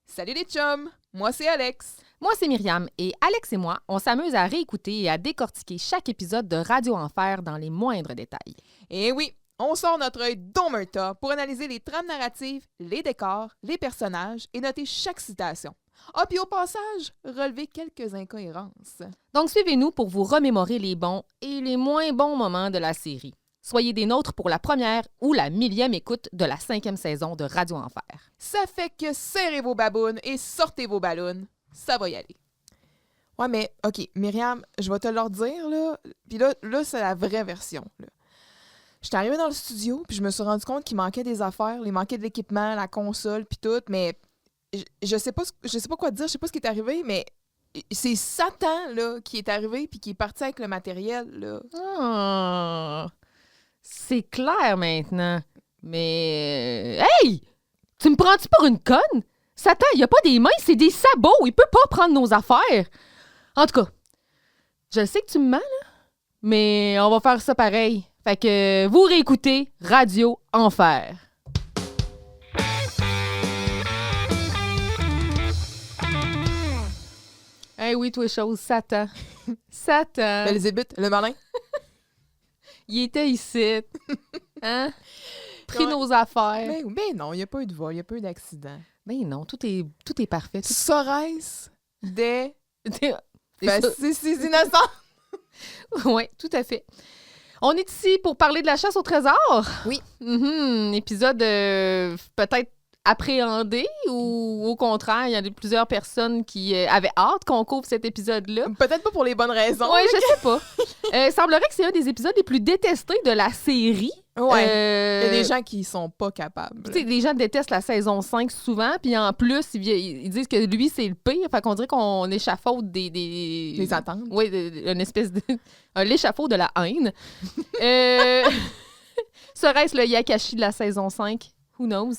Salut les chums! Moi, c'est Alex. Moi, c'est Myriam, et Alex et moi, on s'amuse à réécouter et à décortiquer chaque épisode de Radio Enfer dans les moindres détails. Et oui, on sort notre œil d'omerta pour analyser les trames narratives, les décors, les personnages et noter chaque citation. Ah, puis au passage, relever quelques incohérences. Donc, suivez-nous pour vous remémorer les bons et les moins bons moments de la série. Soyez des nôtres pour la première ou la 1000e écoute de la 5e saison de Radio Enfer. Ça fait que serrez vos babounes et sortez vos ballons. Ça va y aller. Ouais, mais OK, Myriam, je vais te leur dire, là. Puis là c'est la vraie version, là. J'étais arrivée dans le studio, puis je me suis rendu compte qu'il manquait des affaires. Il manquait de l'équipement, la console, puis tout, mais je sais pas quoi te dire, je sais pas ce qui est arrivé, mais c'est Satan, là, qui est arrivé puis qui est parti avec le matériel, là. Ah, c'est clair maintenant. Mais... hey! Tu me prends-tu pour une conne? Satan, il a pas des mains, c'est des sabots. Il peut pas prendre nos affaires. En tout cas, je sais que tu me mens, là, mais on va faire ça pareil. Fait que vous réécoutez Radio Enfer. Eh oui, toi, chose, Satan. Satan. Belzébuth, le malin. Il était ici. Hein? Pris Ouais. nos affaires. Mais non, il n'y a pas eu de vol, il n'y a pas eu d'accident. Ben non, tout est parfait. Tout... Serait-ce des... Ben, c'est innocent! oui, tout à fait. On est ici pour parler de la chasse au trésor. Oui. Épisode peut-être appréhendé ou au contraire, il y a plusieurs personnes qui avaient hâte qu'on couvre cet épisode-là. Peut-être pas pour les bonnes raisons. Oui, je sais pas. Semblerait que c'est un des épisodes les plus détestés de la série. Ouais. Il y a des gens qui sont pas capables. Tu sais, les gens détestent la saison 5 souvent, puis en plus, ils disent que lui, c'est le pire. Fait qu'on dirait qu'on échafaude des attentes. Oui, une espèce de... l'échafaud de la haine. Serait-ce le Yakashi de la saison 5? Who knows?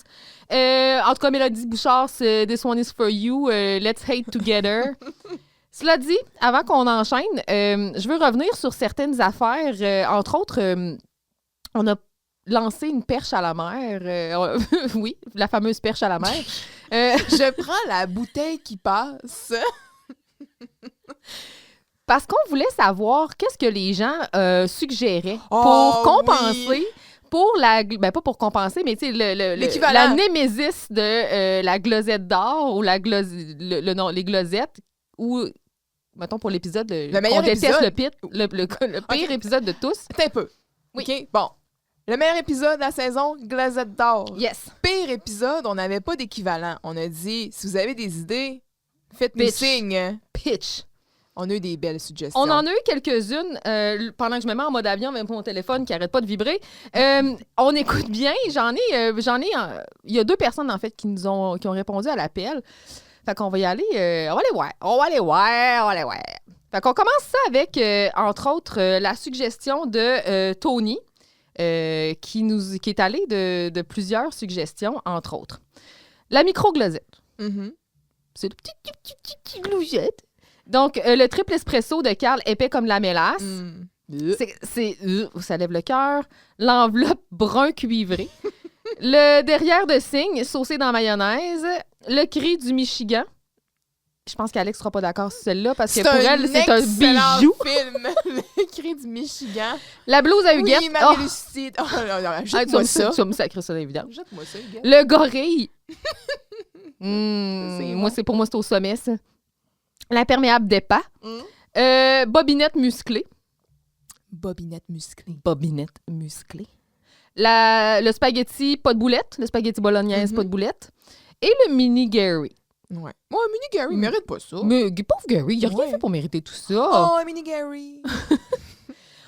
En tout cas, Mélodie Bouchard, This One is for you. Let's hate together. Cela dit, avant qu'on enchaîne, je veux revenir sur certaines affaires. Entre autres, on a lancé une perche à la mer. Oui, la fameuse perche à la mer. Je prends la bouteille qui passe. Parce qu'on voulait savoir qu'est-ce que les gens suggéraient pour compenser... Oui. Pour la... Ben, pas pour compenser, mais tu sais, l'équivalent. La némésis de la glosette d'or ou les glosettes, ou, mettons, pour l'épisode, le meilleur on déteste épisode. le pire épisode de tous. Attends un peu. Oui. OK, bon. Le meilleur épisode de la saison, Glazette d'or. Yes. Pire épisode, on n'avait pas d'équivalent. On a dit, si vous avez des idées, faites-nous Bitch. signe. Pitch. On a eu des belles suggestions. On en a eu quelques-unes pendant que je me mets en mode avion, même pour mon téléphone qui arrête pas de vibrer. On écoute bien. J'en ai. Il y a 2 personnes, en fait, qui ont répondu à l'appel. Fait qu'on va y aller. On va aller voir. Fait qu'on commence ça avec, entre autres, la suggestion de Tony, qui est allé de plusieurs suggestions, entre autres. La micro-glosette. Mhm. C'est le petit glougette. Donc, le triple espresso de Carl épais comme la mélasse. Ça lève le cœur. L'enveloppe brun cuivré. Le derrière de cygne saucé dans mayonnaise. Le cri du Michigan. Je pense qu'Alex sera pas d'accord sur celle-là parce que pour elle, c'est un excellent bijou. film, Le cri du Michigan. La blouse à Huguette. Oui, Marie-Lucide. Oh, jette-moi ça. Tu vas me sacrer ça, évidemment. Jette-moi ça, Huguette. Le gorille. Bon. Pour moi, c'est au sommet, ça. L'imperméable d'épa. Bobinette musclée. Bobinette musclée. Bobinette musclée. Le spaghetti pas de boulette. Le spaghetti bolognaise pas de boulette. Et le mini Gary. Ouais. Mini Gary, il mérite pas ça. Mais pauvre Gary, il a rien Ouais. fait pour mériter tout ça. Oh, Mini Gary.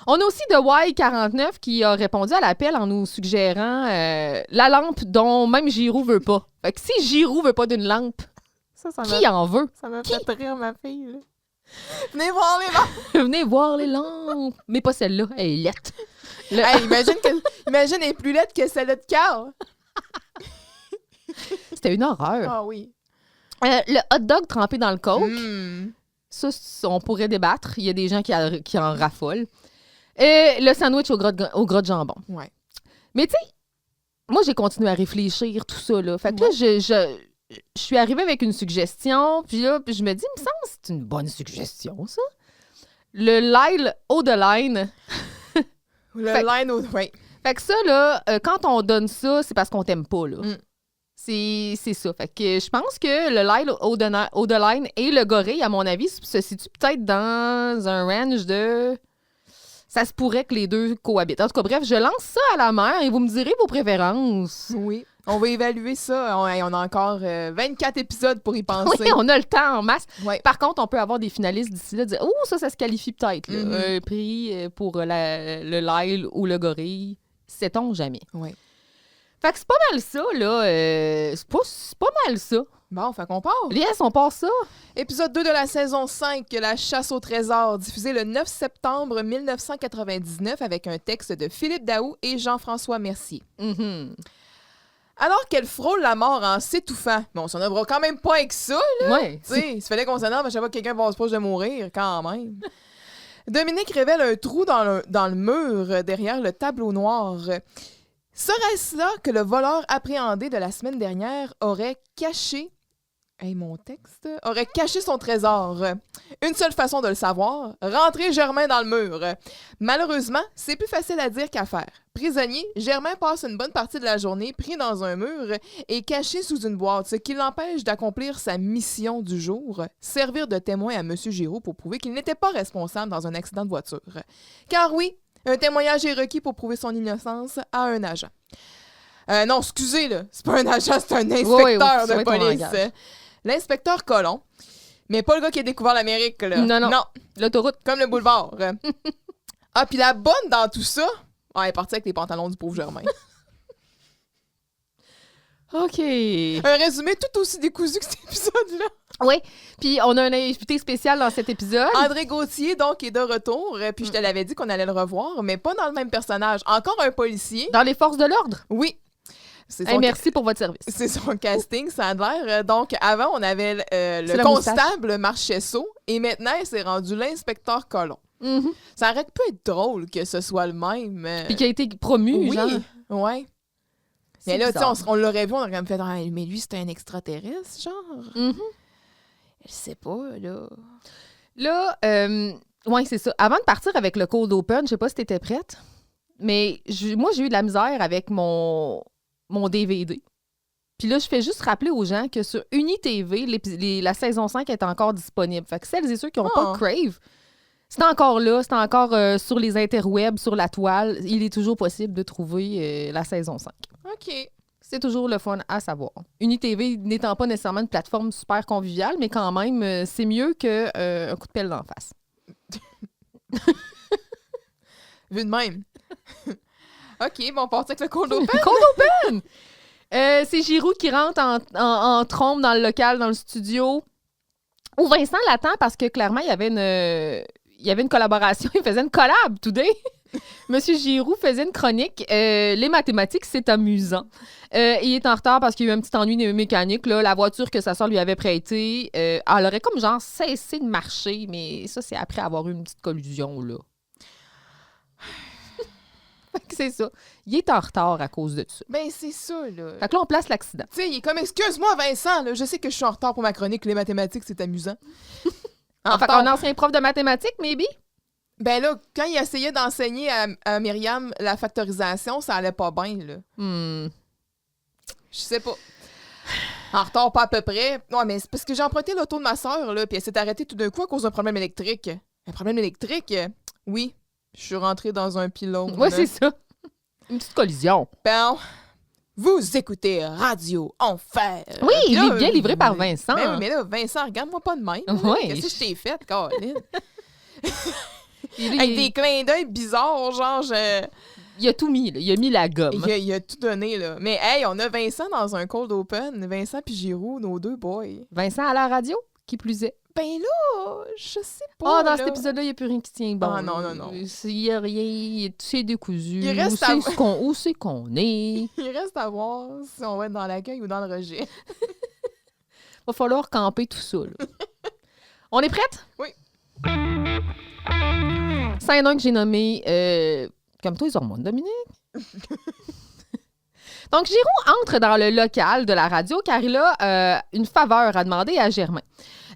On a aussi The Y49 qui a répondu à l'appel en nous suggérant la lampe dont même Giroud veut pas. Fait que si Giroud veut pas d'une lampe, qui en veut? Ça m'a fait rire, ma fille. Là. Venez voir les lampes. Venez voir les lampes. Mais pas celle-là, elle est laite. Hey, imagine, elle est plus laide que celle de Carl. C'était une horreur. Ah oui. Le hot dog trempé dans le coke, Mm. ça, on pourrait débattre. Il y a des gens qui en raffolent. Et le sandwich au gras de jambon. Ouais. Mais tu sais, moi, j'ai continué à réfléchir, tout ça, là. Fait que là, je suis arrivée avec une suggestion, puis là, je me dis, il me semble que c'est une bonne suggestion, ça. Le Lyle Odeline. Le line au... Oui. Fait que ça, là, quand on donne ça, c'est parce qu'on t'aime pas, là. Mm. C'est ça. Fait que je pense que le Lyle Odeline et le gorille, à mon avis, se situent peut-être dans un range de... Ça se pourrait que les deux cohabitent. En tout cas, bref, je lance ça à la mer et vous me direz vos préférences. Oui. On va évaluer ça. On a encore 24 épisodes pour y penser. Oui, on a le temps en masse. Ouais. Par contre, on peut avoir des finalistes d'ici là dire « Oh, ça se qualifie peut-être. là. Mm-hmm. Un prix pour le Lyle ou le gorille. Sait-on jamais. Oui. » Fait que c'est pas mal ça, là. C'est pas mal ça. Bon, fait qu'on part. Yes, on part ça. Épisode 2 de la saison 5, La chasse au trésor, diffusé le 9 septembre 1999 avec un texte de Philippe Daou et Jean-François Mercier. Mhm. Alors qu'elle frôle la mort en s'étouffant. Mais on s'en oeuvre quand même pas avec ça, Ouais. tu sais. Il fallait qu'on s'en oeuvre à chaque fois que quelqu'un passe proche de mourir, quand même. Dominique révèle un trou dans le mur derrière le tableau noir. Serait-ce là que le voleur appréhendé de la semaine dernière aurait caché... Hey, mon texte aurait caché son trésor. Une seule façon de le savoir, rentrer Germain dans le mur. Malheureusement, c'est plus facile à dire qu'à faire. Prisonnier, Germain passe une bonne partie de la journée pris dans un mur et caché sous une boîte, ce qui l'empêche d'accomplir sa mission du jour, servir de témoin à M. Giroux pour prouver qu'il n'était pas responsable dans un accident de voiture. Car oui, un témoignage est requis pour prouver son innocence à un agent. Non, excusez, là, c'est pas un agent, c'est un inspecteur de police. L'inspecteur Colomb, mais pas le gars qui a découvert l'Amérique, là. Non. L'autoroute. Comme le boulevard. Ah, puis la bonne dans tout ça, elle est partie avec les pantalons du pauvre Germain. OK. Un résumé tout aussi décousu que cet épisode-là. Oui, puis on a un invité spécial dans cet épisode. André Gauthier, donc, est de retour. Puis je te l'avais dit qu'on allait le revoir, mais pas dans le même personnage. Encore un policier. Dans les forces de l'ordre. Oui. Hey, merci pour votre service. C'est son casting, ça a l'air. Donc, avant, on avait le la constable Marchesso et maintenant, il s'est rendu l'inspecteur Colomb. Mhm. Ça aurait pu être drôle que ce soit le même. Puis qui a été promu, Oui, genre. ouais. C'est Mais là, tu sais, bizarre. on l'aurait vu, on aurait comme fait, ah, mais lui, c'est un extraterrestre, genre. Mhm. Je sais pas, là. Là, ouais, c'est ça. Avant de partir avec le cold open, je sais pas si t'étais prête, mais moi, j'ai eu de la misère avec mon DVD. Puis là, je fais juste rappeler aux gens que sur UniTV, la saison 5 est encore disponible. Fait que celles et ceux qui n'ont pas Crave, c'est encore là, c'est encore sur les interwebs, sur la toile. Il est toujours possible de trouver la saison 5. OK. C'est toujours le fun à savoir. UniTV n'étant pas nécessairement une plateforme super conviviale, mais quand même, c'est mieux qu'un coup de pelle d'en face. Vu de même. OK, bon, on part avec le cold open. Cold open! C'est Giroux qui rentre en trombe dans le local, dans le studio, où Vincent l'attend parce que clairement, il y avait une collaboration. Il faisait une collab, today. Monsieur Giroux faisait une chronique. Les mathématiques, c'est amusant. Il est en retard parce qu'il y a eu un petit ennui mécanique. Là. La voiture que sa soeur lui avait prêtée, elle aurait comme genre cessé de marcher, mais ça, c'est après avoir eu une petite collusion, là. C'est ça. Il est en retard à cause de ça. Ben, c'est ça, là. Fait que là, on place l'accident. Tu sais, il est comme, excuse-moi, Vincent, là, je sais que je suis en retard pour ma chronique, les mathématiques, c'est amusant. Fait qu'un ancien prof de mathématiques, maybe? Ben là, quand il essayait d'enseigner à Myriam la factorisation, ça allait pas bien, là. Je sais pas. En retard, pas à peu près. Non, mais c'est parce que j'ai emprunté l'auto de ma sœur, là, puis elle s'est arrêtée tout d'un coup à cause d'un problème électrique. Un problème électrique? Oui. Je suis rentrée dans un pylône. Oui, c'est ça. Une petite collision. Ben, vous écoutez Radio Enfer. Oui, Puis là, bien livré par Vincent. Ben oui, mais là, Vincent, regarde-moi pas de même. Ouais. Qu'est-ce que je t'ai fait, Caroline? Il Avec des clins d'œil bizarres, genre, il a tout mis, là. Il a mis la gomme. il a tout donné, là. Mais hey, on a Vincent dans un cold open. Vincent puis Giroux, nos deux boys. Vincent à la radio, qui plus est. Ben là, je sais pas. Dans là. cet épisode-là, il n'y a plus rien qui tient bon. Ah non. Il n'y a rien, c'est décousu. Il reste Où c'est qu'on est? Il reste à voir si on va être dans l'accueil ou dans le rejet. Va falloir camper tout ça, là. On est prête? Oui. Scène 1 que j'ai nommé comme toi, les hormones, Dominique. Donc, Giroux entre dans le local de la radio car il a une faveur à demander à Germain.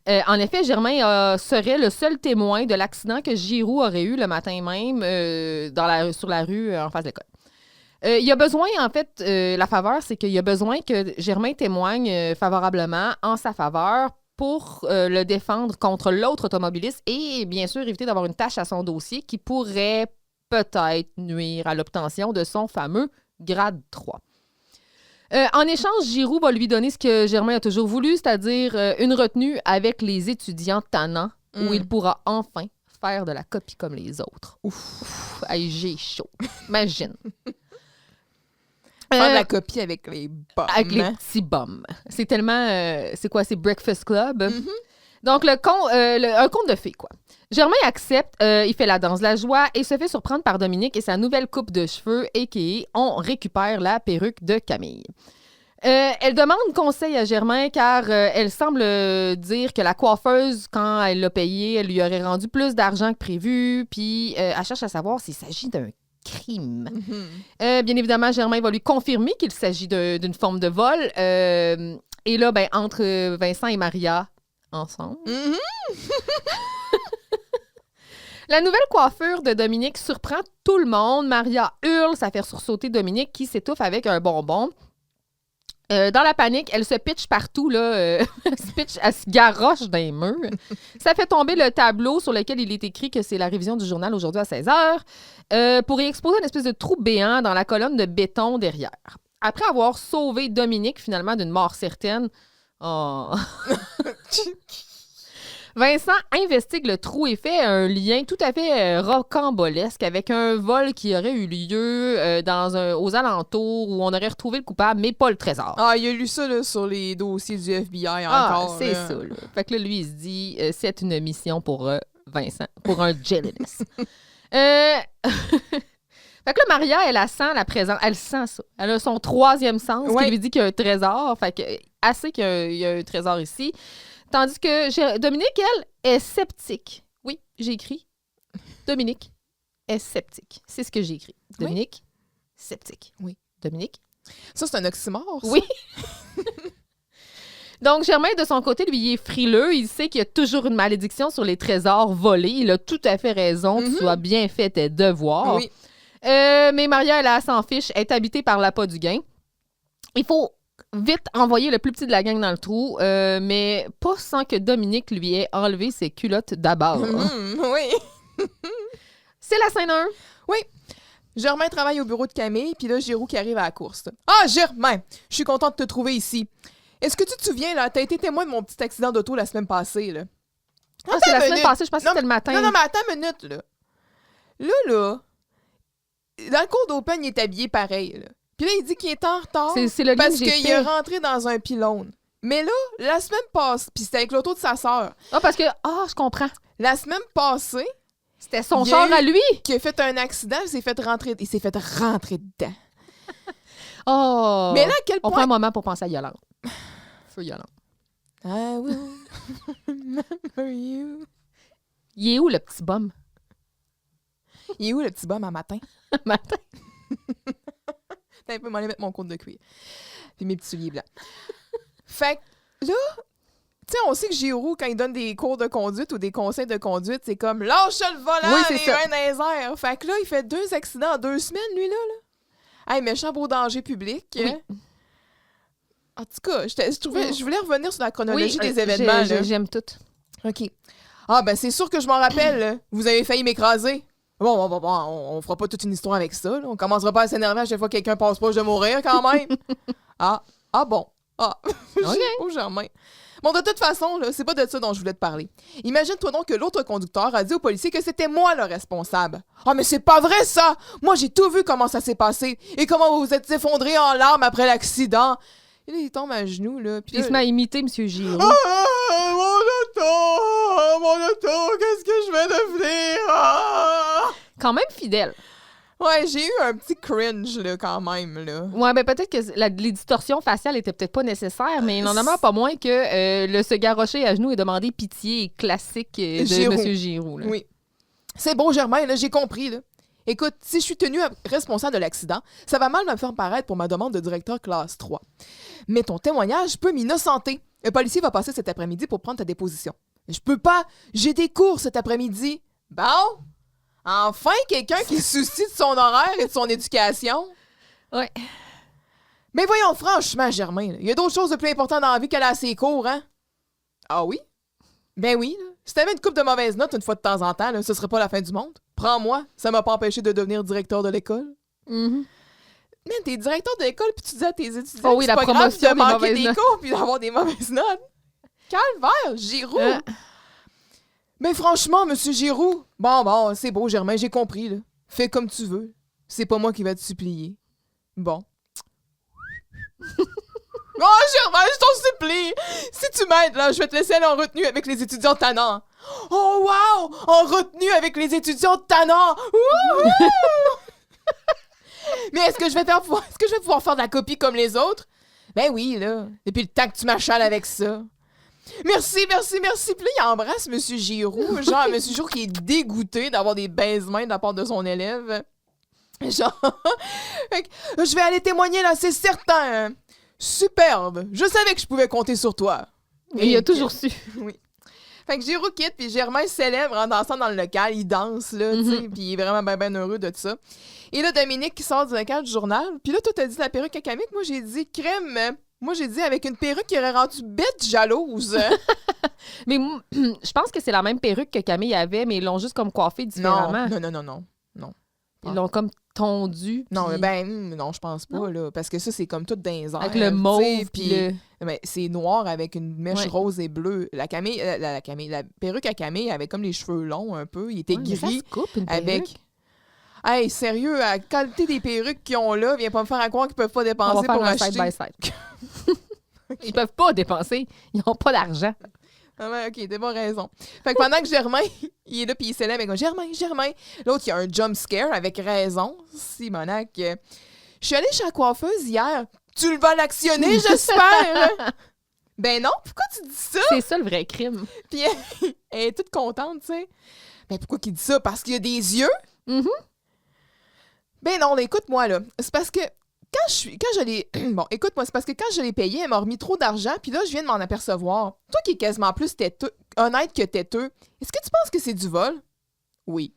En effet, Germain serait le seul témoin de l'accident que Giroux aurait eu le matin même sur la rue en face de l'école. Il a besoin, en fait, la faveur, c'est qu'il a besoin que Germain témoigne favorablement en sa faveur pour le défendre contre l'autre automobiliste et, bien sûr, éviter d'avoir une tâche à son dossier qui pourrait peut-être nuire à l'obtention de son fameux grade 3. En échange, Giroux va lui donner ce que Germain a toujours voulu, c'est-à-dire une retenue avec les étudiants tannants où il pourra enfin faire de la copie comme les autres. Ouf, hey, j'ai chaud. Imagine. Faire de la copie avec les bums. Avec les petits bums. C'est tellement... c'est quoi? C'est Breakfast Club? Donc, un conte de fées, quoi. Germain accepte, il fait la danse de la joie et se fait surprendre par Dominique et sa nouvelle coupe de cheveux, a.k.a. on récupère la perruque de Camille. Elle demande conseil à Germain car elle semble dire que la coiffeuse, quand elle l'a payé, elle lui aurait rendu plus d'argent que prévu, puis elle cherche à savoir s'il s'agit d'un crime. Bien évidemment, Germain va lui confirmer qu'il s'agit d'une forme de vol. Et là, entre Vincent et Maria, ensemble. La nouvelle coiffure de Dominique surprend tout le monde. Maria hurle, ça fait sursauter Dominique qui s'étouffe avec un bonbon. Dans la panique, elle se pitche partout, là. Elle se garoche dans les murs. Ça fait tomber le tableau sur lequel il est écrit que c'est la révision du journal aujourd'hui à 16h pour y exposer une espèce de trou béant dans la colonne de béton derrière. Après avoir sauvé Dominique, finalement, d'une mort certaine, Vincent investigue le trou et fait un lien tout à fait rocambolesque avec un vol qui aurait eu lieu aux alentours où on aurait retrouvé le coupable, mais pas le trésor. Ah, il a lu ça là, sur les dossiers du FBI encore. C'est là. ça. Là. Fait que là, lui, il se dit, c'est une mission pour Vincent, pour un Jelliness. Fait que là, Maria, elle sent la présence. Elle sent ça. Elle a son troisième sens qui lui dit qu'il y a un trésor. Fait que, assez qu'il y a un trésor ici. Tandis que Dominique, elle, est sceptique. Oui, j'ai écrit. Dominique est sceptique. C'est ce que j'ai écrit. Dominique, sceptique. Oui. Dominique. Ça, c'est un oxymore, ça? Oui. Donc, Germain, de son côté, lui, il est frileux. Il sait qu'il y a toujours une malédiction sur les trésors volés. Il a tout à fait raison. Tu as bien fait tes devoirs. Oui. Mais Maria, elle s'en fiche. Elle est habitée par l'appât du gain. Il faut vite envoyer le plus petit de la gang dans le trou, mais pas sans que Dominique lui ait enlevé ses culottes d'abord. Oui. C'est la scène 1. Oui. Germain travaille au bureau de Camille, puis là, Giroux qui arrive à la course. Ah, Germain, je suis contente de te trouver ici. Est-ce que tu te souviens, là, t'as été témoin de mon petit accident d'auto la semaine passée, là? C'est la semaine passée, je pense que c'était le matin. Non, mais attends une minute, là. Là, dans le cours d'Open, il est habillé pareil, là. Puis là, il dit qu'il est en retard c'est le parce que j'ai qu'il fait. est rentré dans un pylône. Mais là, la semaine passée, puis c'était avec l'auto de sa sœur. Parce que, je comprends. La semaine passée, c'était son char à lui. Qui a fait un accident, il s'est fait rentrer dedans. Oh! Mais là, à quel point... On prend un moment pour penser à Yolande. Feu Yolande. I will remember you. Il est où, le petit bum? Il est où, le petit bum, à matin? Matin. T'as un peu m'aller mettre mon côte de cuir. Puis mes petits souliers blancs. Fait que là, tu sais, on sait que Giroux, quand il donne des cours de conduite ou des conseils de conduite, c'est comme lâche le volant, oui, les mains dans les airs. Fait que là, il fait 2 accidents en 2 semaines, lui, là. Hey, méchant beau danger public. Oui. En tout cas, je voulais revenir sur la chronologie des événements. Là. J'aime tout. OK. Ah, ben c'est sûr que je m'en rappelle. Là. Vous avez failli m'écraser. Bon, on fera pas toute une histoire avec ça. Là. On commencera pas à s'énerver à chaque fois que quelqu'un passe proche de mourir, quand même. Bon. OK. Oh, Germain. Bon, de toute façon, là, c'est pas de ça dont je voulais te parler. Imagine-toi donc que l'autre conducteur a dit au policier que c'était moi le responsable. Ah, mais c'est pas vrai, ça! Moi, j'ai tout vu comment ça s'est passé et comment vous vous êtes effondré en larmes après l'accident. Et là, il tombe à genoux, là. Puis il se met à imiter M. Giroux. Mon auto, qu'est-ce que je vais devenir? Quand même fidèle. Ouais, j'ai eu un petit cringe, là, quand même, là. Ouais, ben peut-être que les distorsions faciales étaient peut-être pas nécessaires, mais il n'en demeure pas moins que le se garrocher à genoux et demander pitié classique de M. Giroux. Là. Oui. C'est bon, Germain, là, j'ai compris, là. Écoute, si je suis tenue responsable de l'accident, ça va mal me faire paraître pour ma demande de directeur classe 3. Mais ton témoignage peut m'innocenter. Le policier va passer cet après-midi pour prendre ta déposition. Je peux pas, j'ai des cours cet après-midi. Bon, enfin quelqu'un qui se soucie de son horaire et de son éducation. Ouais. Mais voyons, franchement, Germain, il y a d'autres choses de plus importantes dans la vie qu'aller à ses cours, hein? Ah oui? Ben oui, là. Si t'avais une couple de mauvaises notes une fois de temps en temps, là, ce serait pas la fin du monde. Prends-moi, ça m'a pas empêché de devenir directeur de l'école. Mm-hmm. Man, t'es directeur de l'école puis tu dis à tes étudiants Oh oui, que c'est la pas grave promotion de des manquer mauvaises des notes. cours puis d'avoir des mauvaises notes. Calvaire, Giroux! Mais franchement, monsieur Giroux, bon, c'est beau, Germain, j'ai compris, là. Fais comme tu veux. C'est pas moi qui vais te supplier. Bon. Oh, Germain, je t'en supplie! Si tu m'aides, là, je vais te laisser aller en retenue avec les étudiants tannants. Oh, wow! En retenue avec les étudiants tannants! Wouhou! Mais est-ce que je vais pouvoir faire de la copie comme les autres? Ben oui, là. Depuis le temps que tu m'achales avec ça. Merci. Puis là, il embrasse M. Giroux. Genre, M. Giroux qui est dégoûté d'avoir des baise-mains de la part de son élève. Genre, fait que, je vais aller témoigner là, c'est certain. Hein. Superbe. Je savais que je pouvais compter sur toi. Et il a toujours su. Oui. Fait que Giroux quitte, puis Germain célèbre en dansant dans le local. Il danse, là, tu sais, puis il est vraiment ben heureux de ça. Et là, Dominique qui sort du local du journal. Puis là, toi, t'as dit la perruque à Camille. Moi, j'ai dit crème. Moi, j'ai dit avec une perruque qui aurait rendu bête jalouse. Mais je pense que c'est la même perruque que Camille avait, mais ils l'ont juste comme coiffée différemment. Non. Ils l'ont comme tondue. Non, puis- non, je pense pas, Non? là. Parce que ça, c'est comme tout dans les airs. Avec le tu sais, mauve, puis puis mais c'est noir avec une mèche Ouais. rose et bleue. La perruque à Camille avait comme les cheveux longs un peu. Il était Ouais, mais ça gris se coupe, une avec... perruque. Hey, sérieux, la qualité des perruques qu'ils ont là, viens pas me faire croire qu'ils peuvent pas On va dépenser faire pour un acheter. side-by-side. Ils peuvent pas dépenser. Ils n'ont pas d'argent. Ah ouais, ok, t'as pas raison. Fait que pendant que Germain, il est là puis il s'élève avec Germain. L'autre, il y a un jump scare avec raison. Simonac, je suis allée chez la coiffeuse hier. Tu le vas l'actionner, j'espère. Ben non, pourquoi tu dis ça? C'est ça le vrai crime. Puis elle est toute contente, tu sais. Ben pourquoi qu'il dit ça? Parce qu'il y a des yeux? Mhm. Ben non, là, écoute-moi, là. C'est parce que quand je l'ai... Bon, écoute-moi, c'est parce que quand je l'ai payé, elle m'a remis trop d'argent, puis là, je viens de m'en apercevoir. Toi qui es quasiment plus honnête que têteux, est-ce que tu penses que c'est du vol? Oui.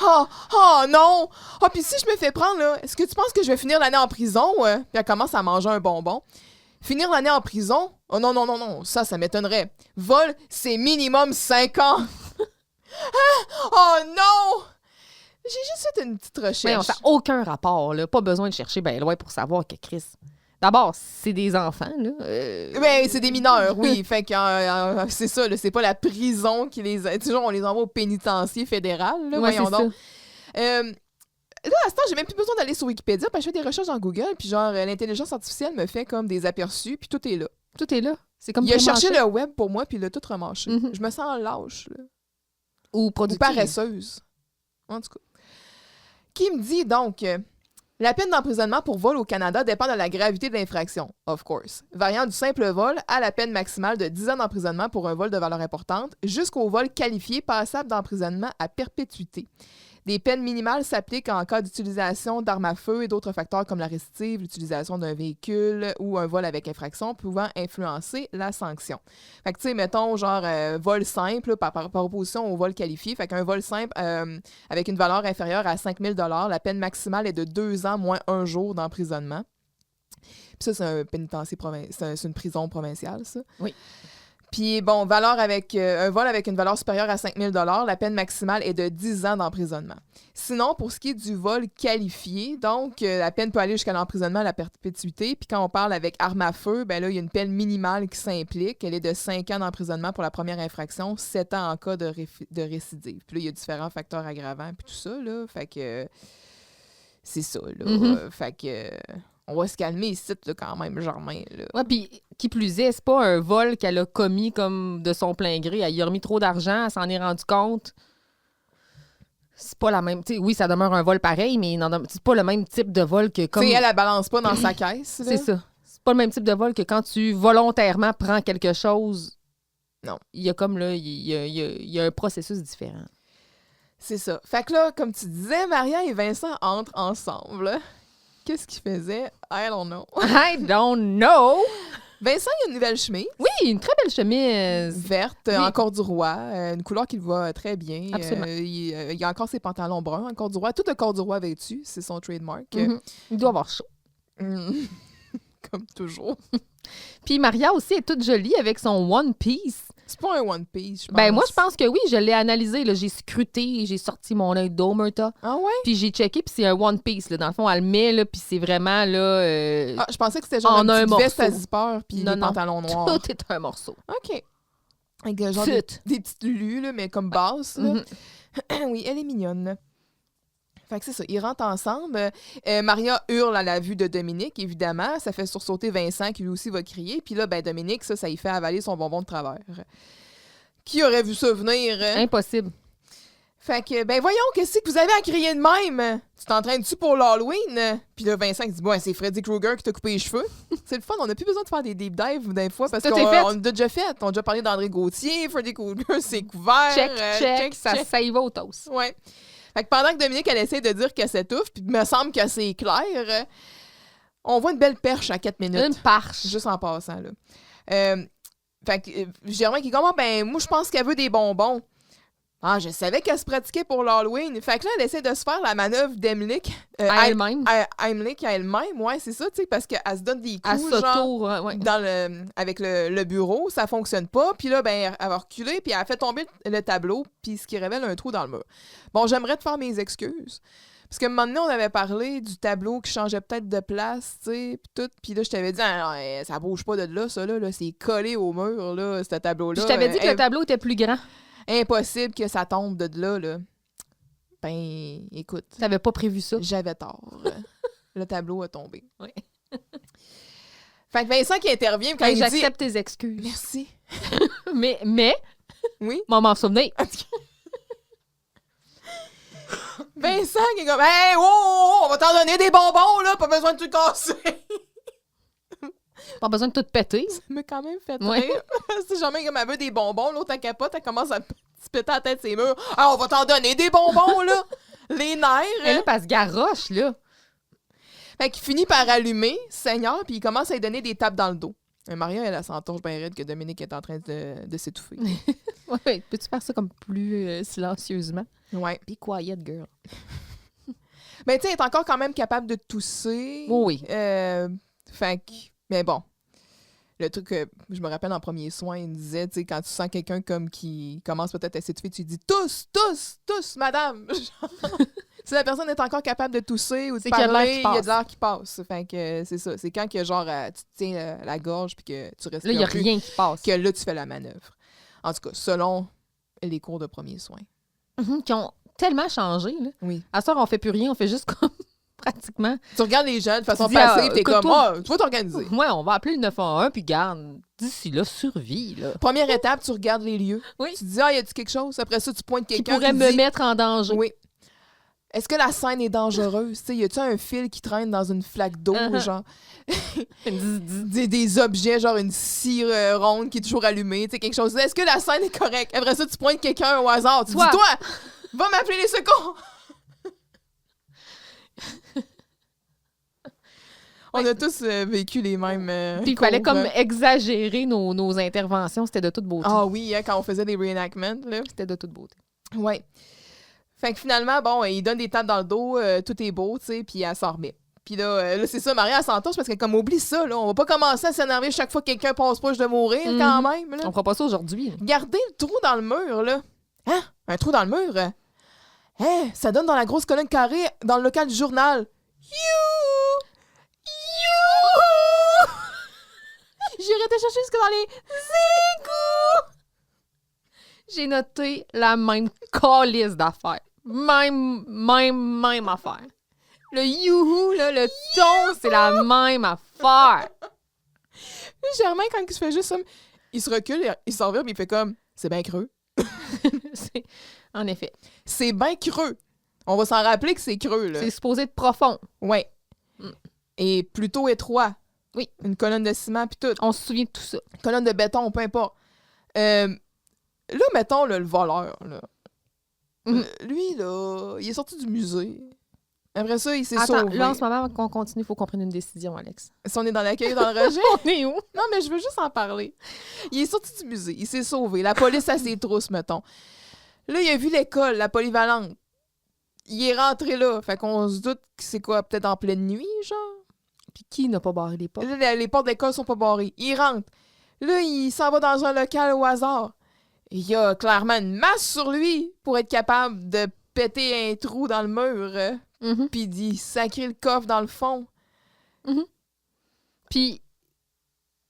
Oh non! Oh, puis si je me fais prendre, là, est-ce que tu penses que je vais finir l'année en prison? Puis elle commence à manger un bonbon. Finir l'année en prison? Oh non, ça m'étonnerait. Vol, c'est minimum 5 ans. Oh non! J'ai juste fait une petite recherche. Mais ça n'a aucun rapport, là. Pas besoin de chercher bien loin pour savoir que Chris. D'abord, c'est des enfants, là. Ben, c'est des mineurs, oui. Fait que c'est ça, là, c'est pas la prison qui les a. Toujours, on les envoie au pénitencier fédéral, là, Ouais, voyons c'est donc. Là, à ce temps, j'ai même plus besoin d'aller sur Wikipédia, parce que je fais des recherches dans Google, puis genre, l'intelligence artificielle me fait comme des aperçus, puis tout est là. Tout est là. C'est comme Il a cherché pré-mâché. le web pour moi, puis il a tout remâché. Mhm. Je me sens lâche, là. Ou Ou productive. paresseuse. En tout cas. Qui me dit donc la peine d'emprisonnement pour vol au Canada dépend de la gravité de l'infraction, of course. Variant du simple vol à la peine maximale de 10 ans d'emprisonnement pour un vol de valeur importante jusqu'au vol qualifié passable d'emprisonnement à perpétuité. Des peines minimales s'appliquent en cas d'utilisation d'armes à feu et d'autres facteurs comme la récidive, l'utilisation d'un véhicule ou un vol avec infraction pouvant influencer la sanction. Fait que, tu sais, mettons, genre, vol simple par opposition au vol qualifié. Fait qu'un vol simple avec une valeur inférieure à 5 000 $, la peine maximale est de 2 ans moins 1 jour d'emprisonnement. Puis ça, c'est un pénitencier c'est une prison provinciale, ça. Oui. Puis, bon, un vol avec une valeur supérieure à 5 000 $, la peine maximale est de 10 ans d'emprisonnement. Sinon, pour ce qui est du vol qualifié, donc, la peine peut aller jusqu'à l'emprisonnement à la perpétuité. Puis quand on parle avec arme à feu, ben là, il y a une peine minimale qui s'implique. Elle est de 5 ans d'emprisonnement pour la première infraction, 7 ans en cas de récidive. Puis là, il y a différents facteurs aggravants, puis tout ça, là. Fait que c'est ça, là. Mhm. Fait que on va se calmer ici, là, quand même, Germain, là. Ouais, puis qui plus est, c'est pas un vol qu'elle a commis comme de son plein gré. Elle y a remis trop d'argent, elle s'en est rendue compte. C'est pas la même... oui, ça demeure un vol pareil, mais c'est pas le même type de vol que comme... Tu sais, elle balance pas dans sa caisse, là. C'est ça. C'est pas le même type de vol que quand tu volontairement prends quelque chose. Non. Il y a comme là, il y a un processus différent. C'est ça. Fait que là, comme tu disais, Maria et Vincent entrent ensemble. Qu'est-ce qu'ils faisaient? I don't know. I don't know! Vincent, il a une nouvelle chemise. Oui, une très belle chemise. Verte, Oui. en corduroy, une couleur qui lui va très bien. Absolument. Il a encore ses pantalons bruns en corduroy. Tout le corduroy vêtu, c'est son trademark. Il doit avoir chaud. Comme toujours. Puis Maria aussi est toute jolie avec son One Piece. C'est pas un One Piece, je pense. Ben moi, je pense que oui, je l'ai analysé. Là. J'ai scruté, j'ai sorti mon œil d'Omerta. Ah ouais? Puis j'ai checké, puis c'est un One Piece. Là. Dans le fond, elle le met, là, puis c'est vraiment là... Ah, je pensais que c'était genre en une un petite veste à morceau. zipper puis Non, des non. pantalons noirs. Tout est un morceau. OK. Avec genre Tout. des petites lus, là, mais comme basse. Là. Mhm. Oui, elle est mignonne. Fait que c'est ça, ils rentrent ensemble. Maria hurle à la vue de Dominique, évidemment. Ça fait sursauter Vincent, qui lui aussi va crier. Puis là, ben Dominique, ça y fait avaler son bonbon de travers. Qui aurait vu ça venir? Impossible. Fait que, ben voyons, qu'est-ce que vous avez à crier de même? Tu t'entraînes-tu pour l'Halloween? Puis là, Vincent qui dit, bon, c'est Freddy Krueger qui t'a coupé les cheveux. C'est le fun, on n'a plus besoin de faire des deep dives des fois parce Tout qu'on est fait. on a déjà fait. On a déjà parlé d'André Gauthier, Freddy Krueger, c'est couvert. Check, ça y va au toast. Ouais. Fait que pendant que Dominique, elle essaie de dire qu'elle s'étouffe, puis il me semble que c'est clair, on voit une belle perche à 4 minutes. Une parche. Juste en passant, là. Fait que Germain qui est comme, ah, ben, moi, je pense qu'elle veut des bonbons. Ah, je savais qu'elle se pratiquait pour l'Halloween. Fait que là, elle essaie de se faire la manœuvre d'Emlich. À elle-même. Heimlich à elle-même, ouais, c'est ça, tu sais, parce qu'elle se donne des coups, À genre, s'auto, ouais. avec le bureau, ça fonctionne pas. Puis là, ben, elle va reculer, puis elle a fait tomber le tableau, puis ce qui révèle un trou dans le mur. Bon, j'aimerais te faire mes excuses. Parce que maintenant, on avait parlé du tableau qui changeait peut-être de place, tu sais, puis tout. Puis là, je t'avais dit, ah, non, ça bouge pas de là, ça, là, c'est collé au mur, là, ce tableau-là. Je t'avais dit que le tableau était plus grand. Impossible que ça tombe de là, là. Ben, écoute, T'avais pas prévu ça. j'avais tort. Le tableau a tombé. Oui. Fait que Vincent qui intervient quand Hey, il dit... j'accepte tes excuses. Merci. mais, Oui. m'en souvenir. Vincent qui est comme, hey, oh, on va t'en donner des bonbons, là, pas besoin de tout casser. Pas besoin de tout péter. Ça m'a quand même fait Ouais. rire. C'est jamais comme elle veut des bonbons, l'autre elle capote, elle commence à se péter la tête ses murs. Ah, on va t'en donner des bonbons, là. Les nerfs. Et là, parce garoche, là. Fait qu'il finit par allumer, Seigneur, puis il commence à lui donner des tapes dans le dos. Maria, elle s'entorche bien raide que Dominique est en train de s'étouffer. Ouais, peux-tu faire ça comme plus silencieusement? Ouais. Be quiet, girl. Mais tu sais, elle est encore quand même capable de tousser. Oh oui. Fait que... Mais bon. Le truc que je me rappelle en premier soin, il me disait, tu sais, quand tu sens quelqu'un comme qui commence peut-être à s'étouffer, tu lui dis « Tousse, tousse, tousse, madame! » Si la personne est encore capable de tousser ou de C'est qu'il y a de l'air parler, qui il y a passe. de l'air qui passe. Fait que c'est ça. C'est quand que genre tu te tiens la gorge puis que tu respires Là, il n'y a plus, rien qui passe. que là, tu fais la manœuvre. En tout cas, selon les cours de premiers soins. Qui ont tellement changé, là. Oui. À ce soir, on fait plus rien, on fait juste comme pratiquement. Tu regardes les jeunes de façon dis, passive, t'es comme, écoute-toi. tu vas t'organiser. Ouais, on va appeler le 911, puis garde, d'ici là, survie, là. Première étape, tu regardes les lieux. Oui. Tu te dis, y a-tu quelque chose? Après ça, tu pointes Qui quelqu'un pourrait qui me dit, mettre en danger. oui. Est-ce que la scène est dangereuse? T'sais, y a-tu un fil qui traîne dans une flaque d'eau, genre? des objets, genre une scie ronde qui est toujours allumée, tu sais, quelque chose. Est-ce que la scène est correcte? Après ça, tu pointes quelqu'un au hasard. Tu dis, toi, va m'appeler les secours! On a tous vécu les mêmes. Puis il fallait cours, comme exagérer nos interventions. C'était de toute beauté. Ah oui, hein, quand on faisait des reenactments, là. C'était de toute beauté. Ouais. Fait que finalement, bon, il donne des tapes dans le dos, tout est beau, tu sais, puis elle s'en remet. Puis là, c'est ça, Maria, elle s'entorche parce qu'elle comme oublie ça, là. On va pas commencer à s'énerver chaque fois que quelqu'un passe proche de mourir, quand même, là. On fera pas ça aujourd'hui. Gardez le trou dans le mur, là. Hein? Un trou dans le mur? Hein? Ça donne dans la grosse colonne carrée dans le local du journal. You! J'irai te chercher jusque dans les égouts! J'ai noté la même calice d'affaires. Même affaire. Le youhou, là, le ton, c'est la même affaire. Germain, quand il se fait juste ça, il se recule, il s'en revient, puis il fait comme, c'est bien creux. En effet. C'est bien creux. On va s'en rappeler que c'est creux, là. C'est supposé être profond. Ouais. Et plutôt étroit. Oui. Une colonne de ciment, puis tout. On se souvient de tout ça. Colonne de béton, peu importe. Là, mettons, là, le voleur, là. Lui, là, il est sorti du musée. Après ça, il s'est Attends, sauvé. là, en ce moment, qu'on continue, il faut qu'on prenne une décision, Alex. Si on est dans l'accueil ou dans le rejet? On est où? Non, mais je veux juste en parler. Il est sorti du musée. Il s'est sauvé. La police a ses trousses, mettons. Là, il a vu l'école, la polyvalente. Il est rentré là. Fait qu'on se doute que c'est quoi, peut-être en pleine nuit, genre? Puis qui n'a pas barré les portes? Là, les portes d'école sont pas barrées. Il rentre. Là, il s'en va dans un local au hasard. Il y a clairement une masse sur lui pour être capable de péter un trou dans le mur. Puis d'y sacrer le coffre dans le fond. Puis,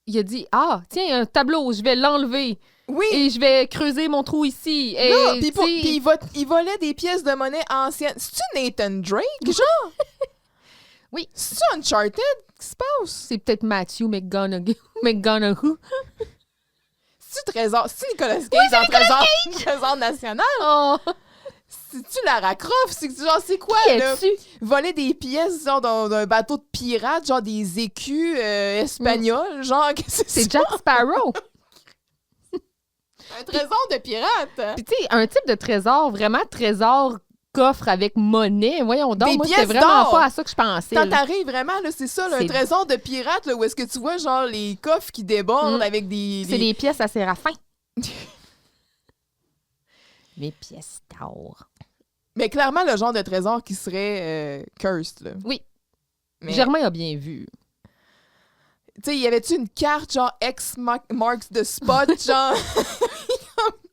il a dit, ah, tiens, un tableau, je vais l'enlever. Oui! Et je vais creuser mon trou ici. Et, Là, puis tu sais, il volait des pièces de monnaie anciennes. C'est-tu Nathan Drake, genre? Oui. C'est-tu Uncharted? Qu'est-ce qui se passe? c'est peut-être Matthew McGonaghy. C'est-tu Trésor? C'est-tu Nicolas Cage dans Trésor National? Oh, C'est-tu Lara Croft? C'est quoi, qui là? es-tu? Voler des pièces, genre, d'un bateau de pirates, genre des écus espagnols, genre, qu'est-ce que C'est Jack Sparrow. Un trésor de pirate! Puis tu sais, un type de trésor, vraiment trésor coffre avec monnaie. Voyons donc, Des moi, pièces c'était vraiment d'or. pas à ça que je pensais. Quand là. t'arrives vraiment, là, c'est ça, là, un C'est- trésor de pirate, là, où est-ce que tu vois, genre, les coffres qui débordent avec C'est des pièces à Séraphin. Mes pièces d'or. Mais clairement, le genre de trésor qui serait cursed, là. Oui. Mais, Germain a bien vu. tu sais, y avait-tu une carte, genre, X marks the spot, genre?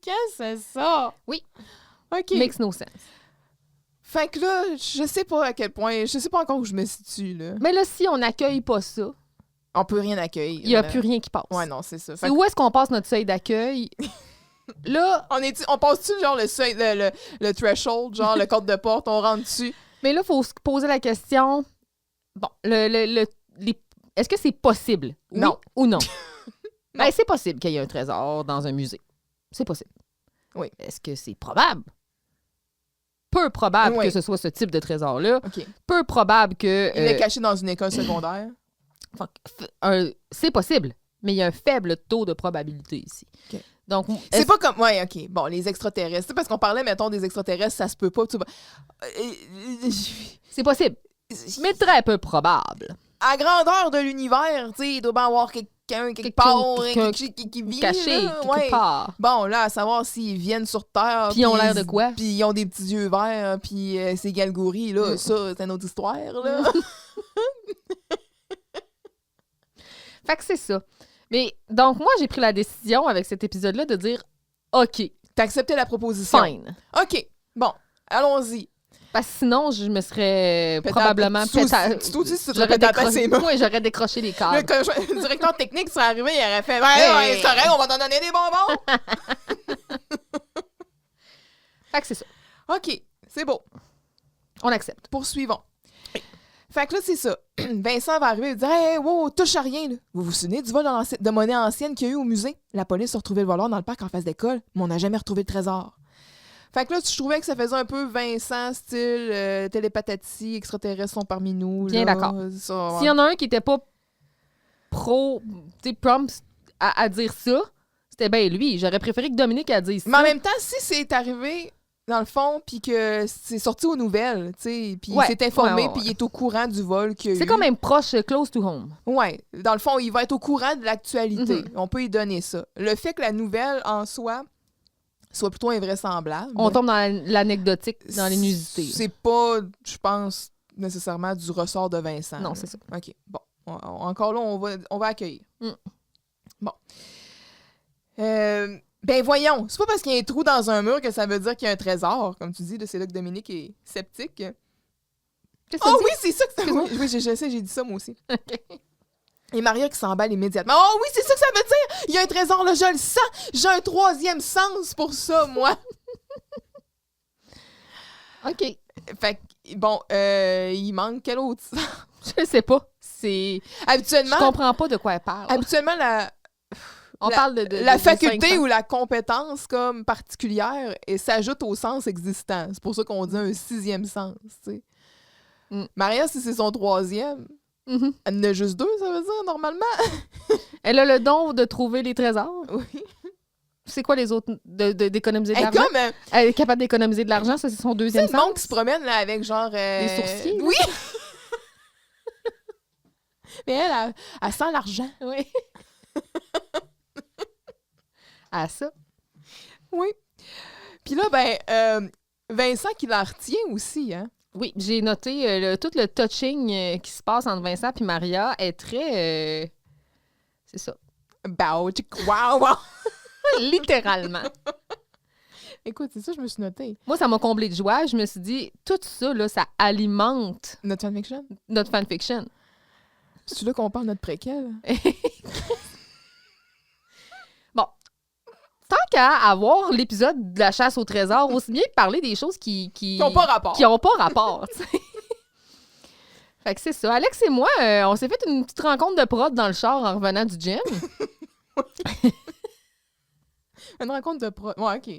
Qu'est-ce que c'est ça? Oui. OK. Makes no sense. Fait que là, je sais pas à quel point, je sais pas encore où je me situe, là. Mais là, si on n'accueille pas ça, On peut rien accueillir. il n'y a là. plus rien qui passe. Ouais, non, c'est ça. Fait C'est que où est-ce qu'on passe notre seuil d'accueil? Là, on passe-tu, genre, le threshold, genre, le code de porte, on rentre dessus? mais là, il faut se poser la question. Bon, est-ce que c'est possible? Oui Non. ou non? Non. Ben, c'est possible qu'il y ait un trésor dans un musée. C'est possible. Oui. Est-ce que c'est probable? Peu probable Oui. que ce soit ce type de trésor-là. OK. Peu probable que... Il est caché dans une école secondaire. c'est possible, mais il y a un faible taux de probabilité ici. OK. Donc, C'est pas comme... Ouais, OK. Bon, les extraterrestres. Tu sais, parce qu'on parlait, mettons, des extraterrestres, ça se peut pas. Tu vois. c'est possible, mais très peu probable. À grandeur de l'univers, tu sais, il doit bien y avoir quelqu'un quelque part qui vit. Caché, là, quelque ouais. part. Bon, là, à savoir s'ils viennent sur Terre. Puis ils ont l'air de quoi? Puis ils ont des petits yeux verts, puis c'est Galgouri, là. Ça, c'est une autre histoire, là. Fait que c'est ça. Mais donc, moi, j'ai pris la décision avec cet épisode-là de dire OK, T'as accepté la proposition. fine. OK. Bon, allons-y. Parce que sinon, je me serais Pétard- probablement... tu aussi, tu te j'aurais répètes après décroché, ses mains. ouais, j'aurais décroché les Le câbles. directeur technique serait arrivé, il aurait fait Hey. ouais, c'est correct, on va t'en donner des bonbons. Fait que c'est ça. OK, c'est beau. On accepte. Poursuivons. Fait que là, c'est ça. Vincent va arriver et dire hey, wow, touche à rien. Là. Vous vous souvenez du vol de monnaie ancienne qu'il y a eu au musée? La police a retrouvé le voleur dans le parc en face d'école, mais on n'a jamais retrouvé le trésor. Fait que là, je trouvais que ça faisait un peu Vincent, style télépathatie, extraterrestres sont parmi nous. Bien là, d'accord. ça, ouais. S'il y en a un qui était pas tu sais, prompt à dire ça, c'était bien lui. J'aurais préféré que Dominique a dit ça. Mais en même temps, si c'est arrivé dans le fond, puis que c'est sorti aux nouvelles, tu sais, puis Ouais, il s'est informé, ouais. puis il est au courant du vol qu'il y a eu. C'est quand même proche, close to home. Ouais, dans le fond, il va être au courant de l'actualité. Mhm. On peut y donner ça. Le fait que la nouvelle, en soi, soit plutôt invraisemblable. On tombe dans l'anecdotique, dans l'inusité. C'est pas, je pense, nécessairement du ressort de Vincent. Non, là. c'est ça. OK, bon. Encore là, on va accueillir. Mm. Bon. Ben voyons, c'est pas parce qu'il y a un trou dans un mur que ça veut dire qu'il y a un trésor. Comme tu dis, là, c'est là que Dominique est sceptique. Qu'est-ce que Oh ça oui, c'est ça que ça veut dire. Oui, je sais, j'ai dit ça moi aussi. Et Maria qui s'emballe immédiatement. Oh oui, c'est ça que ça veut dire! Il y a un trésor, là, je le sens! J'ai un troisième sens pour ça, moi! OK. Fait que, bon, il manque quel autre sens? Je sais pas. Je Habituellement, comprends pas de quoi elle parle. habituellement On parle de la de faculté 500. ou la compétence comme particulière et s'ajoute au sens existant. C'est pour ça qu'on dit un sixième sens, tu sais. Mm. Maria, si c'est son troisième, Mhm. elle en a juste deux, ça veut dire, normalement? Elle a le don de trouver les trésors. Oui. C'est quoi les autres d'économiser de Elle est l'argent? comme Elle est capable d'économiser de l'argent, ça, c'est son deuxième le monde sens. qui se promène là, avec genre... Des sourcils, là. Oui! Mais elle sent l'argent. Oui. À ça. Oui. Puis là, ben, Vincent qui la retient aussi, hein? Oui, j'ai noté tout le touching qui se passe entre Vincent et Maria est très... c'est ça. Wow! Wow! Littéralement. Écoute, c'est ça, je me suis notée. Moi, ça m'a comblé de joie. Je me suis dit, tout ça, là, ça alimente Notre fanfiction? notre fanfiction. C'est là qu'on parle de notre préquel? Bon. Tant qu'à avoir l'épisode de la chasse au trésor, aussi bien parler des choses qui n'ont pas rapport. Qui n'ont pas rapport, tu sais. Fait que c'est ça. Alex et moi, on s'est fait une petite rencontre de prod dans le char en revenant du gym. Une rencontre de pro... Ouais, OK.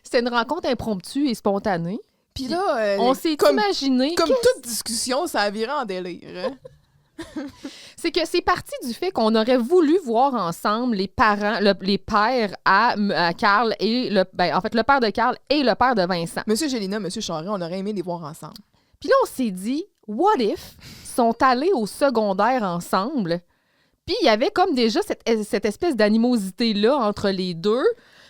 C'était une rencontre impromptue et spontanée. Puis là... On s'est imaginé... Comme toute discussion, ça a viré en délire. Hein? C'est que c'est parti du fait qu'on aurait voulu voir ensemble les parents, les pères à Carl et le père de Carl et le père de Vincent. Monsieur Gélina, Monsieur Charest, on aurait aimé les voir ensemble. Puis là, on s'est dit, what if sont allés au secondaire ensemble? Puis il y avait comme déjà cette espèce d'animosité-là entre les deux.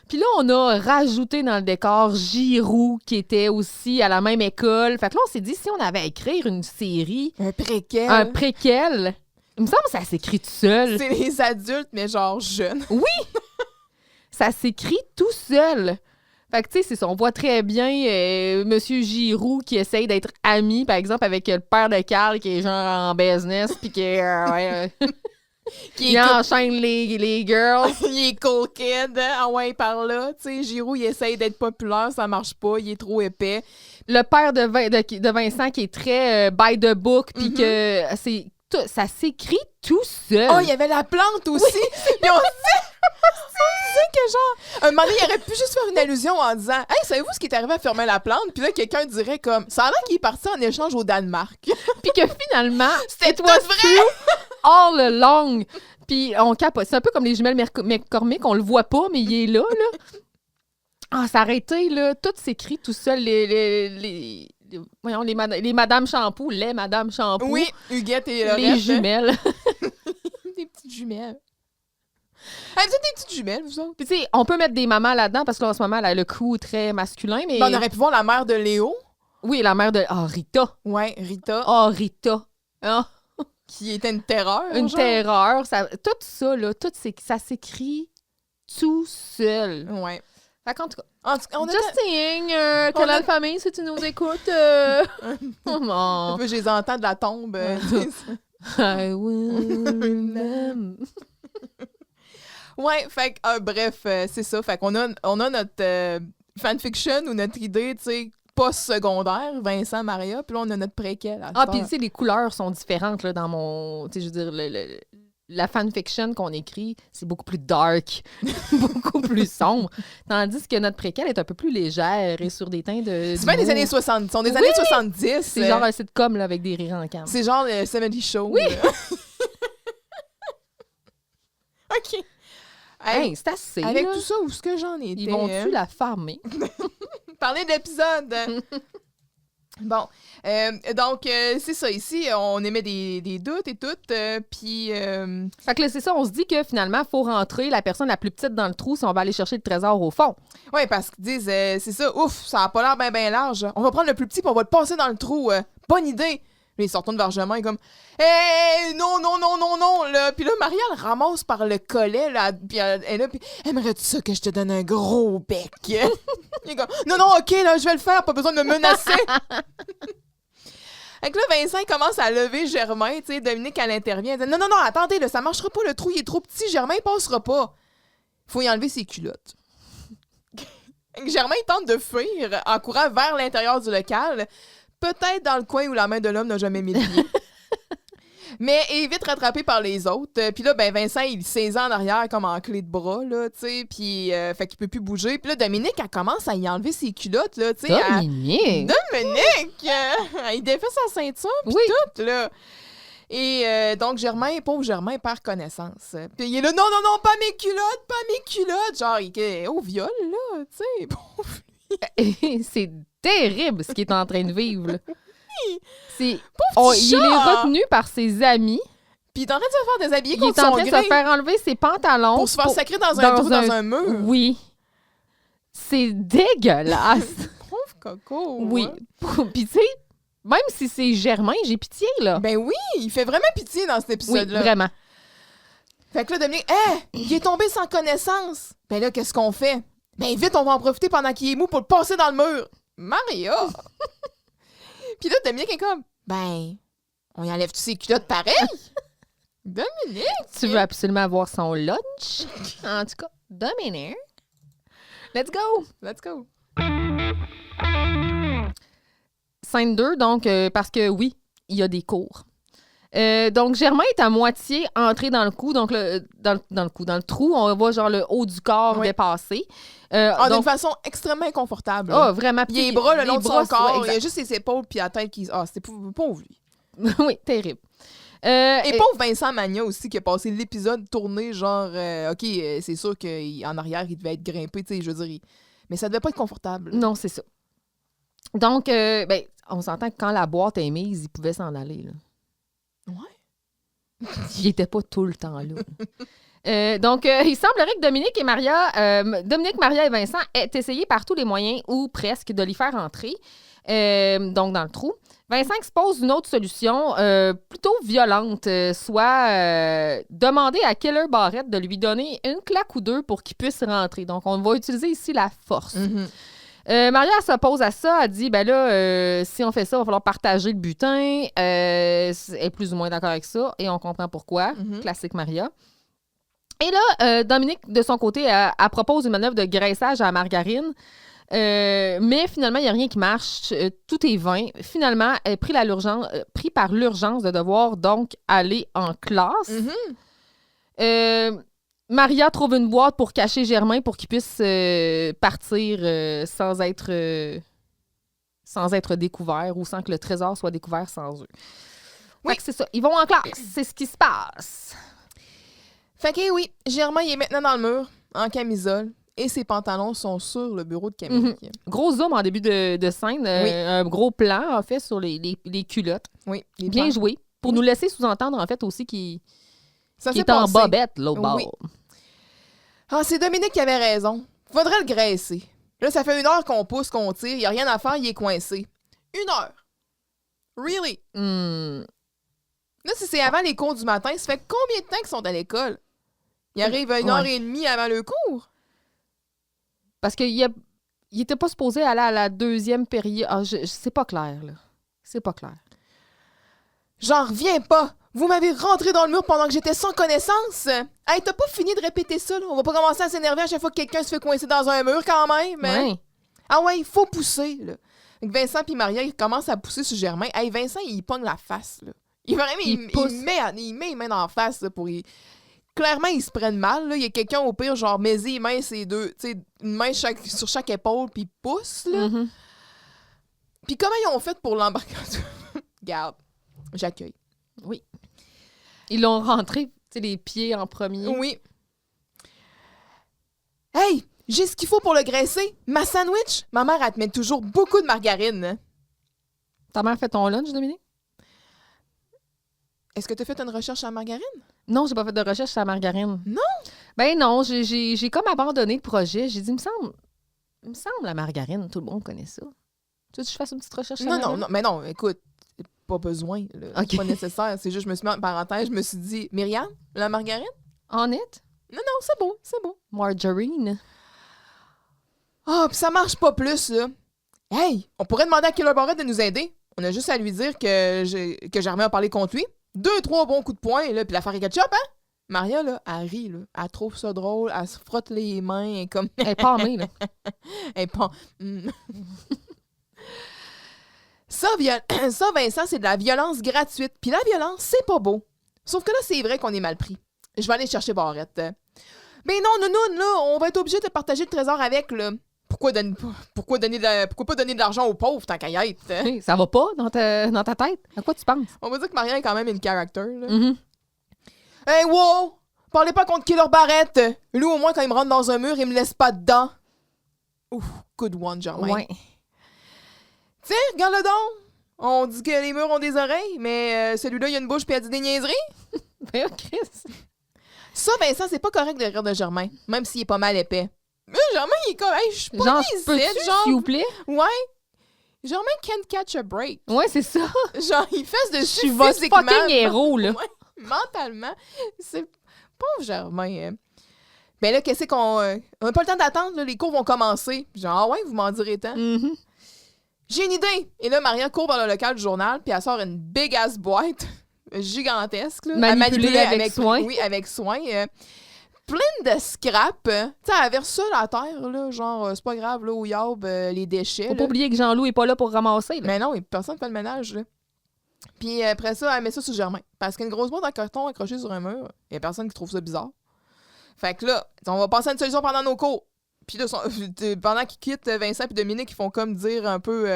Puis là, on a rajouté dans le décor Giroux, qui était aussi à la même école. Fait que là, on s'est dit, si on avait à écrire une série... Un préquel. Un préquel. Il me semble que ça s'écrit tout seul. C'est les adultes, mais genre jeunes. Oui! Ça s'écrit tout seul. Fait que, tu sais, c'est ça. On voit très bien Monsieur Giroux qui essaye d'être ami, par exemple, avec le père de Carl qui est genre en business, puis qui il enchaîne les girls. Il est cool kid. Ah ouais, par là. Tu sais, Giroux, il essaye d'être populaire, ça marche pas, il est trop épais. Le père de Vincent qui est très by the book, puis que ça s'écrit tout seul. Oh, il y avait la plante aussi. Puis on se disait que genre, un moment donné, il aurait pu juste faire une allusion en disant « Hey, savez-vous ce qui est arrivé à fermer la plante? » Puis là, quelqu'un dirait comme « Ça a l'air qu'il est parti en échange au Danemark. » Puis que finalement, C'était tout vrai! All along. Puis on capote. C'est un peu comme les jumelles McCormick, on le voit pas, mais il est là, là. Ah, ça aurait été, là, tout s'écrit tout seul, les Madame Shampoo, les Madame Shampoo. Oui, Huguette et Laurette. Les jumelles. Des petites jumelles. Ah, vous êtes des petites jumelles, vous autres? Puis tu sais, on peut mettre des mamans là-dedans, parce que là, en ce moment, elle a le coup très masculin, mais... Ben, on aurait pu voir la mère de Léo. Oui, la mère de... Rita. Ouais, Rita. Rita. Ah. Qui était une terreur. Une genre. terreur. Tout ça, là, ça s'écrit tout seul. Ouais. Fait qu'en tout cas, On just saying, que la famille, si tu nous écoutes, oh, je les entends de la tombe. I will remember. Ouais, fait que, bref, c'est ça. Fait qu'on a notre fanfiction ou notre idée, tu sais, post-secondaire, Vincent, Maria, puis là, on a notre préquel. Puis tu sais, les couleurs sont différentes, là, dans mon... Tu sais, je veux dire, la fanfiction qu'on écrit, c'est beaucoup plus dark, beaucoup plus sombre. Tandis que notre préquel est un peu plus légère et sur des teintes de... C'est bien des années 60. Ce sont des années 70. C'est genre un sitcom là, avec des rires en cam. C'est genre le 70 Show. Oui! OK. Hey, c'est assez, avec là. tout ça, où est-ce que j'en étais? Ils vont-tu la farmer? Parler d'épisode. Bon, donc c'est ça. Ici, on émet des doutes et tout. Puis... Fait que là, c'est ça, on se dit que finalement, il faut rentrer la personne la plus petite dans le trou si on va aller chercher le trésor au fond. Oui, parce qu'ils disent, c'est ça, ouf, ça a pas l'air bien large. On va prendre le plus petit puis on va le passer dans le trou. Bonne idée. Là, ils sortent de vargement et comme, hey, non, là. Puis là, Maria, elle ramasse par le collet, là, puis elle est là, puis aimerais-tu ça que je te donne un gros bec? Il est comme, non, OK, là, je vais le faire, pas besoin de me menacer. Fait que là, Vincent, il commence à lever Germain, tu sais, Dominique, elle intervient, elle dit, non, attendez, là, ça marchera pas, le trou, il est trop petit, Germain, il passera pas. Faut y enlever ses culottes. Germain, il tente de fuir en courant vers l'intérieur du local, peut-être dans le coin où la main de l'homme n'a jamais mis le pied. Mais est vite rattrapé par les autres. Puis là, ben Vincent, il saisit en arrière comme en clé de bras, là, tu sais. Puis, fait qu'il peut plus bouger. Puis là, Dominique, elle commence à y enlever ses culottes, là, tu sais. Dominique! Dominique! Il défait sa ceinture, puis tout, là. Et donc, pauvre Germain, perd connaissance. Puis il est là, non, pas mes culottes. Genre, il est au viol, là, tu sais, pauvre. C'est terrible ce qu'il est en train de vivre. Là. C'est... Pauvre il est retenu par ses amis. Puis il est en train de se faire déshabiller Il est contre en son train de gré se faire enlever ses pantalons. pour se faire sacrer dans un trou, dans un mur. Oui. C'est dégueulasse. Pauvre coco. Oui. Ouais. Puis tu sais, même si c'est Germain, j'ai pitié, là. Ben oui, il fait vraiment pitié dans cet Oui, épisode-là. vraiment. Fait que là, Dominique, il est tombé sans connaissance. Ben là, qu'est-ce qu'on fait? Ben vite, on va en profiter pendant qu'il est mou pour le passer dans le mur. Maria! Puis là, Dominique est comme, ben, on y enlève tous ses culottes pareil? Dominique! Tu veux absolument avoir son lunch? En tout cas, Dominique. Let's go! Let's go! Scène 2, donc, parce que oui, il y a des cours. Donc, Germain est à moitié entré dans le cou, donc dans le trou, on voit genre le haut du corps dépassé. D'une donc, façon extrêmement inconfortable. Ah, vraiment. Il a les bras le long de son corps, ouais, il a juste ses épaules puis la tête qui... Ah, c'était pauvre lui. Oui, terrible. Et pauvre Vincent Magna aussi, qui a passé l'épisode tourné genre... OK, c'est sûr qu'en arrière, il devait être grimpé, tu sais, je veux dire... Mais ça devait pas être confortable. Non, c'est ça. Donc, ben, on s'entend que quand la boîte est mise, il pouvait s'en aller, là. Ouais. Il était pas tout le temps là. Donc, il semblerait que Dominique, Maria et Vincent aient essayé par tous les moyens, ou presque, de l'y faire entrer, donc dans le trou. Vincent expose une autre solution, plutôt violente, soit demander à Killer Barrett de lui donner une claque ou deux pour qu'il puisse rentrer. Donc, on va utiliser ici la force. Mm-hmm. Maria s'oppose à ça. Elle dit, ben là, si on fait ça, il va falloir partager le butin. Elle est plus ou moins d'accord avec ça. Et on comprend pourquoi. Mm-hmm. Classique Maria. Et là, Dominique, de son côté, elle propose une manœuvre de graissage à la margarine. Mais finalement, il n'y a rien qui marche. Tout est vain. Finalement, elle est pris par l'urgence de devoir donc aller en classe. Mm-hmm. Maria trouve une boîte pour cacher Germain pour qu'il puisse partir sans être découvert ou sans que le trésor soit découvert sans eux. Oui. Fait que c'est ça. Ils vont en classe. C'est ce qui se passe. Fait que oui, Germain, il est maintenant dans le mur, en camisole, et ses pantalons sont sur le bureau de Camille. Mm-hmm. Gros zoom en début de scène. Un gros plan, en fait, sur les culottes. Oui. Bien joué. Pour nous laisser sous-entendre, en fait, aussi qu'il est en bobette, l'autre bord. Oui. Ah, c'est Dominique qui avait raison. Faudrait le graisser. Là, ça fait 1 heure qu'on pousse, qu'on tire. Il n'y a rien à faire, il est coincé. 1 heure. Really? Là, si c'est avant les cours du matin, ça fait combien de temps qu'ils sont à l'école? Ils arrivent à 1h30 avant le cours? Parce qu'il était pas supposé aller à la 2e période. Ah, c'est pas clair, là. C'est pas clair. J'en reviens pas. Vous m'avez rentré dans le mur pendant que j'étais sans connaissance. Hey, t'as pas fini de répéter ça, là? On va pas commencer à s'énerver à chaque fois que quelqu'un se fait coincer dans un mur, quand même. Hein? Ouais. Ah ouais, il faut pousser, là. Vincent puis Maria, ils commencent à pousser sur Germain. Hey, Vincent, il pogne la face, là. Il met les mains dans la face, là, pour... Clairement, ils se prennent mal, là. Il y a quelqu'un, au pire, genre, met les mains, ses deux... Tu sais, une main sur chaque épaule, puis pousse, là. Mm-hmm. Puis comment ils ont fait pour l'embarquer? Garde, j'accueille. Oui. Ils l'ont rentré, tu sais, les pieds en premier. Oui. Hey, j'ai ce qu'il faut pour le graisser. Ma sandwich, ma mère, elle te met toujours beaucoup de margarine. Hein? Ta mère fait ton lunch, Dominique? Est-ce que tu as fait une recherche en margarine? Non, j'ai pas fait de recherche sur la margarine. Non? Ben non, j'ai comme abandonné le projet. J'ai dit, il me semble la margarine, tout le monde connaît ça. Tu veux que je fasse une petite recherche sur la margarine? Non, mais non, écoute, pas besoin. Là. Okay. C'est pas nécessaire. C'est juste, je me suis mis en parenthèse, je me suis dit, Myriam, la margarine? Honnête? Non, c'est beau, c'est beau. Margarine? Ah, puis ça marche pas plus, là. Hey, on pourrait demander à Killer Barrett de nous aider. On a juste à lui dire que Germain a parlé contre lui. 2-3 bons coups de poing, là, puis l'affaire est ketchup, hein? Maria, là, elle rit, là. Elle trouve ça drôle, elle se frotte les mains, elle est comme... Elle est pas armée, là. Elle est pas... Ça, Vincent, c'est de la violence gratuite. Puis la violence, c'est pas beau. Sauf que là, c'est vrai qu'on est mal pris. Je vais aller chercher Barrett. Mais non, là, on va être obligé de partager le trésor avec, là. pourquoi pas donner de l'argent aux pauvres tant qu'à y être? Hein? Hey, ça va pas dans ta tête? À quoi tu penses? On va dire que Maria est quand même une character. Là. Mm-hmm. Hey, wow! Parlez pas contre Killer Barrett! Lui, au moins, quand il me rentre dans un mur, il me laisse pas dedans. Ouf, good one, Germain. Ouais. Tiens, regarde-le donc! On dit que les murs ont des oreilles, mais celui-là, il a une bouche puis il a dit des niaiseries. Ben, Chris. Ça, Vincent, c'est pas correct de rire de Germain, même s'il est pas mal épais. Mais Germain, il est comme... Hey, je suis pas Genre, ici, peux-tu, genre... s'il vous plaît? Ouais. Germain can't catch a break. Ouais, c'est ça. Genre, il fait Je dessus suis votre physiquement. fucking héros, là. Ouais, mentalement. C'est... Pauvre Germain. Ben là, qu'est-ce qu'on... on n'a pas le temps d'attendre, là, les cours vont commencer. Genre, ah ouais, vous m'en direz tant. Mm-hmm. J'ai une idée! Et là, Maria court vers le local du journal, puis elle sort une big-ass boîte gigantesque. Là, à Manipulée avec soin. Oui, avec soin. Pleine de scrap. Tu sais, elle verse ça à la terre, là, genre, c'est pas grave, là, au yob, les déchets. Faut là. pas oublier que Jean-Loup est pas là pour ramasser, là. Mais non, personne fait le ménage, là. Puis après ça, elle met ça sur Germain. Parce qu'une grosse boîte en carton accrochée sur un mur, il y a personne qui trouve ça bizarre. Fait que là, on va passer à une solution pendant nos cours. Puis là, pendant qu'ils quittent, Vincent et Dominique, ils font comme dire un peu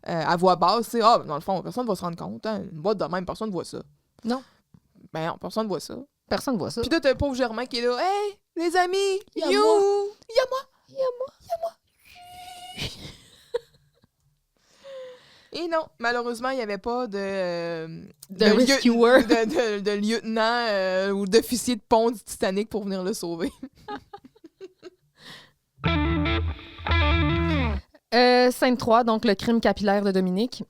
à voix basse, c'est dans le fond, personne ne va se rendre compte. Hein? Une boîte de même, personne ne voit ça. Non. Ben non, personne ne voit ça. Personne voit ça. Puis là, t'as le pauvre Germain qui est là. Hey, les amis, Y a you! moi. Y a moi! Et non, malheureusement, il n'y avait pas de rescuer. de lieutenant ou d'officier de pont du Titanic pour venir le sauver. Scène 3, donc le crime capillaire de Dominique.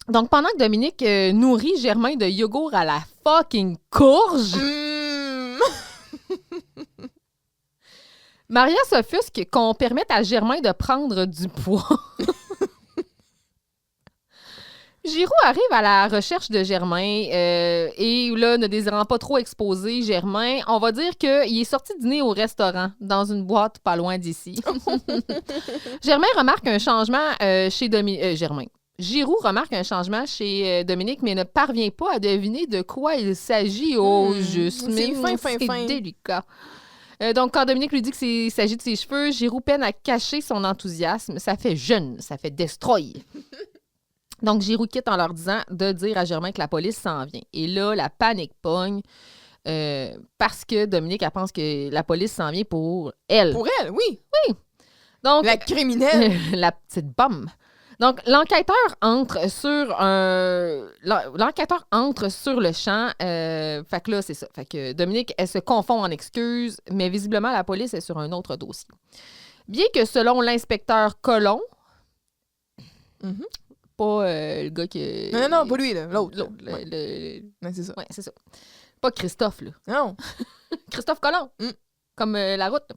Donc, pendant que Dominique nourrit Germain de yogourt à la fucking courge, Maria s'offusque qu'on permette à Germain de prendre du poids. Giroux arrive à la recherche de Germain et là, ne désirant pas trop exposer Germain, on va dire qu'il est sorti dîner au restaurant dans une boîte pas loin d'ici. Germain remarque un changement chez Germain. Giroux remarque un changement chez Dominique, mais ne parvient pas à deviner de quoi il s'agit au juste. C'est C'est délicat. Donc, quand Dominique lui dit qu'il s'agit de ses cheveux, Giroux peine à cacher son enthousiasme. Ça fait jeune, ça fait destroy. Donc, Giroux quitte en leur disant de dire à Germain que la police s'en vient. Et là, la panique pogne parce que Dominique, elle pense que la police s'en vient pour elle. Pour elle, oui. Donc, La criminelle. la petite bombe. Donc, l'enquêteur entre sur le champ. Fait que là, c'est ça. Fait que Dominique, elle se confond en excuses, mais visiblement, la police est sur un autre dossier. Bien que selon l'inspecteur Colomb, pas le gars qui... Non, pas lui, là. L'autre. Ouais, c'est ça. ouais, c'est ça. Pas Christophe, là. Non. Christophe Colomb. Comme la route.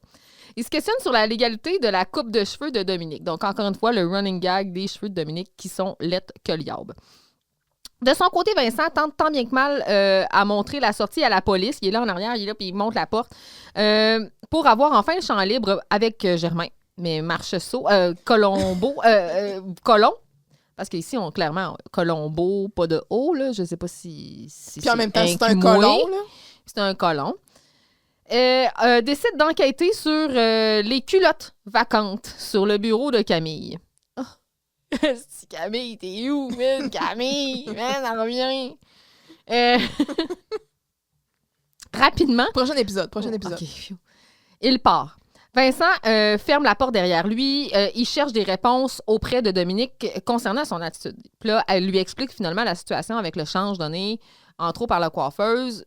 Il se questionne sur la légalité de la coupe de cheveux de Dominique. Donc, encore une fois, le running gag des cheveux de Dominique qui sont lettres que liables. De son côté, Vincent tente tant bien que mal à montrer la sortie à la police. Il est là en arrière, il est là, puis il monte la porte pour avoir enfin le champ libre avec Germain. Mais Marcheseau, Colombo, Colomb. Parce qu'ici, on clairement, Colombo, pas de O, là. Je sais pas si puis en même temps, c'est un colon, là. C'est un colon. Décide d'enquêter sur les culottes vacantes sur le bureau de Camille. Oh. Camille, t'es où, man? Camille, man, elle revient. Rapidement. Prochain épisode. Okay. Il part. Vincent ferme la porte derrière lui. Il cherche des réponses auprès de Dominique concernant son attitude. Puis là, elle lui explique finalement la situation avec le change donné, entre autres par la coiffeuse.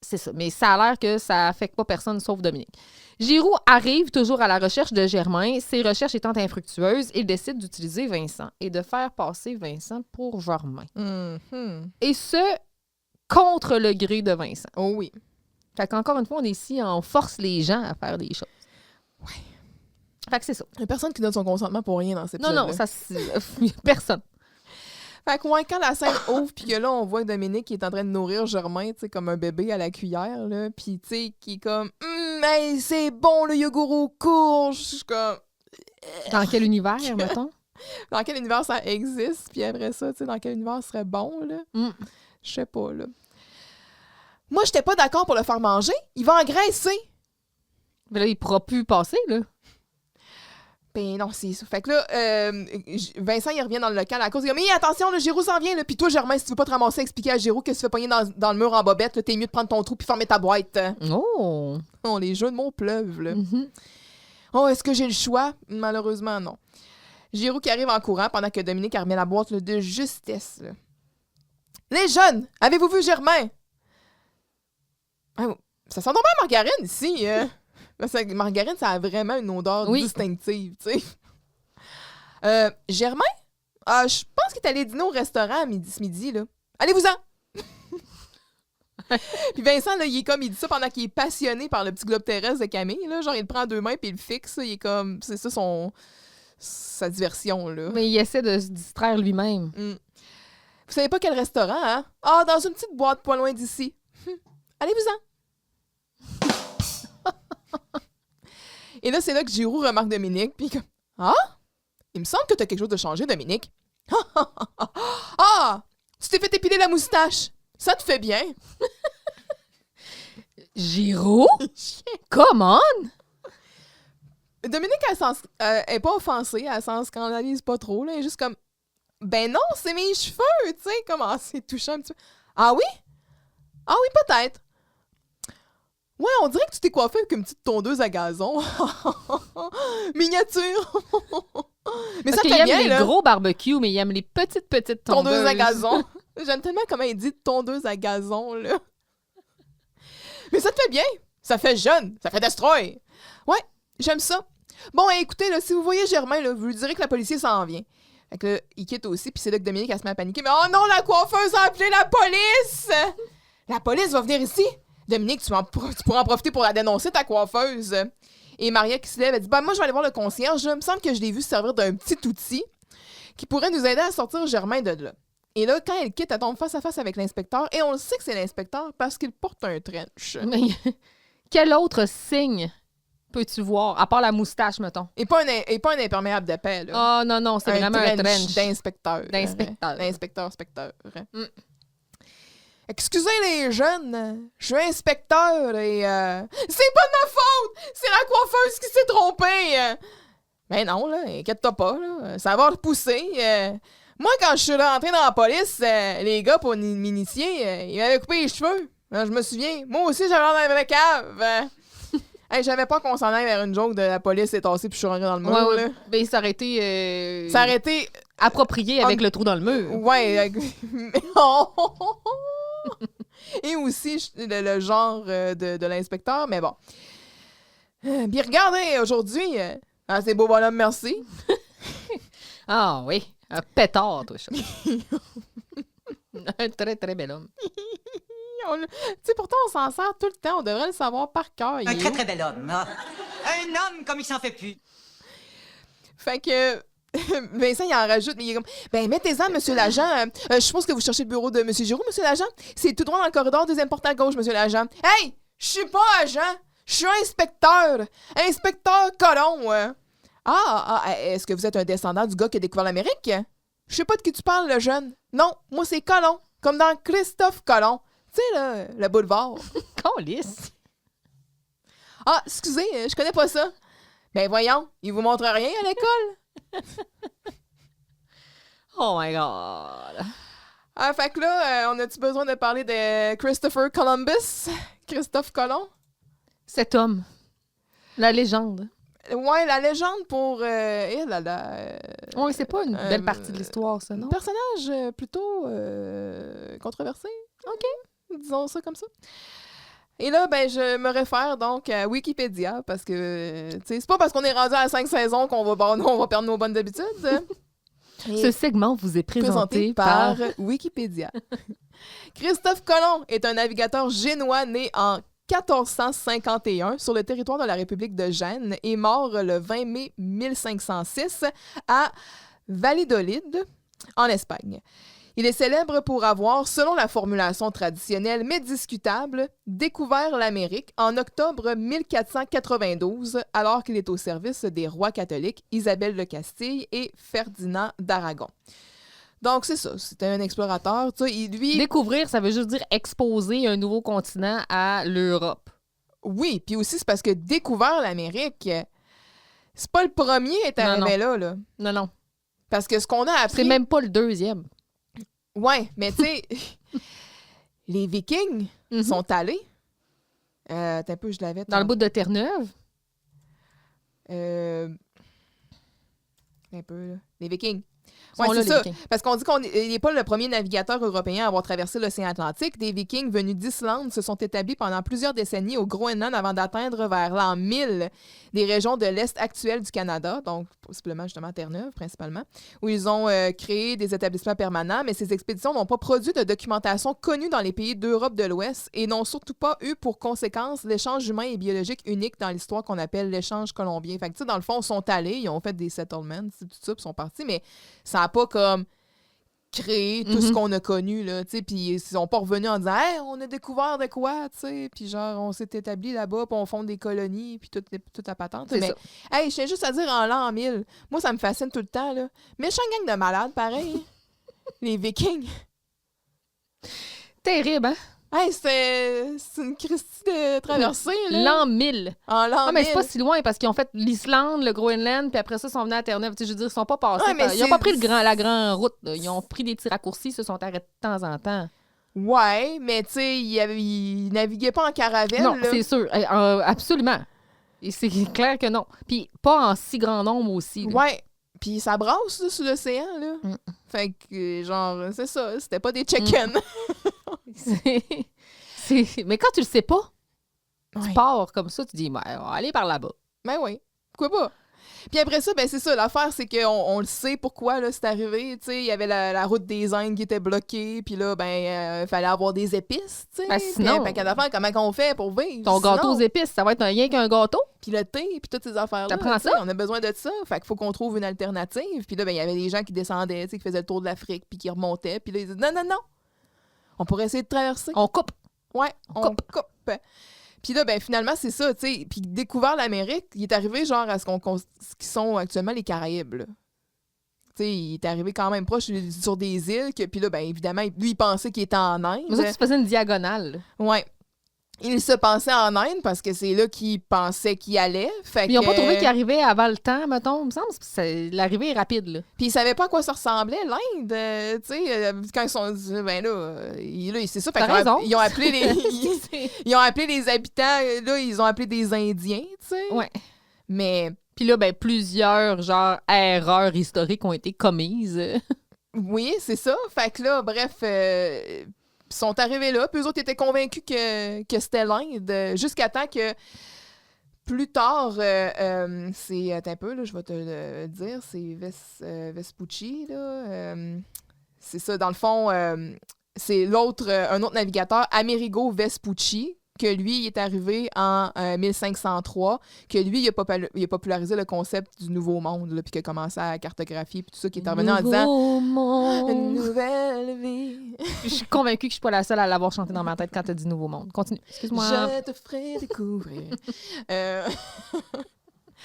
C'est ça. Mais ça a l'air que ça n'affecte pas personne sauf Dominique. Giroux arrive toujours à la recherche de Germain. Ses recherches étant infructueuses, il décide d'utiliser Vincent et de faire passer Vincent pour Germain. Et ce, contre le gré de Vincent. Oh oui. Fait qu'encore une fois, on est ici, on force les gens à faire des choses. Ouais. Fait que c'est ça. Il n'y a personne qui donne son consentement pour rien dans cette épisode. Non, ça personne. Fait que quand la scène ouvre, puis que là, on voit Dominique qui est en train de nourrir Germain, tu sais, comme un bébé à la cuillère, là, puis tu sais, qui est comme hey, c'est bon le yogourt aux courges. Je suis comme. Dans quel univers, mettons? Dans quel univers ça existe, puis après ça, tu sais, dans quel univers serait bon, là? Je sais pas, là. Moi, j'étais pas d'accord pour le faire manger. Il va engraisser. Mais là, il pourra plus passer, là. Ben non, c'est ça. Fait que là, Vincent, il revient dans le local à cause. Il dit, mais attention, le Giroux s'en vient, là. Puis toi, Germain, si tu veux pas te ramasser, expliquer à Giroux que tu fais pogner dans le mur en bobette, là, t'es mieux de prendre ton trou puis fermer ta boîte. Oh! Oh, les jeux de mots pleuvent, là. Mhm. Oh, est-ce que j'ai le choix? Malheureusement, non. Giroux qui arrive en courant pendant que Dominique remet la boîte là, de justesse. Là. Les jeunes, avez-vous vu Germain? Ah, ça sent donc bien margarine ici. Margarine, ça a vraiment une odeur distinctive, tu sais. Germain? Je pense qu'il est allé dîner au restaurant ce midi, là. Allez-vous-en! Puis Vincent, là, il dit ça pendant qu'il est passionné par le petit globe terrestre de Camille, là. Genre, il le prend à 2 mains puis il le fixe. Il est comme... C'est ça sa diversion, là. Mais il essaie de se distraire lui-même. Vous savez pas quel restaurant, hein? Ah, dans une petite boîte pas loin d'ici. Allez-vous-en! Et là, c'est là que Giroux remarque Dominique, puis comme... Ah! Il me semble que t'as quelque chose de changé, Dominique. Ah! Tu t'es fait épiler la moustache! Ça te fait bien! Giroux? Come on! Dominique, elle est pas offensée, elle s'en scandalise pas trop, là. Elle est juste comme... Ben non, c'est mes cheveux, tu sais, comment c'est touchant un petit peu. Ah oui? Ah oui, peut-être. Ouais, on dirait que tu t'es coiffé avec une petite tondeuse à gazon. Miniature. Mais Parce ça fait bien, aime les là. gros barbecues, mais il aime les petites tondeuses. À gazon. J'aime tellement comment il dit tondeuse à gazon, là. Mais ça te fait bien. Ça fait jeune. Ça fait destroy. Ouais, j'aime ça. Bon, écoutez, là, si vous voyez Germain, là, vous lui direz que la policier s'en vient. Fait que là, il quitte aussi, puis c'est là que Dominique, elle se met à paniquer. Mais oh non, la coiffeuse a appelé la police! La police va venir ici? Dominique, tu pourras en profiter pour la dénoncer, ta coiffeuse. Et Maria qui se lève, elle dit, moi, je vais aller voir le concierge. Il me semble que je l'ai vu se servir d'un petit outil qui pourrait nous aider à sortir Germain de là. Et là, quand elle quitte, elle tombe face à face avec l'inspecteur. Et on le sait que c'est l'inspecteur parce qu'il porte un trench. Mais quel autre signe peux-tu voir, à part la moustache, mettons? Et pas un imperméable de paix, là. Oh non, c'est vraiment un trench. D'inspecteur. D'inspecteur. Excusez les jeunes, je suis inspecteur et... C'est pas de ma faute! C'est la coiffeuse qui s'est trompée! Ben non, là, inquiète-toi pas, là, ça va repousser. Moi, quand je suis rentrée dans la police, les gars, pour m'initier, ils m'avaient coupé les cheveux. Je me souviens. Moi aussi, j'avais l'air d'un vrai cave. Hey, j'avais pas qu'on s'en aille vers une joke de la police est tassée puis je suis rentrée dans le mur. Là. Ben, ça aurait été... Ça aurait été... approprié avec le trou dans le mur. Ouais. Et aussi le genre de l'inspecteur, mais bon. Puis regardez, aujourd'hui, c'est beau bonhomme, merci. Ah oui, un pétard, toi, ça. Un très, très bel homme. Tu sais, pourtant, on s'en sert tout le temps. On devrait le savoir par cœur. Un très, très bel homme. Un homme comme il s'en fait plus. Fait que... Vincent, il en rajoute, mais il est comme... Ben, mettez-en, monsieur l'agent. Je suppose que vous cherchez le bureau de monsieur Giroux, monsieur l'agent. C'est tout droit dans le corridor, deuxième porte à gauche, monsieur l'agent. Hey! Je suis pas agent! Je suis inspecteur! Inspecteur Colomb! Est-ce que vous êtes un descendant du gars qui a découvert l'Amérique? Je sais pas de qui tu parles, le jeune. Non, moi, c'est Colomb. Comme dans Christophe Colomb. Tu sais, là, le boulevard. Câlisse. Ah, excusez, je connais pas ça. Ben, voyons, il vous montre rien à l'école? Oh my God. Fait que là, on a-tu besoin de parler de Christopher Columbus? Christophe Colomb? Cet homme. La légende. Ouais, la légende pour... Oui, c'est pas une belle partie de l'histoire, ça, non? Un personnage plutôt controversé. OK, disons ça comme ça. Et là, ben, je me réfère donc à Wikipédia parce que, tu sais, c'est pas parce qu'on est rendu à 5 saisons qu'on va perdre nos bonnes habitudes. Ce segment vous est présenté par Wikipédia. Christophe Colomb est un navigateur génois né en 1451 sur le territoire de la République de Gênes et mort le 20 mai 1506 à Valladolid, en Espagne. Il est célèbre pour avoir, selon la formulation traditionnelle mais discutable, découvert l'Amérique en octobre 1492, alors qu'il est au service des rois catholiques Isabelle de Castille et Ferdinand d'Aragon. Donc, c'est ça. C'était un explorateur. Tu sais, Découvrir, ça veut juste dire exposer un nouveau continent à l'Europe. Oui, puis aussi, c'est parce que découvert l'Amérique, C'est pas le premier à être arrivé là. Non. Parce que ce qu'on a appris... C'est même pas le deuxième. Ouais, mais tu sais, les Vikings sont allés... T'as un peu, je l'avais... Dans le bout de Terre-Neuve? Un peu, là. Les Vikings. Sont Ouais, là, c'est les ça. Vikings. Parce qu'on dit qu'il n'est pas le premier navigateur européen à avoir traversé l'océan Atlantique. Des Vikings venus d'Islande se sont établis pendant plusieurs décennies au Groenland avant d'atteindre vers l'an 1000 des régions de l'Est actuel du Canada, donc possiblement justement Terre-Neuve principalement, où ils ont créé des établissements permanents, mais ces expéditions n'ont pas produit de documentation connue dans les pays d'Europe de l'Ouest et n'ont surtout pas eu pour conséquence l'échange humain et biologique unique dans l'histoire qu'on appelle l'échange colombien. Fait que, tu sais, dans le fond, ils sont allés, ils ont fait des settlements, tout ça, puis ils sont partis, mais ça n'a pas comme créé tout ce qu'on a connu, là, tu sais, puis ils sont pas revenus en disant « Hey, on a découvert de quoi, tu sais, puis genre, on s'est établi là-bas, puis on fonde des colonies, puis toute la patente. » C'est Mais, ça. hey, je tiens juste à dire en l'an 1000, moi, ça me fascine tout le temps, là. Méchant gang de malades, pareil. Les Vikings. Terrible, hein? Hey, c'est une Christie de traversée, là. L'an 1000. En l'an 1000. Ah, mais c'est pas si loin parce qu'ils ont fait l'Islande, le Groenland, puis après ça, ils sont venus à Terre-Neuve. Tu sais, je veux dire, ils sont pas passés. Ouais, mais Ils ont pas pris la grande route. Là. Ils ont pris des petits raccourcis, ils se sont arrêtés de temps en temps. Ouais, mais tu sais, ils naviguaient pas en caravelle, Non, là. c'est sûr. Absolument. Et c'est clair que non. Puis pas en si grand nombre aussi. Là. Ouais. Puis ça brasse, là, sur l'océan, là. Fait que, genre, c'est ça. C'était pas des chickens. Mais quand tu le sais pas, Ouais. tu pars comme ça, tu dis, ben, on va aller par là-bas. Ben oui. Pourquoi pas? Puis après ça, ben c'est ça. L'affaire, c'est qu'on le sait pourquoi là, c'est arrivé. Tu sais, il y avait la route des Indes qui était bloquée. Puis là, ben, fallait avoir des épices, tu sais. Ben, sinon- Puis d'affaires, comment qu'on fait pour vivre? Ton Sinon, gâteau aux épices, ça va être rien qu'un gâteau. Puis le thé, puis toutes ces affaires-là. T'apprends tu sais, ça? On a besoin de ça. Fait qu'il faut qu'on trouve une alternative. Puis là, ben, il y avait des gens qui descendaient, tu sais, qui faisaient le tour de l'Afrique, puis qui remontaient. Puis là, ils disaient, non. On pourrait essayer de traverser. On coupe. Ouais, on coupe. Puis là, ben finalement, c'est ça, tu sais. Puis découvert l'Amérique, il est arrivé genre à ce qui sont actuellement les Caraïbes, là. Tu sais, il est arrivé quand même proche sur des îles, puis là, ben évidemment, lui, il pensait qu'il était en Inde. Mais ça, tu faisais une diagonale. Ouais. Il se pensait en Inde parce que c'est là qu'il pensait qu'il allait. Fait Puis ils n'ont pas que- trouvé qu'il arrivait avant le temps, mettons. Il me semble que l'arrivée est rapide. Là. Puis ils savaient pas à quoi ça ressemblait, l'Inde. Tu sais, quand ils sont dit, ben là, c'est ça. Fait T'as qu'ils raison. ils ont appelé ils ont appelé les habitants, là, ils ont appelé des Indiens, tu sais. Ouais. Mais Puis là, ben, plusieurs, genre, erreurs historiques ont été commises. oui, c'est ça. Fait que là, bref, ils sont arrivés là. Puis eux autres étaient convaincus que c'était l'Inde. Jusqu'à temps que plus tard, c'est... Attends un peu, là, je vais te le dire. C'est Vespucci, là. C'est ça, dans le fond, c'est un autre navigateur, Amerigo Vespucci, que lui, il est arrivé en 1503, que lui, il a popularisé le concept du Nouveau Monde, là, puis qu'il a commencé à cartographier, puis tout ça, qui est revenu en disant Nouveau « Une monde. nouvelle vie, Je suis convaincue que je suis pas la seule à l'avoir chanté dans ma tête quand t'as dit Nouveau Monde. Continue. Excuse-moi. je te ferai découvrir. »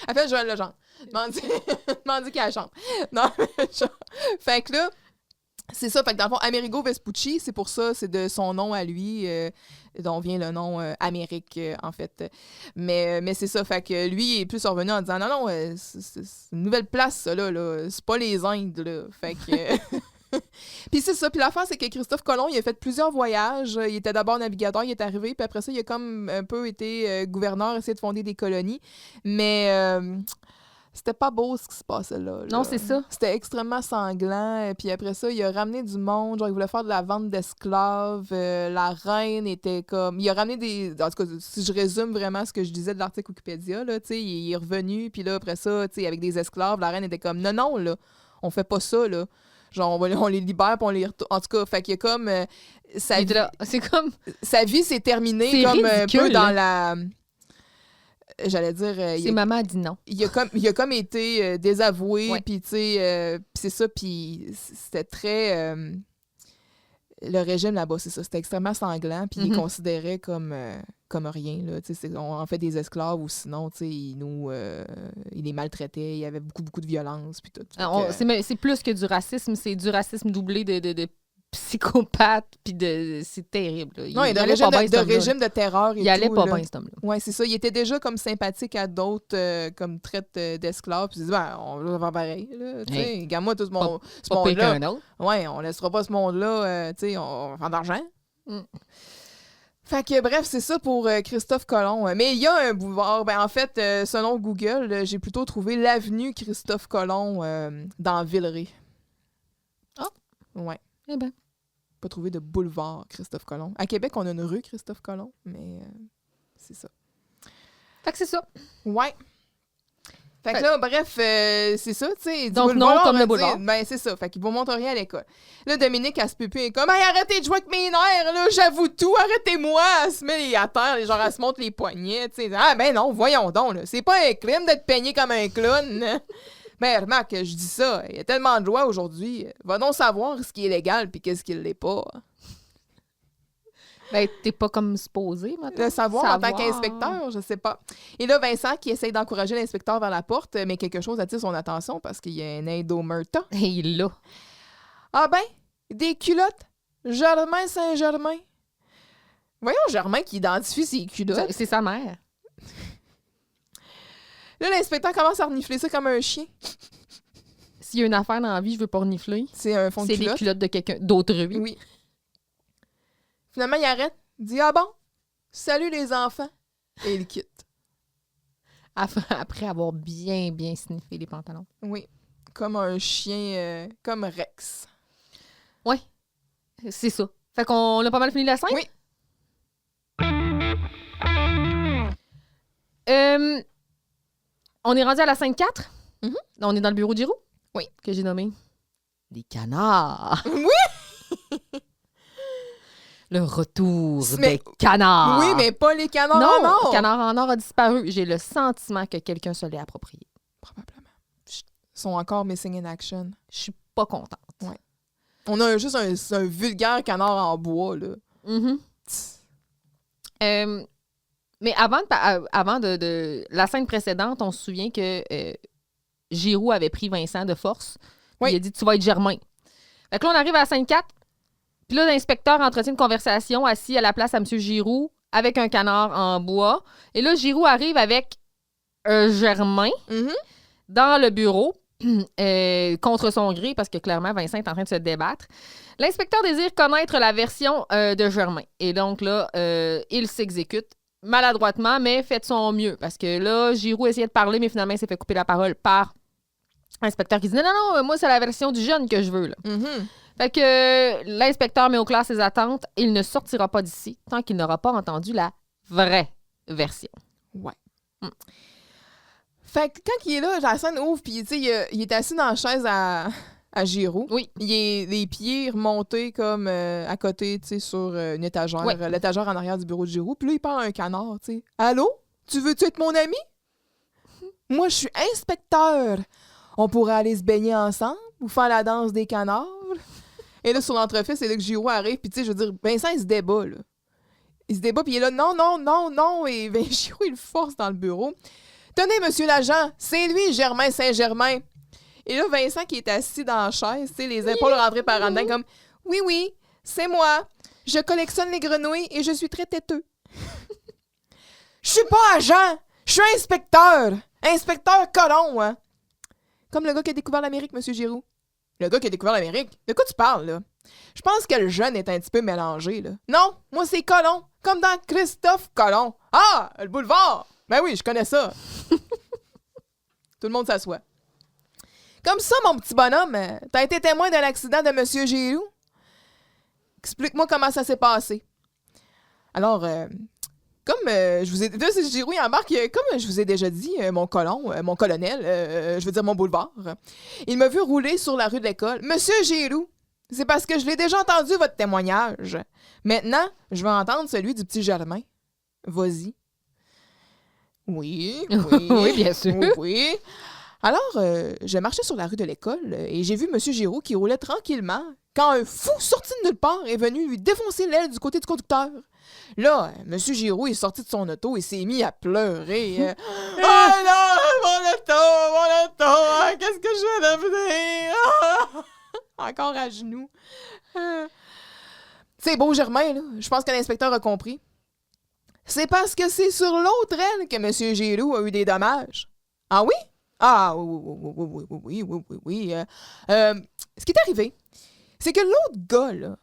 Appelle Joël Legendre. M'en dit qu'elle chante. Non, mais genre... Fait que là, c'est ça. Fait que dans le fond, Amerigo Vespucci, c'est pour ça, c'est de son nom à lui, dont vient le nom Amérique, en fait. Mais c'est ça. Fait que lui, il est plus revenu en disant non, c'est une nouvelle place, ça, là. C'est pas les Indes, là. Fait que. Puis c'est ça. Puis l'affaire, c'est que Christophe Colomb, il a fait plusieurs voyages. Il était d'abord navigateur, il est arrivé. Puis après ça, il a comme un peu été gouverneur, essayé de fonder des colonies. Mais c'était pas beau ce qui se passait là. Non, c'est ça. C'était extrêmement sanglant. Puis après ça, il a ramené du monde. Genre, il voulait faire de la vente d'esclaves. La reine était comme... Il a ramené des... En tout cas, si je résume vraiment ce que je disais de l'article Wikipédia, là, tu sais, il est revenu. Puis là, après ça, tu sais, avec des esclaves, la reine était comme, non, là, on fait pas ça, là. Genre, on les libère, puis on les retourne. En tout cas, fait qu'il y a comme... Il était là. C'est comme. sa vie s'est terminée C'est comme ridicule, un peu dans là. la... J'allais dire... C'est maman a dit non. Il a comme été désavoué, Ouais. puis tu sais, puis c'est ça, puis c'était très... le régime là-bas, c'est ça, c'était extrêmement sanglant, puis il les considérait comme rien, là, tu sais, on en fait des esclaves, ou sinon, tu sais, il les maltraitait, il y avait beaucoup de violence, puis tout. Fait que- C'est plus que du racisme, c'est du racisme doublé de psychopathe, puis c'est terrible. Là. Non, il y a allait de pas bien, cet homme-là. régime de terreur et tout. Il allait pas là. bien, cet homme-là. Oui, c'est ça. Il était déjà comme sympathique à d'autres comme traite d'esclaves. Puis il dit, ben, on va faire pareil. Là, tu sais, regarde-moi tout ce Pas pire monde-là. qu'un autre. Oui, on laissera pas ce monde-là, tu sais, on va faire d'argent. Mm. Fait que, bref, c'est ça pour Christophe Colomb. Mais il y a un boulevard. Ben, en fait, selon Google, j'ai plutôt trouvé l'avenue Christophe Colomb dans Villeray. Ah. Ouais. Eh ben. Pas trouvé de boulevard Christophe Colomb. À Québec, on a une rue Christophe Colomb, mais c'est ça. Fait que c'est ça. Ouais. Fait que là, bref, c'est ça, tu sais. Donc non comme le boulevard. Ben, c'est ça. Fait qu'il vous montre rien à l'école. Là, Dominique, elle se pupille, elle est comme, hey, arrêtez de jouer avec mes nerfs, là, j'avoue tout, arrêtez-moi. Elle se met à terre, genre, elle se montre les poignets, tu sais. Ah, ben non, voyons donc, là. C'est pas un crime d'être peigné comme un clown. Ben, remarque, je dis ça, il y a tellement de lois aujourd'hui. Va donc savoir ce qui est légal puis qu'est-ce qui l'est pas. Ben, t'es pas comme supposé, maintenant. Le savoir en tant qu'inspecteur, je sais pas. Et là, Vincent qui essaye d'encourager l'inspecteur vers la porte, mais quelque chose attire son attention parce qu'il y a un Indomerta. Et il l'a. Ah ben, des culottes. Germain Saint-Germain. Voyons Germain qui identifie ses culottes. C'est sa mère. Là, l'inspecteur commence à renifler ça comme un chien. S'il y a une affaire dans la vie, je veux pas renifler. C'est un fond de C'est culotte. les culottes de quelqu'un d'autrui. Oui. Finalement, il arrête. Il dit, ah bon, salut les enfants. Et il quitte. Après avoir bien sniffé les pantalons. Oui. Comme un chien, comme Rex. Ouais. C'est ça. Fait qu'on a pas mal fini la scène? Oui. On est rendu à la scène 4. Mhm. On est dans le bureau de Giroux. Oui. Que j'ai nommé les canards. Oui! Le retour Mais- des canards. Oui, mais pas les canards non, en or. Canard en or a disparu. J'ai le sentiment que quelqu'un se l'est approprié. Probablement. Ils sont encore missing in action. Je suis pas contente. On a juste un vulgaire canard en bois, là. Mhm. Mais avant de la scène précédente, on se souvient que Giroux avait pris Vincent de force. Oui. Il a dit « Tu vas être Germain ». Fait que là, on arrive à la scène 4. Puis là, l'inspecteur entretient une conversation assis à la place à M. Giroux avec un canard en bois. Et là, Giroux arrive avec un Germain Mhm. dans le bureau contre son gré parce que clairement, Vincent est en train de se débattre. L'inspecteur désire connaître la version de Germain. Et donc là, il s'exécute maladroitement, mais fait de son mieux. Parce que là, Giroux essayait de parler, mais finalement, il s'est fait couper la parole par l'inspecteur qui dit « Non, moi, c'est la version du jeune que je veux. » là. Mhm. Fait que l'inspecteur met au clair ses attentes. Il ne sortira pas d'ici tant qu'il n'aura pas entendu la vraie version. Ouais. Mm. Fait que quand il est là, la scène ouvre, puis tu sais, il est assis dans la chaise à Giroux. Oui. Il est les pieds remontés comme à côté, tu sais, sur une étagère. Ouais. L'étagère en arrière du bureau de Giroux. Puis là, il parle à un canard, tu sais. « Allô? Tu veux-tu être mon ami? Moi, je suis inspecteur. On pourrait aller se baigner ensemble ou faire la danse des canards? » Et là, sur l'entrefait, c'est là que Giroux arrive. Puis tu sais, je veux dire, Vincent, il se débat, là. Il se débat, puis il est là, non. Et ben, Giroux, il le force dans le bureau. « Tenez, monsieur l'agent, c'est lui, Germain Saint-Germain. » Et là, Vincent, qui est assis dans la chaise, tu sais, les épaules rentrées par en dedans, comme « Oui, c'est moi. Je collectionne les grenouilles et je suis très têteux. » « Je suis pas agent, je suis inspecteur. Inspecteur Colomb, hein. » Comme le gars qui a découvert l'Amérique, monsieur Giroux. Le gars qui a découvert l'Amérique? De quoi tu parles, là? Je pense que le jeune est un petit peu mélangé, là. Non, moi, c'est Colomb, comme dans Christophe Colomb. Ah, le boulevard! Ben oui, je connais ça. Tout le monde s'assoit. Comme ça, mon petit bonhomme, t'as été témoin de l'accident de monsieur Giroux? Explique-moi comment ça s'est passé. Alors, comme je vous ai... Là, c'est Giroux, il embarque. Comme je vous ai déjà dit, mon colonel, je veux dire mon boulevard, il m'a vu rouler sur la rue de l'école. Monsieur Giroux, c'est parce que je l'ai déjà entendu, votre témoignage. Maintenant, je vais entendre celui du petit Germain. Vas-y. Oui. Oui, bien sûr. Oui. Alors, je marchais sur la rue de l'école et j'ai vu monsieur Giroux qui roulait tranquillement quand un fou sorti de nulle part est venu lui défoncer l'aile du côté du conducteur. Là, monsieur Giroux est sorti de son auto et s'est mis à pleurer. « Ah non, mon auto, qu'est-ce que je vais devenir? » Encore à genoux. sais, beau Germain, là, je pense que l'inspecteur a compris. C'est parce que c'est sur l'autre aile que M. Giroux a eu des dommages. Ah oui? Ah oui. Ce qui est arrivé, c'est que l'autre gars, là,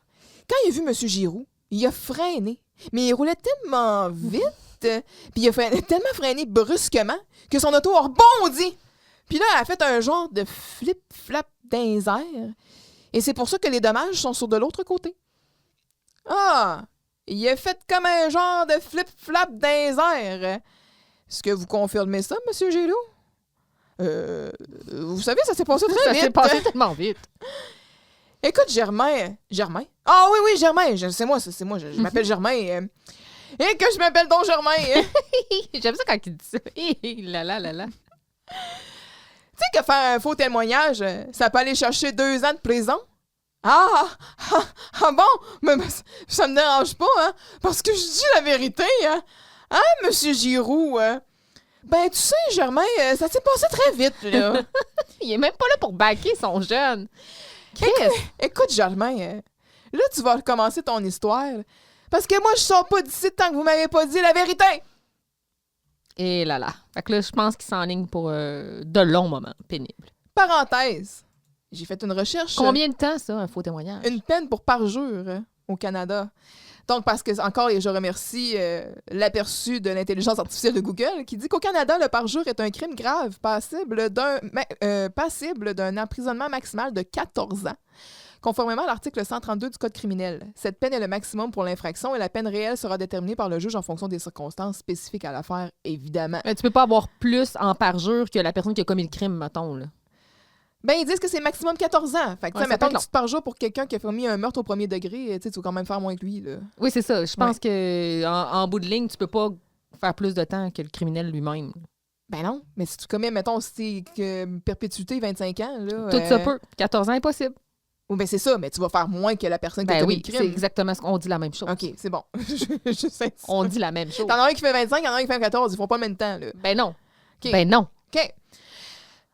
quand il a vu M. Giroux, il a freiné. Mais il roulait tellement vite, puis il a tellement freiné brusquement que son auto a rebondi. Puis là, elle a fait un genre de flip-flap dans les airs. Et c'est pour ça que les dommages sont sur de l'autre côté. Ah! Il a fait comme un genre de flip-flap dans les airs. Est-ce que vous confirmez ça, M. Giroux? Vous savez, ça s'est passé très vite. Ça s'est passé tellement vite. Écoute, Germain. Ah oui, Germain. C'est moi. Je m'appelle Germain. Et que je m'appelle donc Germain. J'aime ça quand il dit ça. Là. Tu sais que faire un faux témoignage, ça peut aller chercher 2 ans de prison? Ah bon? Mais ça me dérange pas, hein? Parce que je dis la vérité, hein? Hein, Monsieur Giroux? Ben, tu sais, Germain, ça s'est passé très vite, là. Il est même pas là pour backer son jeune. Écoute, Germain, là, tu vas recommencer ton histoire. Parce que moi, je sors pas d'ici tant que vous m'avez pas dit la vérité. Et là. Fait que là, je pense qu'il s'enligne pour de longs moments pénibles. Parenthèse. J'ai fait une recherche. Combien de temps, ça, un faux témoignage? Une peine pour parjure au Canada. Donc, parce que, encore, et je remercie l'aperçu de l'intelligence artificielle de Google qui dit qu'au Canada, le parjure est un crime grave passible d'un emprisonnement maximal de 14 ans, conformément à l'article 132 du Code criminel. Cette peine est le maximum pour l'infraction et la peine réelle sera déterminée par le juge en fonction des circonstances spécifiques à l'affaire, évidemment. Mais tu peux pas avoir plus en parjure que la personne qui a commis le crime, mettons, là. Ben, ils disent que c'est maximum 14 ans. Fait que, Ouais, mettons que tu te parjures pour quelqu'un qui a commis un meurtre au premier degré, tu vas quand même faire moins que lui, là. Oui, c'est ça. Je pense que en bout de ligne, tu peux pas faire plus de temps que le criminel lui-même. Ben non, mais si tu commets, mettons, si perpétuité 25 ans, là... Tout ça peut. 14 ans, impossible. Oui, ben c'est ça, mais tu vas faire moins que la personne qui a commis le crime. C'est exactement ce qu'on dit la même chose. OK, c'est bon. je sais. On dit la même chose. T'en as un qui fait 25, y'en a un qui fait 14. Ils font pas le même temps, là. Ben non. OK. Ben non. OK.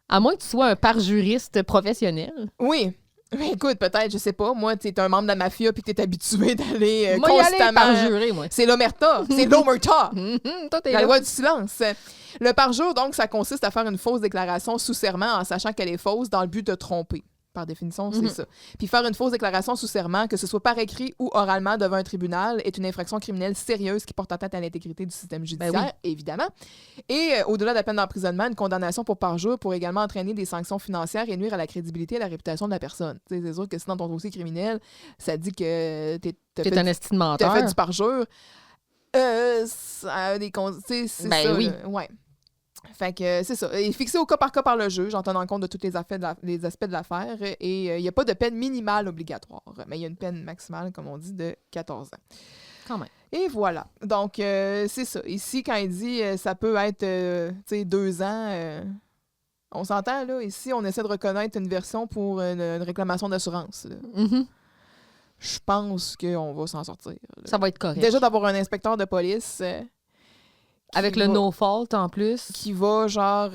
À moins que tu sois un parjuriste professionnel. Oui. Mais écoute, peut-être, je sais pas. Moi, tu es un membre de la mafia puis que t'es habitué d'aller Moi, y aller constamment... parjurer, moi. C'est l'omerta. C'est l'omerta. Toi, t'es La là. loi du silence. Le parjure, donc, ça consiste à faire une fausse déclaration sous serment en sachant qu'elle est fausse dans le but de tromper. Par définition, c'est ça. Puis faire une fausse déclaration sous serment, que ce soit par écrit ou oralement devant un tribunal, est une infraction criminelle sérieuse qui porte atteinte à l'intégrité du système judiciaire, évidemment. Et au-delà de la peine d'emprisonnement, une condamnation pour parjure pourrait également entraîner des sanctions financières et nuire à la crédibilité et à la réputation de la personne. T'sais, c'est sûr que si dans ton dossier criminel, ça dit que t'es un esti de menteur. t'as fait du parjure, ça a des c'est ça. Oui. Là. Ouais. Fait que c'est ça. Et fixé au cas par le juge en tenant compte de tous les aspects de l'affaire. Et il n'y a pas de peine minimale obligatoire. Mais il y a une peine maximale, comme on dit, de 14 ans. Quand même. Et voilà. Donc, c'est ça. Ici, quand il dit ça peut être 2 ans, on s'entend, là. Ici, on essaie de reconnaître une version pour une réclamation d'assurance. Je pense qu'on va s'en sortir. Là. Ça va être correct. Déjà, d'avoir un inspecteur de police... Avec le no-fault, en plus. Qui va, genre,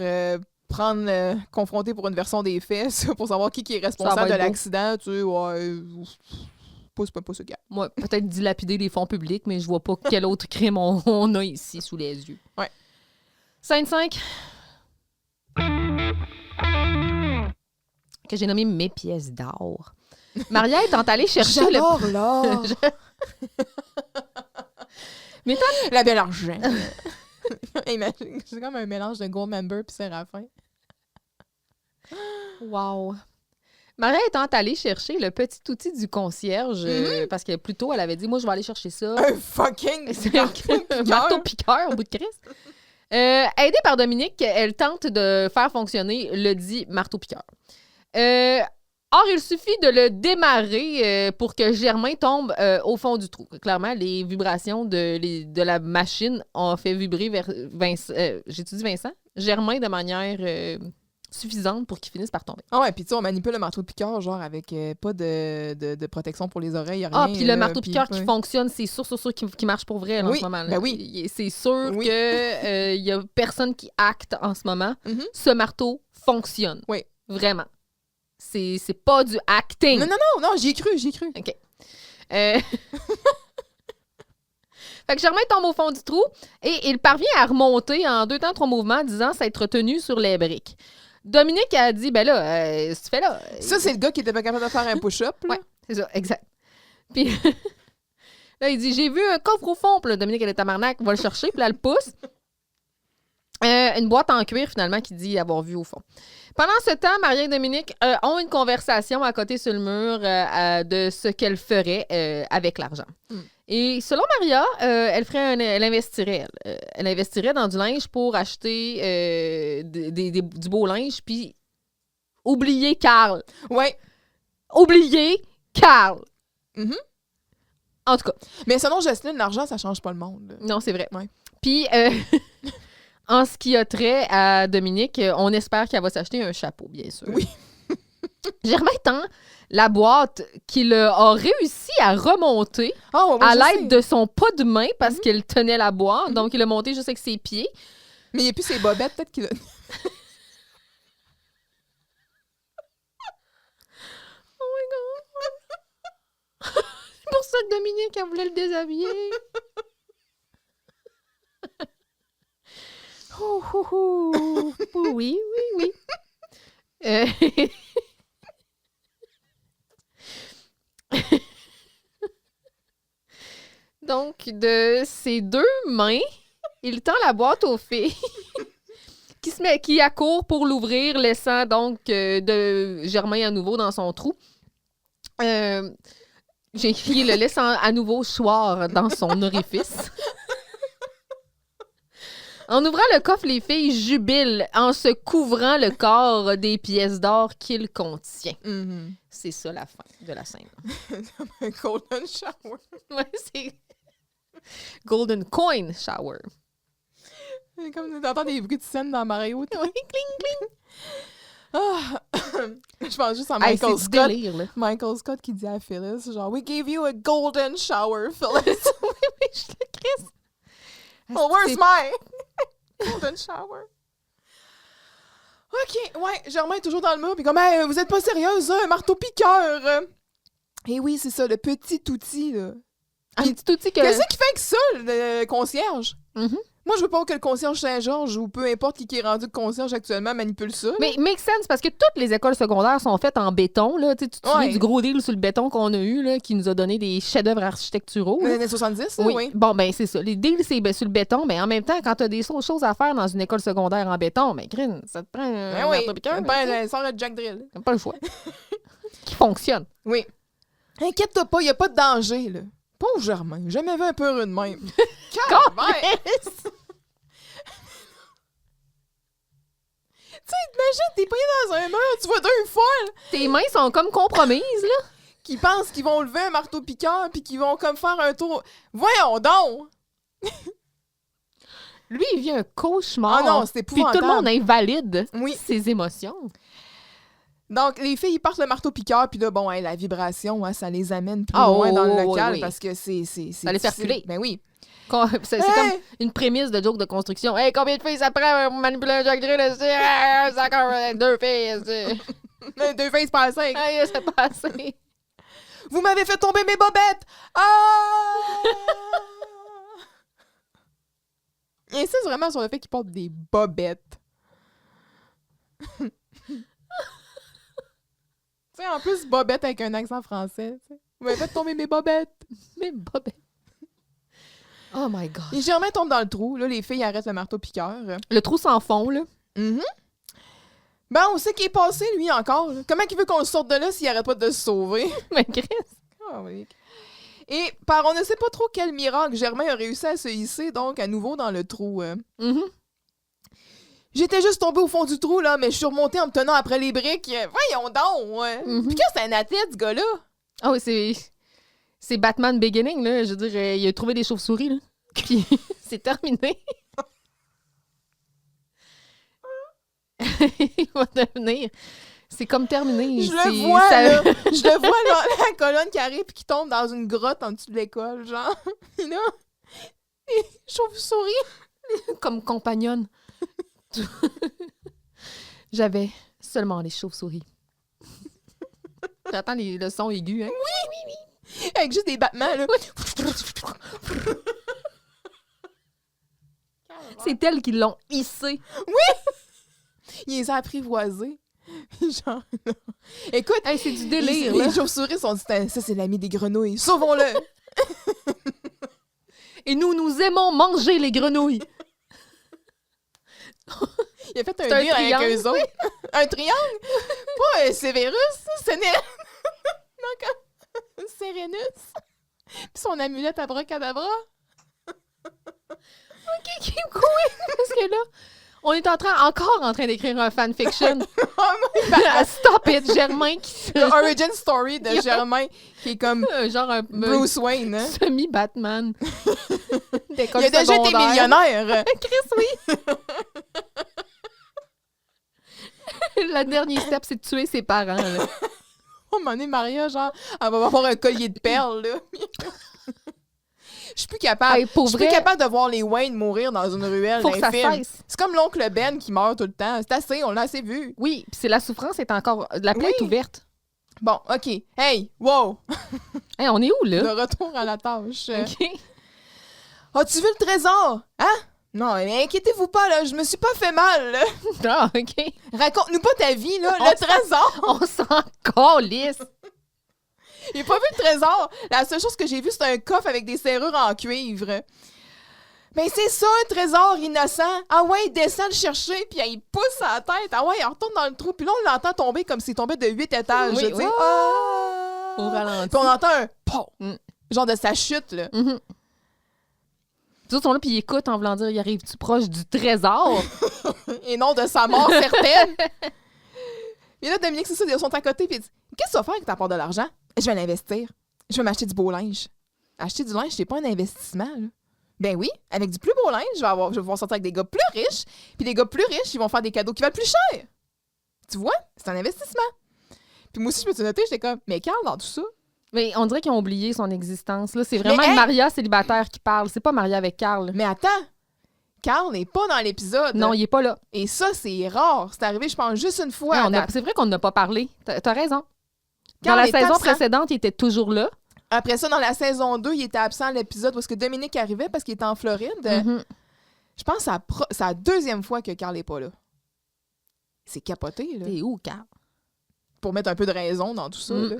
confronter pour une version des faits, pour savoir qui est responsable de l'accident. Tu sais, pas ce gars. Moi, peut-être dilapider les fonds publics, mais je vois pas quel autre crime on a ici sous les yeux. Ouais. Scène 5. Que j'ai nommé Mes pièces d'or. Maria étant allée chercher J'adore l'or! Mais toi, la belle argent. C'est comme un mélange de Goldmember puis Séraphin. Wow. Maria étant allée chercher le petit outil du concierge, parce que plus tôt, elle avait dit, moi, je vais aller chercher ça. Un fucking marteau-piqueur au bout de Christ. Aidée par Dominique, elle tente de faire fonctionner le dit marteau-piqueur. Or, il suffit de le démarrer pour que Germain tombe au fond du trou. Clairement, les vibrations de la machine ont fait vibrer vers Vincent. J'ai-tu dit Vincent? Germain de manière suffisante pour qu'il finisse par tomber. Ah ouais, puis tu sais, on manipule le marteau-piqueur, genre avec pas de protection pour les oreilles, rien. Ah, puis le marteau-piqueur qui fonctionne, c'est sûr qui marche pour vrai là, en ce moment. Ben oui. C'est sûr que y a personne qui acte en ce moment. Ce marteau fonctionne. Oui. Vraiment. C'est pas du acting. Non, j'y ai cru. OK. Fait que Germain tombe au fond du trou et il parvient à remonter en 2 temps 3 mouvements, disant s'être tenu sur les briques. Dominique a dit, ben là, ce que tu fais là... Ça, c'est le gars qui était pas capable de faire un push-up. Là. Ouais, c'est ça, exact. Puis là, il dit, j'ai vu un coffre au fond. Puis là, Dominique, elle est tabarnak, va le chercher. Puis là, elle le pousse. Une boîte en cuir, finalement, qui dit avoir vu au fond. Pendant ce temps, Maria et Dominique ont une conversation à côté sur le mur de ce qu'elle ferait avec l'argent. Et selon Maria, elle investirait. Elle investirait dans du linge pour acheter du beau linge, puis oublier Carl. Ouais. Oublier Carl. Mhm. En tout cas. Mais selon Jocelyne, l'argent, ça change pas le monde. Là. Non, c'est vrai. Ouais. Puis, en ce qui a trait à Dominique, on espère qu'elle va s'acheter un chapeau, bien sûr. Oui. Germain tend la boîte qu'il a réussi à remonter Oh, à l'aide de son pas de main parce qu'il tenait la boîte. Donc, il a monté juste avec ses pieds. Mais il n'y a plus ses bobettes, peut-être qu'il a... Oh my God! C'est pour ça que Dominique, elle voulait le déshabiller. Oh, oh, oh. Oui, oui, oui. Donc, de ses 2 mains, il tend la boîte aux filles qui accourt pour l'ouvrir, laissant donc de Germain à nouveau dans son trou. J'ai écrit le laisse à nouveau choir dans son orifice. En ouvrant le coffre, les filles jubilent en se couvrant le corps des pièces d'or qu'il contient. Mm-hmm. C'est ça la fin de la scène. Un golden shower. Ouais, c'est Golden Coin Shower. C'est comme t'entends des bruits de scène dans Mario. Oui, cling, cling. Ah. Je pense juste à Hey, Michael c'est du Scott. délire, là. Michael Scott qui dit à Phyllis, genre, we gave you a golden shower, Phyllis. Oui, je le crisse. Well, where's my golden shower? OK, ouais, Germain est toujours dans le mur, puis comme, hey, vous êtes pas sérieuse, un marteau-piqueur. Et oui, c'est ça, le petit outil, là. Un petit outil que... Qu'est-ce qu'il fait avec ça, le concierge? Mhm. Moi, je veux pas que le concierge Saint-Georges ou peu importe qui est rendu concierge actuellement manipule ça. Mais make sense, parce que toutes les écoles secondaires sont faites en béton. Là. Tu te souviens du gros deal sur le béton qu'on a eu, là, qui nous a donné des chefs-d'œuvre architecturaux. Dans les années 70, là, oui. Bon, ben c'est ça. Les deals, c'est sur le béton, mais en même temps, quand tu as des choses à faire dans une école secondaire en béton, ben, Grin, ça te prend un oui, marteau-piqueur, sort le Jack Drill. t'as pas le choix. Qui fonctionne. Oui. Inquiète-toi pas, il a pas de danger, là. Pauvre Germain, j'ai jamais vu un peu heureux de même. Calvaire! Tu sais, imagine, t'es pris dans un mur, tu vois 2 folles Tes mains sont comme compromises, là. qui pensent qu'ils vont lever un marteau-piqueur puis qu'ils vont comme faire un tour. Voyons donc! Lui, il vit un cauchemar. Ah non, c'est Puis épouvantable. tout le monde invalide Oui. ses émotions. Donc, les filles, ils partent le marteau-piqueur, puis là, bon, hein, la vibration, hein, ça les amène plus Ah, loin dans le oui, local oui. parce que c'est Ça les fait difficile. reculer. Ben oui. C'est Hey! comme une prémisse de joke de construction. Hey, combien de filles ça prend pour manipuler un Jack Drill? C'est encore 2 filles. 2 filles, c'est pas assez. Hey, c'est pas assez. Vous m'avez fait tomber mes bobettes! Ah! Il insiste vraiment sur le fait qu'il porte des bobettes. Tu sais, en plus, bobette avec un accent français. Tu sais. Vous m'avez fait tomber mes bobettes. Mais bobettes. Oh my God. Et Germain tombe dans le trou. Là, les filles arrêtent le marteau-piqueur. Le trou sans fond, là. Ben, on sait qu'il est passé, lui, encore. Là. Comment il veut qu'on sorte de là s'il arrête pas de se sauver? Mais Chris. Ah oui. Et par on ne sait pas trop quel miracle, Germain a réussi à se hisser, donc, à nouveau dans le trou. Mhm. J'étais juste tombée au fond du trou, là, mais je suis remontée en me tenant après les briques. Voyons donc! Mhm. Puis que c'est un athlète, ce gars-là? Ah oui, c'est Batman Beginning, là. Je veux dire, il a trouvé des chauves-souris, là. Puis c'est terminé. Il va devenir... C'est comme terminé. Je le vois, là. Je le vois, là, la colonne qui arrive et qui tombe dans une grotte en dessous de l'école, genre. Puis là, les chauves-souris. Comme compagnonne. J'avais seulement les chauves-souris. J'attends le son aigu, hein? Oui! Avec juste des battements, là. C'est elles qui l'ont hissé. Il les a apprivoisés. Genre, non. Écoute, Hey, c'est du délire, là. les chauves-souris sont dit, ça, c'est l'ami des grenouilles. Sauvons-le! Et nous aimons manger les grenouilles. Il a fait un C'est un deal avec triangle, eux autres. Un triangle? Pas un Severus, c'est non, comme Serenus. Puis son amulette à bracadabra. OK, keep going. Parce que là, on est encore en train d'écrire un fanfiction. Stop it, Germain qui L'origin story de Germain, qui est comme genre un Bruce Wayne. Hein? semi-Batman. Il a déjà été millionnaire. Chris, oui. Le dernier step, c'est de tuer ses parents. Là. Oh, mon nez, Maria, genre, elle va avoir un collier de perles, là. Je suis plus capable. Hey, pour Je suis vrai, plus capable de voir les Wayne mourir dans une ruelle. faut dans que un ça film. cesse. C'est comme l'oncle Ben qui meurt tout le temps. C'est assez, on l'a assez vu. Oui, puis c'est la souffrance est encore... La plaie est ouverte. Bon, OK. Hey, wow! Hey, on est où, De là? retour à la tâche. OK. As-tu vu le trésor? Hein? Non, mais inquiétez-vous pas, là. Je me suis pas fait mal, là. Ah, OK. Raconte-nous pas ta vie, là. On Le trésor! On s'en calisse. J'ai pas vu le trésor. La seule chose que j'ai vu, c'est un coffre avec des serrures en cuivre. Ben, c'est ça, un trésor innocent. Ah ouais, il descend le chercher, puis il pousse à la tête. Ah ouais, il retourne dans le trou, puis là, on l'entend tomber comme s'il tombait de 8 étages. Oui, tu sais. oui. Ah! Au ralenti. Puis on entend un pom, Mm. genre de sa chute, là. Mhm. Les autres sont là, puis ils écoutent en voulant dire, y arrives-tu proche du trésor? Et non de sa mort certaine. Et là, Dominique, c'est ça, ils sont à côté, puis il dit, qu'est-ce que tu vas faire avec ta part de l'argent? Je vais l'investir. Je vais m'acheter du beau linge. Acheter du linge, c'est pas un investissement, là. Ben oui, avec du plus beau linge, je vais pouvoir sortir avec des gars plus riches, puis les gars plus riches, ils vont faire des cadeaux qui valent plus cher. Tu vois? C'est un investissement. Puis moi aussi, je me suis notée, j'étais comme, mais Carl, dans tout ça, Mais on dirait qu'ils ont oublié son existence. Là, c'est vraiment Mais, une hey! Maria célibataire qui parle. C'est pas Maria avec Carl. mais attends, Carl n'est pas dans l'épisode. Non, il est pas là. Et ça, c'est rare. C'est arrivé, je pense, juste une fois. Ouais, à date. c'est vrai qu'on n'a pas parlé. T'as raison. Carl Dans la est saison absent. précédente, il était toujours là. Après ça, dans la saison 2, il était absent à l'épisode où est-ce que Dominique arrivait parce qu'il était en Floride. Mhm. Je pense que c'est la deuxième fois que Carl n'est pas là. C'est capoté, là. T'es où, Carl? Pour mettre un peu de raison dans tout ça, Mm. là.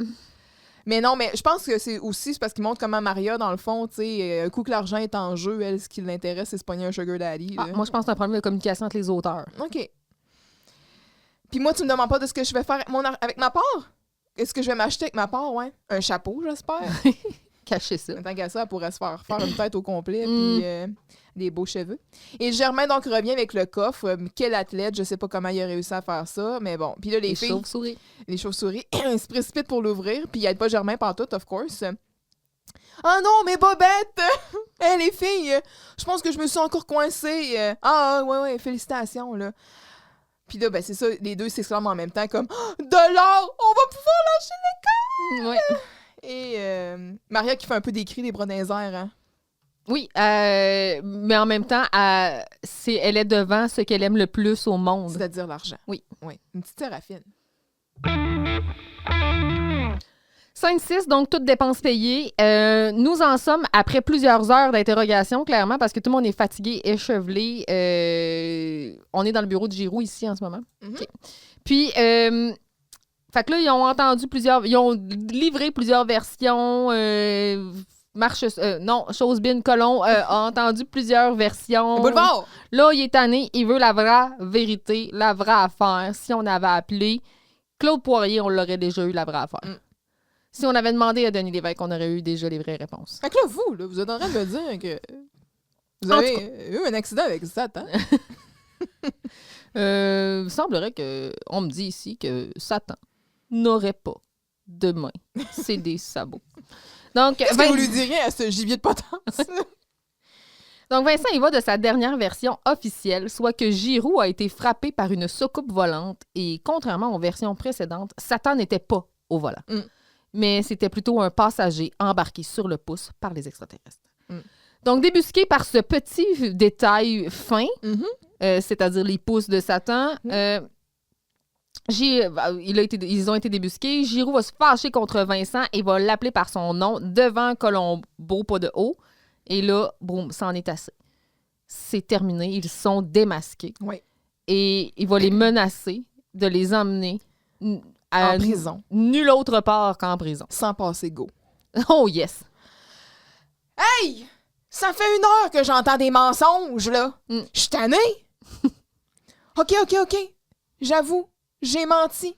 Mais non, mais je pense que c'est parce qu'il montre comment Maria, dans le fond, tu sais, un coup que l'argent est en jeu, elle, ce qui l'intéresse, c'est se pogner un sugar daddy. Ah, là. moi, je pense que c'est un problème de communication entre les auteurs. OK. Puis moi, tu me demandes pas de ce que je vais faire avec ma part? Qu'est-ce que je vais m'acheter avec ma part, ouais? Un chapeau, j'espère. Cachez ça. Tant qu'à ça, elle pourrait se faire une tête au complet, Mm. puis des beaux cheveux. Et Germain, donc, revient avec le coffre. Quel athlète, je sais pas comment il a réussi à faire ça, mais bon. Puis là, les filles, chauves-souris. les chauves-souris, se précipitent pour l'ouvrir, puis il aide pas Germain pantoute, of course. Ah non, mais Bobette! Hé, les filles, je pense que je me suis encore coincée. Ouais, félicitations, là. Puis là, ben, c'est ça, les deux s'exclament en même temps, comme « De l'or! On va pouvoir lâcher l'école! Ouais. » Et Maria qui fait un peu des cris, des bras dans les airs, hein. Oui, mais en même temps, elle est devant ce qu'elle aime le plus au monde. C'est-à-dire l'argent. Oui. Une petite séraphine. 5-6, donc toutes dépenses payées. Nous en sommes après plusieurs heures d'interrogation, clairement, parce que tout le monde est fatigué, échevelé. On est dans le bureau de Giroux ici en ce moment. Mhm. OK. Puis, fait que là, ils ont entendu ils ont livré plusieurs versions. Chosebin Colomb a entendu plusieurs versions. Boulevard! Là, il est tanné, il veut la vraie vérité, la vraie affaire. Si on avait appelé Claude Poirier, on l'aurait déjà eu la vraie affaire. Mm. Si on avait demandé à Denis Lévesque, on aurait eu déjà les vraies réponses. Fait que là, vous êtes en train de me dire que vous En avez eu un accident avec Satan. Il semblerait on me dit ici que Satan n'aurait pas de main. C'est des sabots. Donc, Qu'est-ce que vous lui diriez à ce gibier de potence? Donc, Vincent, il va de sa dernière version officielle, soit que Giroux a été frappé par une soucoupe volante et, contrairement aux versions précédentes, Satan n'était pas au volant. Mm. Mais c'était plutôt un passager embarqué sur le pouce par les extraterrestres. Mm. Donc, débusqué par ce petit détail fin, Mhm. c'est-à-dire les pouces de Satan, Ils ont été débusqués. Giroux va se fâcher contre Vincent et va l'appeler par son nom devant Colombo, pas de haut. Et là, boum, c'en est assez. C'est terminé. Ils sont démasqués. Oui. Et il va les menacer de les emmener En prison. Nulle autre part qu'en prison. Sans passer go. Oh yes! Hey! Ça fait 1 heure que j'entends des mensonges, là. Je suis tannée. OK. J'avoue, j'ai menti.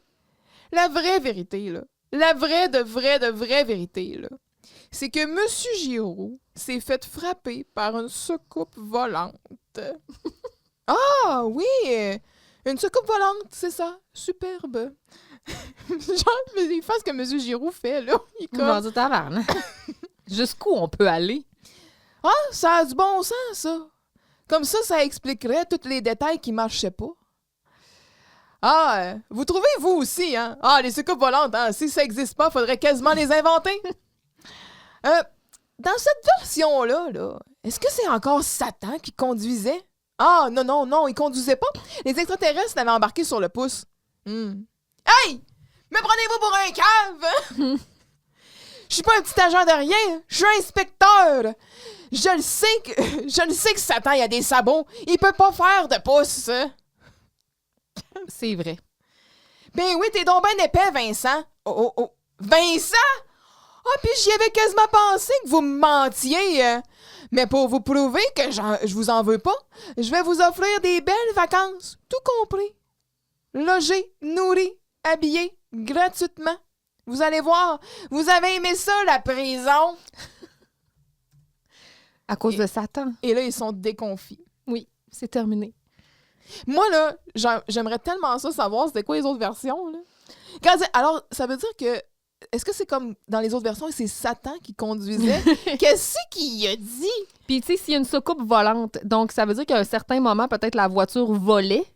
La vraie vérité, là. La vraie de vraie vérité, là. C'est que M. Giroux s'est fait frapper par une soucoupe volante. Ah, oui! Une soucoupe volante, c'est ça. Superbe. Genre, il fait ce que M. Giroux fait, là. Il comme... Vendu taverne. Jusqu'où on peut aller? Ah, ça a du bon sens, ça. Comme ça expliquerait tous les détails qui marchaient pas. Ah, vous trouvez, vous aussi, hein? Ah, les soucoupes volantes, hein? Si ça existe pas, faudrait quasiment les inventer. Dans cette version-là, est-ce que c'est encore Satan qui conduisait? Ah, non, il conduisait pas. Les extraterrestres l'avaient embarqué sur le pouce. Hey! Me prenez-vous pour un cave? Je suis pas un petit agent de rien. Je suis inspecteur. Je le sais que Satan, il a des sabots. Il peut pas faire de pouce. C'est vrai. Ben oui, t'es donc ben épais, Vincent. Oh. Vincent? Ah, puis j'y avais quasiment pensé que vous me mentiez. Mais pour vous prouver que je vous en veux pas, je vais vous offrir des belles vacances, tout compris. Logé, nourri, habillé, gratuitement. Vous allez voir, vous avez aimé ça, la prison. À cause de Satan. Et là, ils sont déconfits. Oui, c'est terminé. Moi, là, j'aimerais tellement ça savoir c'était quoi les autres versions, là. Alors, ça veut dire que est-ce que c'est comme dans les autres versions, c'est Satan qui conduisait? Qu'est-ce qu'il a dit? Puis, tu sais, s'il y a une soucoupe volante, donc ça veut dire qu'à un certain moment, peut-être la voiture volait.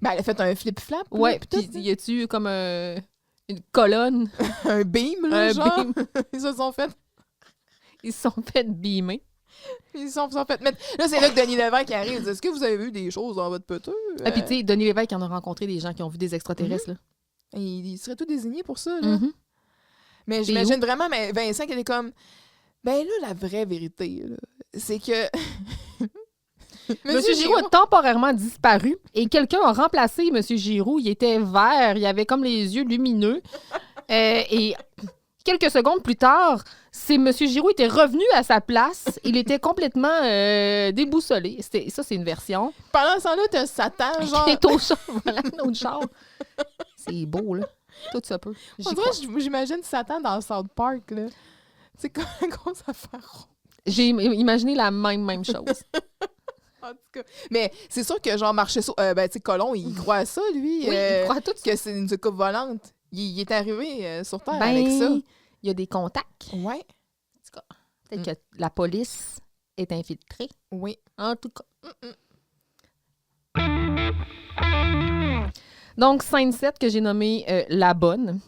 Ben, elle a fait un flip-flap. Ouais, puis y a-tu comme une colonne? Un beam, là, Un genre? beam. Ils se sont fait... Ils se sont fait beamer. Ils se sont fait mettre... Là, c'est là que Denis Lévesque arrive. Il dit, est-ce que vous avez vu des choses dans votre peteur? Ah, puis, tu sais, Denis Lévesque en a rencontré des gens qui ont vu des extraterrestres, là. Il serait tout désigné pour ça, là. Mhm. Mais j'imagine vraiment, mais Vincent qui est comme... Ben là, la vraie vérité, là, c'est que... Monsieur Giroux a temporairement disparu et quelqu'un a remplacé Monsieur Giroux. Il était vert, il avait comme les yeux lumineux. Et quelques secondes plus tard, Monsieur Giroux était revenu à sa place. Il était complètement déboussolé. Ça, c'est une version. Pendant ce temps-là, t'as Satan, genre... Il est au char. Voilà, notre char. C'est beau, là. Tout ça peut. En vrai, j'imagine Satan dans South Park, là. C'est comme une grosse affaire. J'ai imaginé la même chose. En tout cas. Mais c'est sûr que, genre, Marchesso... tu sais, Colomb, il croit à ça, lui. Oui, il croit tout ça. Que c'est une soucoupe volante. Il est arrivé sur Terre Ben, avec ça. il y a des contacts. Ouais. En tout cas, peut-être que la police est infiltrée. Oui. En tout cas. Donc, scène 7 que j'ai nommée La Bonne.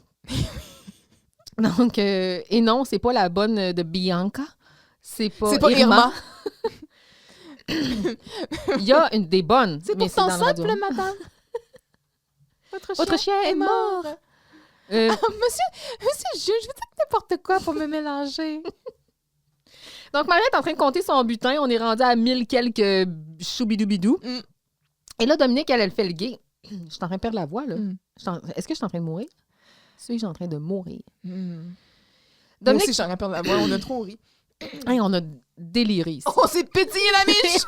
Donc, et non, c'est pas la bonne de Bianca. C'est pas Irma. Il y a des bonnes. C'est mais pour ton dans le radio. simple madame. Votre chien est mort. Monsieur, je veux dire n'importe quoi pour me mélanger. Donc, Mariette est en train de compter son butin. On est rendu à 1000 quelques choubidoubidou. Et là, Dominique, elle fait le gay. Je suis en train de perdre la voix, là. Est-ce que je suis en train de mourir? Suis-je en train de mourir? Moi Dominique... aussi, je suis en train de perdre la voix. On a trop ri. Hey, on a déliré ici. On s'est pétillé la miche!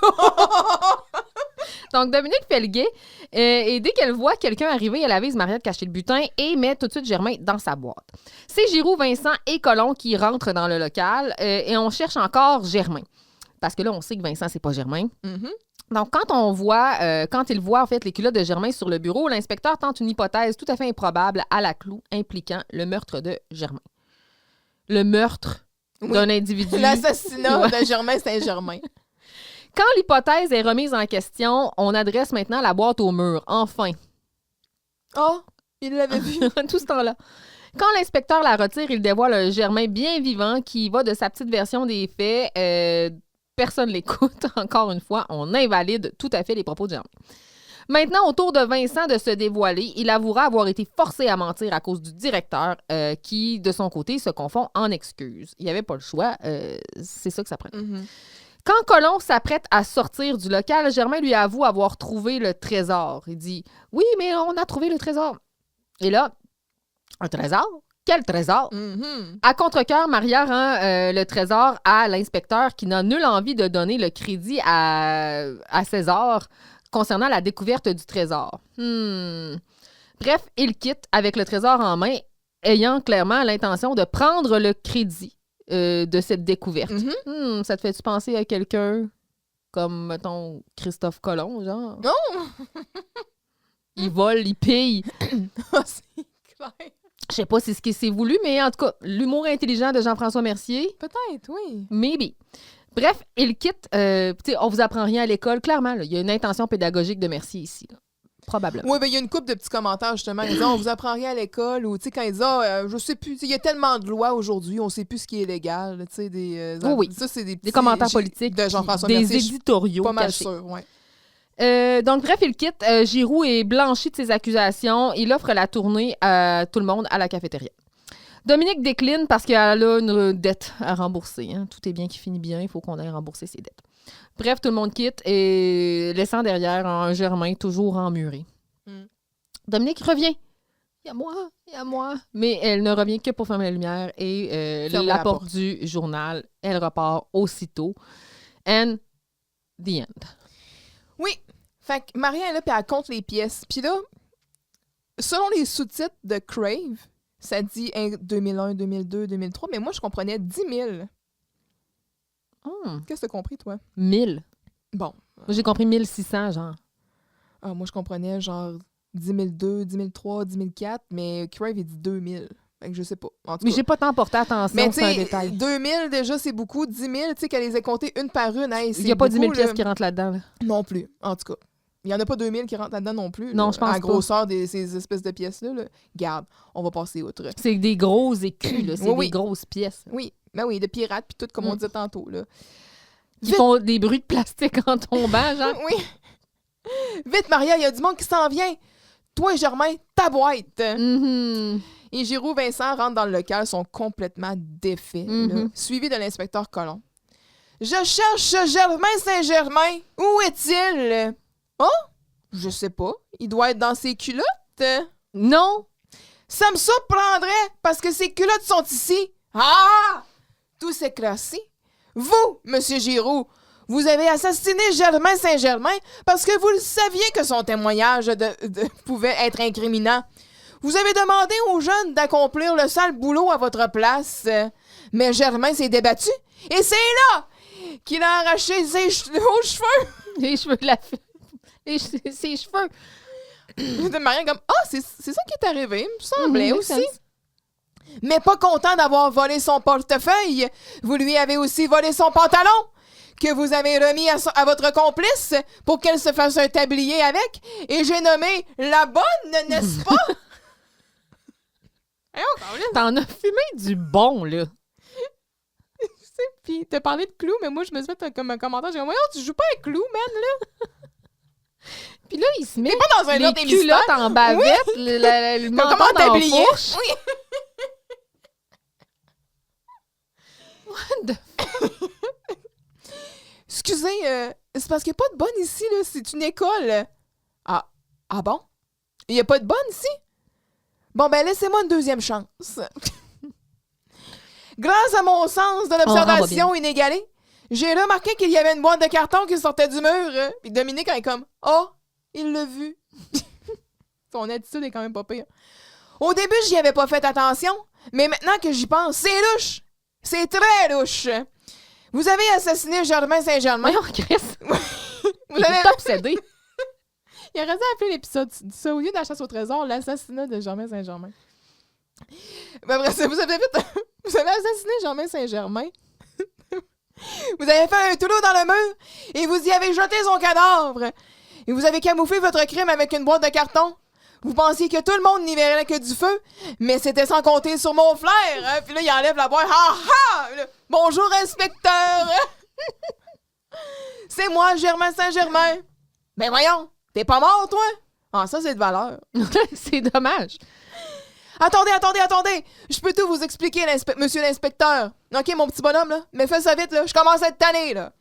Donc, Dominique fait le gay. Et dès qu'elle voit quelqu'un arriver, elle avise Mariette cacher le butin et met tout de suite Germain dans sa boîte. C'est Giroux, Vincent et Colomb qui rentrent dans le local et on cherche encore Germain. Parce que là, on sait que Vincent, c'est pas Germain. Donc, quand il voit en fait les culottes de Germain sur le bureau, l'inspecteur tente une hypothèse tout à fait improbable à la clou impliquant le meurtre de Germain. Le meurtre d'un individu. L'assassinat de Germain Saint-Germain. Quand l'hypothèse est remise en question, on adresse maintenant la boîte au mur. Enfin. Oh, il l'avait vu. Tout ce temps-là. Quand l'inspecteur la retire, il dévoile un Germain bien vivant qui va de sa petite version des faits. Personne l'écoute. Encore une fois, on invalide tout à fait les propos de Germain. Maintenant, au tour de Vincent de se dévoiler, il avouera avoir été forcé à mentir à cause du directeur qui, de son côté, se confond en excuses. Il n'y avait pas le choix. C'est ça que ça prend. Mhm. Quand Colomb s'apprête à sortir du local, Germain lui avoue avoir trouvé le trésor. Il dit « Oui, mais on a trouvé le trésor. » Et là, un trésor? Quel trésor? Mhm. À contre-cœur, Maria rend le trésor à l'inspecteur qui n'a nulle envie de donner le crédit à César concernant la découverte du trésor. Bref, il quitte avec le trésor en main, ayant clairement l'intention de prendre le crédit de cette découverte. Mhm. Ça te fait-tu penser à quelqu'un comme, mettons, Christophe Colomb, genre? Non! Il vole, il pille. C'est clair. Je sais pas si c'est ce qui s'est voulu, mais en tout cas, l'humour intelligent de Jean-François Mercier, Peut-être, oui. maybe. Bref, il quitte. On vous apprend rien à l'école. Clairement, là, il y a une intention pédagogique de Mercier ici. Là. Probablement. Oui, ben il y a une couple de petits commentaires, justement. Ils disent, on vous apprend rien à l'école, ou, tu sais, quand ils disent, je sais plus, il y a tellement de lois aujourd'hui, on sait plus ce qui est légal, tu sais, des... Oui. Ça, c'est des petits... Des commentaires politiques. De Jean-François des Mercier, je suis éditoriaux. pas mal cachés. sûr, ouais. Donc, bref, il quitte. Giroux est blanchi de ses accusations. Il offre la tournée à tout le monde à la cafétéria. Dominique décline parce qu'elle a une dette à rembourser. Hein. Tout est bien qui finit bien. Il faut qu'on aille rembourser ses dettes. Bref, tout le monde quitte et laissant derrière un Germain toujours emmuré. Dominique revient. Il y a moi. Mais elle ne revient que pour fermer la lumière et la porte du journal. Elle repart aussitôt. And the end. Oui. Fait que Maria est là, puis elle compte les pièces. Puis là, selon les sous-titres de Crave, ça dit 2001, 2002, 2003, mais moi, je comprenais 10 000. Qu'est-ce que t'as compris, toi? 1000. Bon. Moi, j'ai compris 1600, genre. Ah, moi, je comprenais genre 10 002, 10 003, 10 004, mais Crave, il dit 2000. Fait que je sais pas. En tout Mais cas. j'ai pas tant porté attention, Mais tu c'est un sais, détail. 2000, déjà, c'est beaucoup. 10 000, tu sais, qu'elle les a comptées une par une. Hey, Il n'y a pas 10 000 beaucoup, pièces là. qui rentrent là-dedans. Là. Non plus, en tout cas. Il n'y en a pas 2000 qui rentrent là-dedans non plus. Non, là, je pense à pas. la grosseur de ces espèces de pièces-là. Là. Garde, on va passer outre. C'est des gros écus, là. C'est Oui. des grosses pièces. Oui, ben oui, de pirates, puis tout, comme on disait tantôt. Là. Qui font des bruits de plastique en tombant, genre. Oui. Vite, Maria, il y a du monde qui s'en vient. Toi, Germain, ta boîte. Et Giroux, Vincent rentrent dans le local, sont complètement défaits, là, suivis de l'inspecteur Colomb. Je cherche Germain Saint-Germain. Où est-il? Oh? Je sais pas. Il doit être dans ses culottes. Non! Ça me surprendrait parce que ses culottes sont ici. Ah! Tout s'éclaircit. Vous, Monsieur Giroux, vous avez assassiné Germain Saint-Germain parce que vous le saviez que son témoignage pouvait être incriminant. Vous avez demandé aux jeunes d'accomplir le sale boulot à votre place. Mais Germain s'est débattu et c'est là qu'il a arraché ses aux cheveux. Les cheveux de la fille. Ses cheveux. De Maria comme « Ah, c'est ça qui est arrivé, il me semblait aussi. sense. » Mais pas content d'avoir volé son portefeuille, vous lui avez aussi volé son pantalon, que vous avez remis à votre complice pour qu'elle se fasse un tablier avec, et j'ai nommé la bonne, n'est-ce pas? T'en as fumé du bon, là. Puis t'as parlé de Clou, mais moi, je me suis fait comme un commentaire, j'ai dit « Voyons, tu joues pas avec Clou, man, là? » Puis là, il se met pas dans un les autre culottes en bavette, le menton Comment dans la tablier? fourche. Oui. What the... Excusez, c'est parce qu'il n'y a pas de bonne ici, là. C'est une école. Ah bon? Il n'y a pas de bonne ici? Bon, ben, laissez-moi une deuxième chance. Grâce à mon sens de l'observation inégalée, j'ai remarqué qu'il y avait une boîte de carton qui sortait du mur. Puis Dominique est comme « Oh, il l'a vu. » Son attitude est quand même pas pire. Au début, j'y avais pas fait attention, mais maintenant que j'y pense, c'est louche. C'est très louche. Vous avez assassiné Germain Saint-Germain. Voyons, Chris. Vous Il avez... est obsédé. Il aurait dû appeler l'épisode ça, au lieu de la chasse au trésor, l'assassinat de Germain Saint-Germain. Ben, bref, vous avez assassiné Germain Saint-Germain. Vous avez fait un trou dans le mur et vous y avez jeté son cadavre. Et vous avez camouflé votre crime avec une boîte de carton. Vous pensiez que tout le monde n'y verrait que du feu, mais c'était sans compter sur mon flair. Hein? Puis là, il enlève la boîte. Ha ha! Là, bonjour, inspecteur! C'est moi, Germain Saint-Germain. Ben voyons, T'es pas mort, toi? Ah, ça, c'est de valeur. C'est dommage. Attendez! Je peux tout vous expliquer, monsieur l'inspecteur. OK, mon petit bonhomme, là? Mais fais ça vite, là. Je commence à être tanné, là.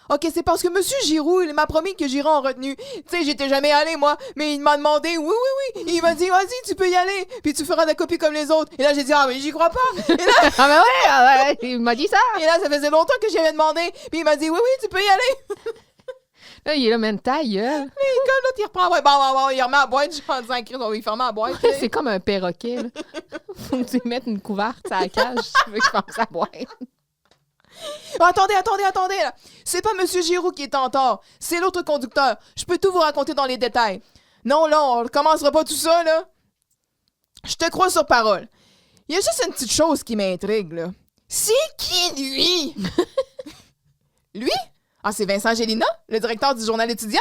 OK, c'est parce que monsieur Giroux, il m'a promis que j'irai en retenue. Tu sais, j'étais jamais allé, moi. Mais il m'a demandé, oui. Il m'a dit, vas-y, tu peux y aller. Puis tu feras des copies comme les autres. Et là, j'ai dit, ah, mais j'y crois pas. Et là, Ouais, il m'a dit ça. et là, ça faisait longtemps que j'y avais demandé. Puis il m'a dit, oui, tu peux y aller. Là, il est là, même ta gueule. Comme l'autre, il reprend, ouais, bon, il remet la boîte. Je suis en disant, Chris, on va y fermer la boîte. C'est comme un perroquet, là. Faut que tu mettes une couverte à la cage si tu veux qu'il fasse sa boîte. Oh, attendez, là. C'est pas monsieur Giroux qui est en tort. C'est l'autre conducteur. Je peux tout vous raconter dans les détails. Non, là, on commencera pas tout ça, là. Je te crois sur parole. Il y a juste une petite chose qui m'intrigue, là. C'est qui, lui? Lui? Ah, c'est Vincent Gélina, le directeur du journal étudiant?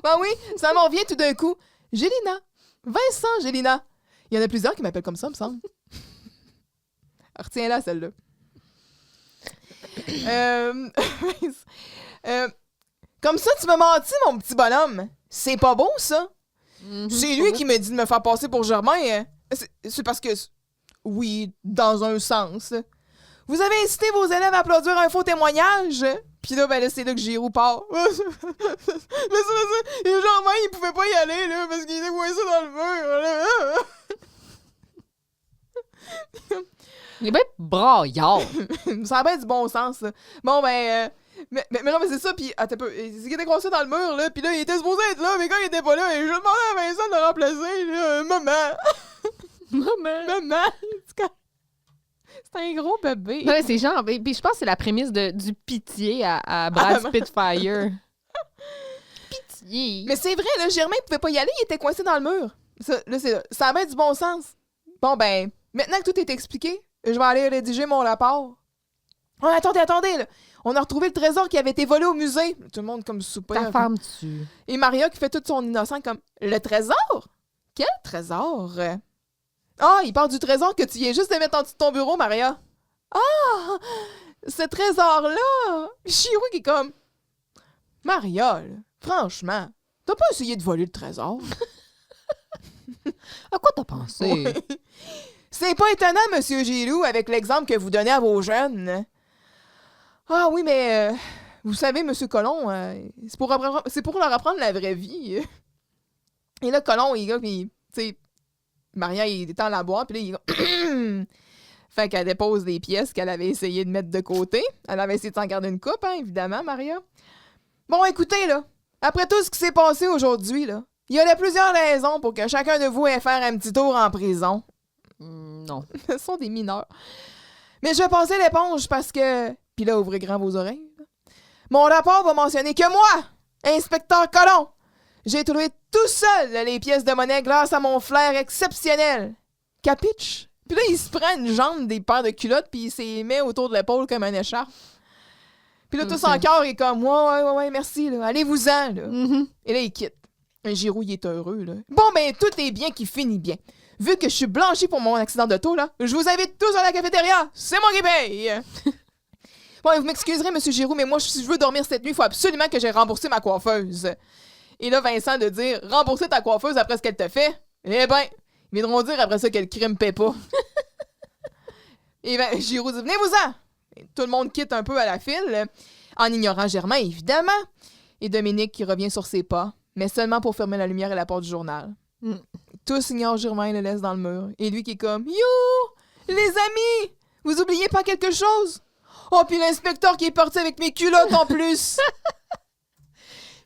Ben oui, ça m'en vient tout d'un coup. Gélina. Vincent Gélina. Il y en a plusieurs qui m'appellent comme ça, me semble. Retiens-la, celle-là. Comme ça, tu m'as menti, mon petit bonhomme. C'est pas beau, ça? C'est lui qui m'a dit de me faire passer pour Germain. C'est parce que... Oui, dans un sens. Vous avez incité vos élèves à applaudir un faux témoignage. Puis là, c'est là que Giroux part. Mais ça, Germain, il pouvait pas y aller, là, parce qu'il était coincé dans le mur. Il est bien braillard. Ça a bien du bon sens, ça. Bon, mais non, mais c'est ça, pis attends un peu. C'est qu'il était coincé dans le mur, là, pis là, il était supposé être là, mais quand il était pas là, je demandais à Vincent de le remplacer, là. Maman! C'est un gros bébé. Ouais, c'est genre... Puis je pense que c'est la prémisse du pitié à Brad Spitfire. Pitié. Mais c'est vrai, là, Germain pouvait pas y aller, il était coincé dans le mur. Ça a bien du bon sens. Bon, ben, maintenant que tout est expliqué, je vais aller rédiger mon rapport. Oh, attendez, là. On a retrouvé le trésor qui avait été volé au musée. Tout le monde comme soupir. Ta femme tue. Et Maria qui fait tout son innocent comme « Le trésor? Quel trésor? » Ah, il part du trésor que tu viens juste de mettre en dessous de ton bureau, Maria. Ah! Ce trésor-là! Giroux qui est comme... Maria, là, franchement, t'as pas essayé de voler le trésor? À quoi t'as pensé? Ouais. C'est pas étonnant, monsieur Giroux, avec l'exemple que vous donnez à vos jeunes. Ah oui, mais... vous savez, monsieur Colomb, c'est pour leur apprendre la vraie vie. Et là, Colomb, il gars, puis, tu sais... Maria, il étend la boîte, puis là, il... Fait qu'elle dépose des pièces qu'elle avait essayé de mettre de côté. Elle avait essayé de s'en garder une coupe, hein, évidemment, Maria. Bon, écoutez, là, après tout ce qui s'est passé aujourd'hui, là, il y a plusieurs raisons pour que chacun de vous ait faire un petit tour en prison. Non. Ce sont des mineurs. Mais je vais passer l'éponge parce que... Puis là, ouvrez grand vos oreilles. Mon rapport va mentionner que moi, inspecteur Colomb, j'ai trouvé tout seul les pièces de monnaie grâce à mon flair exceptionnel. Capiche? Puis là, il se prend une jambe des paires de culottes puis il s'y met autour de l'épaule comme un écharpe. Puis là, tous en cœur, il est comme « Ouais, merci, là. Allez-vous-en, là. Et là, il quitte. Giroux, il est heureux, là. Bon, ben, tout est bien qui finit bien. Vu que je suis blanchi pour mon accident d'auto, là, je vous invite tous à la cafétéria. C'est moi qui paye. Bon, vous m'excuserez, monsieur Giroux, mais moi, si je veux dormir cette nuit, il faut absolument que j'aie remboursé ma coiffeuse. Et là, Vincent de dire, rembourser ta coiffeuse après ce qu'elle t'a fait? Eh ben, ils viendront dire après ça que le crime paie pas. Et ben, Giroux dit, venez-vous-en! Et tout le monde quitte un peu à la file, en ignorant Germain, évidemment. Et Dominique qui revient sur ses pas, mais seulement pour fermer la lumière et la porte du journal. Tous ignorent Germain et le laissent dans le mur. Et lui qui est comme, yo! Les amis! Vous oubliez pas quelque chose? Oh, puis l'inspecteur qui est parti avec mes culottes en plus!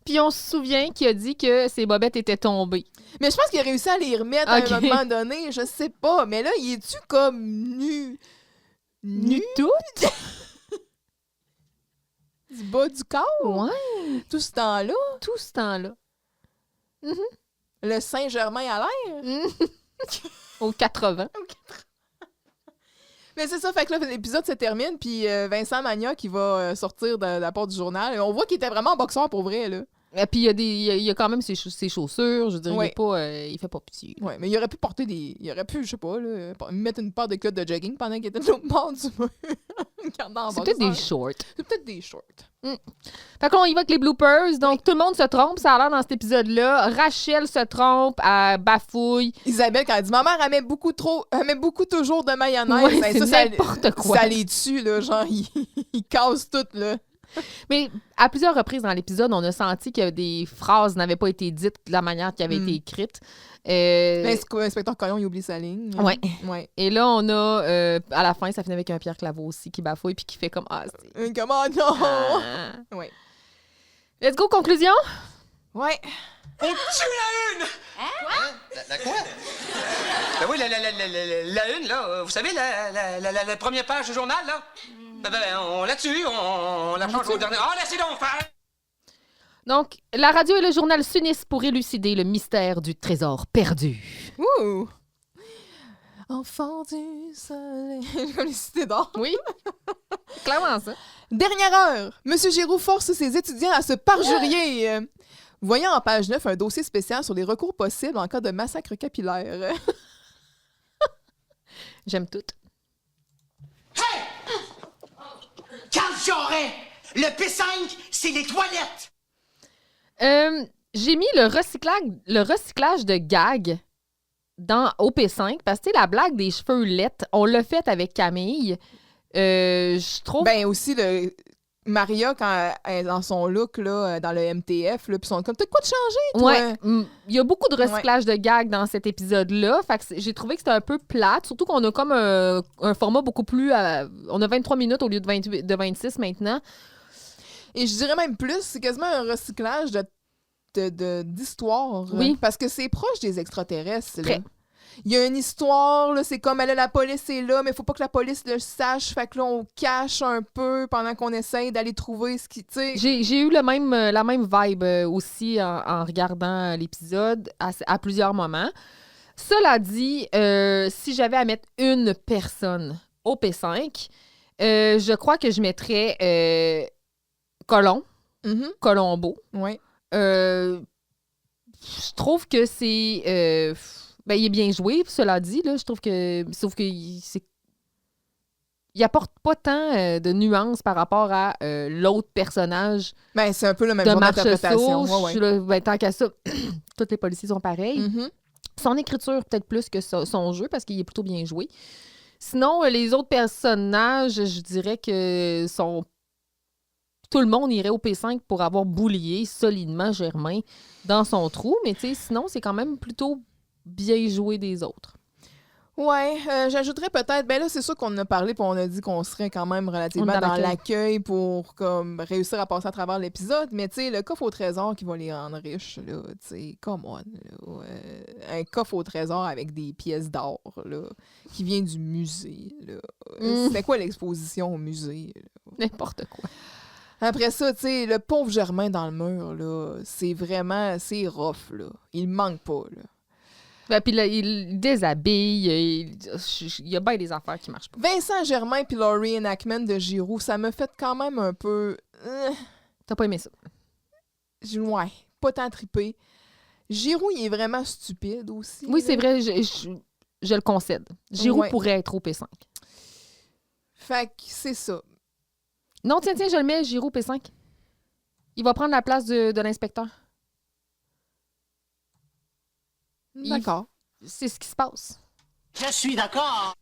Puis on se souvient qu'il a dit que ses bobettes étaient tombées. Mais je pense qu'il a réussi à les remettre à un moment donné, je sais pas. Mais là, il est-tu comme nu? Nu tout? Du bas du corps? Ouais. Tout ce temps-là? Tout ce temps-là. Le Saint-Germain à l'air? Au 80. Mais c'est ça, fait que là, l'épisode se termine, puis Vincent Magna qui va sortir de la porte du journal. Et on voit qu'il était vraiment boxeur pour vrai, là. Et puis, il y a quand même ses chaussures. Je veux dire, Ouais. il fait pas pitié. Ouais, mais il aurait pu porter des. Il aurait pu, je sais pas, là, mettre une paire de culottes de jogging pendant qu'il était de l'autre bord du mur. Gardant en C'est peut-être des boxeur. shorts. C'est peut-être des shorts. Fait qu'on y va avec les bloopers. Donc, tout le monde se trompe. Ça a l'air dans cet épisode-là. Rachel se trompe, elle bafouille. Isabelle, quand elle dit « Ma mère, elle met beaucoup toujours de mayonnaise. Ouais, Ben, c'est ça n'importe quoi. Ça les tue, là. Genre, ils cassent tout, là. Mais à plusieurs reprises dans l'épisode, on a senti que des phrases n'avaient pas été dites de la manière qui avait été écrite. L'inspecteur Coyon, il oublie sa ligne. Ouais. Ouais. Et là, on a, à la fin, ça finit avec un Pierre Claveau aussi qui bafouille puis qui fait comme « Ah, c'est... Comment non? Ah. Ouais. Let's go, conclusion? Ouais. On tue la une! Hein? La quoi? Ben oui, la une, là. Vous savez, la première page du journal, là? Ben, on la tue, on la change au dernier. Ah, laissez donc faire! Donc, la radio et le journal s'unissent pour élucider le mystère du trésor perdu. Ouh! Enfant du soleil. Comme les cités d'or. Oui, clairement ça. Dernière heure. Monsieur Giroux force ses étudiants à se parjurier. Voyant en page 9 un dossier spécial sur les recours possibles en cas de massacre capillaire. J'aime tout. Hey! Carl Charret! Le P5, c'est les toilettes! J'ai mis le recyclage de gags dans OP5 parce que, tu sais, la blague des cheveux laites, on l'a faite avec Camille. Je trouve... Ben aussi, Maria, quand elle est dans son look, là, dans le MTF, là, puis sont comme, t'as quoi de changer, toi? Ouais, il y a beaucoup de recyclage de gags dans cet épisode-là. Fait que j'ai trouvé que c'était un peu plate, surtout qu'on a comme un format beaucoup plus... on a 23 minutes au lieu de 26 maintenant. Et je dirais même plus, c'est quasiment un recyclage d'histoire. Oui. Parce que c'est proche des extraterrestres. Là. Très. Il y a une histoire, là, c'est comme, la police est là, mais il faut pas que la police le sache. Fait que là, on cache un peu pendant qu'on essaye d'aller trouver ce qui... J'ai eu la même vibe aussi en regardant l'épisode à plusieurs moments. Cela dit, si j'avais à mettre une personne au P5, je crois que je mettrais Colombo. Ouais. Je trouve que c'est... il est bien joué, cela dit. Là, je trouve que... Sauf que il apporte pas tant de nuances par rapport à l'autre personnage Ben, c'est un peu le même de genre d'interprétation. Marcheseau. Ouais, Je suis là, tant qu'à ça, tous les policiers sont pareils. Mhm. Son écriture, peut-être plus que son jeu, parce qu'il est plutôt bien joué. Sinon, les autres personnages, je dirais que tout le monde irait au P5 pour avoir boulié solidement Germain dans son trou. Mais tu sais, sinon, c'est quand même plutôt bien joué des autres. Ouais, j'ajouterais peut-être, ben là, c'est sûr qu'on en a parlé puis on a dit qu'on serait quand même relativement Dans dans l'accueil. l'accueil pour comme réussir à passer à travers l'épisode, mais tu sais, le coffre au trésor qui va les rendre riches, là, tu sais, come on, là, un coffre au trésor avec des pièces d'or, là, qui vient du musée, là. C'était quoi l'exposition au musée, là? N'importe quoi. Après ça, tu sais, le pauvre Germain dans le mur, là, c'est rough, là. Il manque pas, là. Puis là, il déshabille. Il y a bien des affaires qui marchent pas. Vincent Germain puis Laurie Enactman de Giroux, ça me fait quand même un peu... T'as pas aimé ça? Ouais, pas tant trippé. Giroux, il est vraiment stupide aussi. Oui, là. c'est vrai, je le concède. Giroux Ouais. pourrait être au P5. Fait que c'est ça. Non, tiens, je le mets, Giroux P5. Il va prendre la place de l'inspecteur. D'accord. C'est ce qui se passe. Je suis d'accord.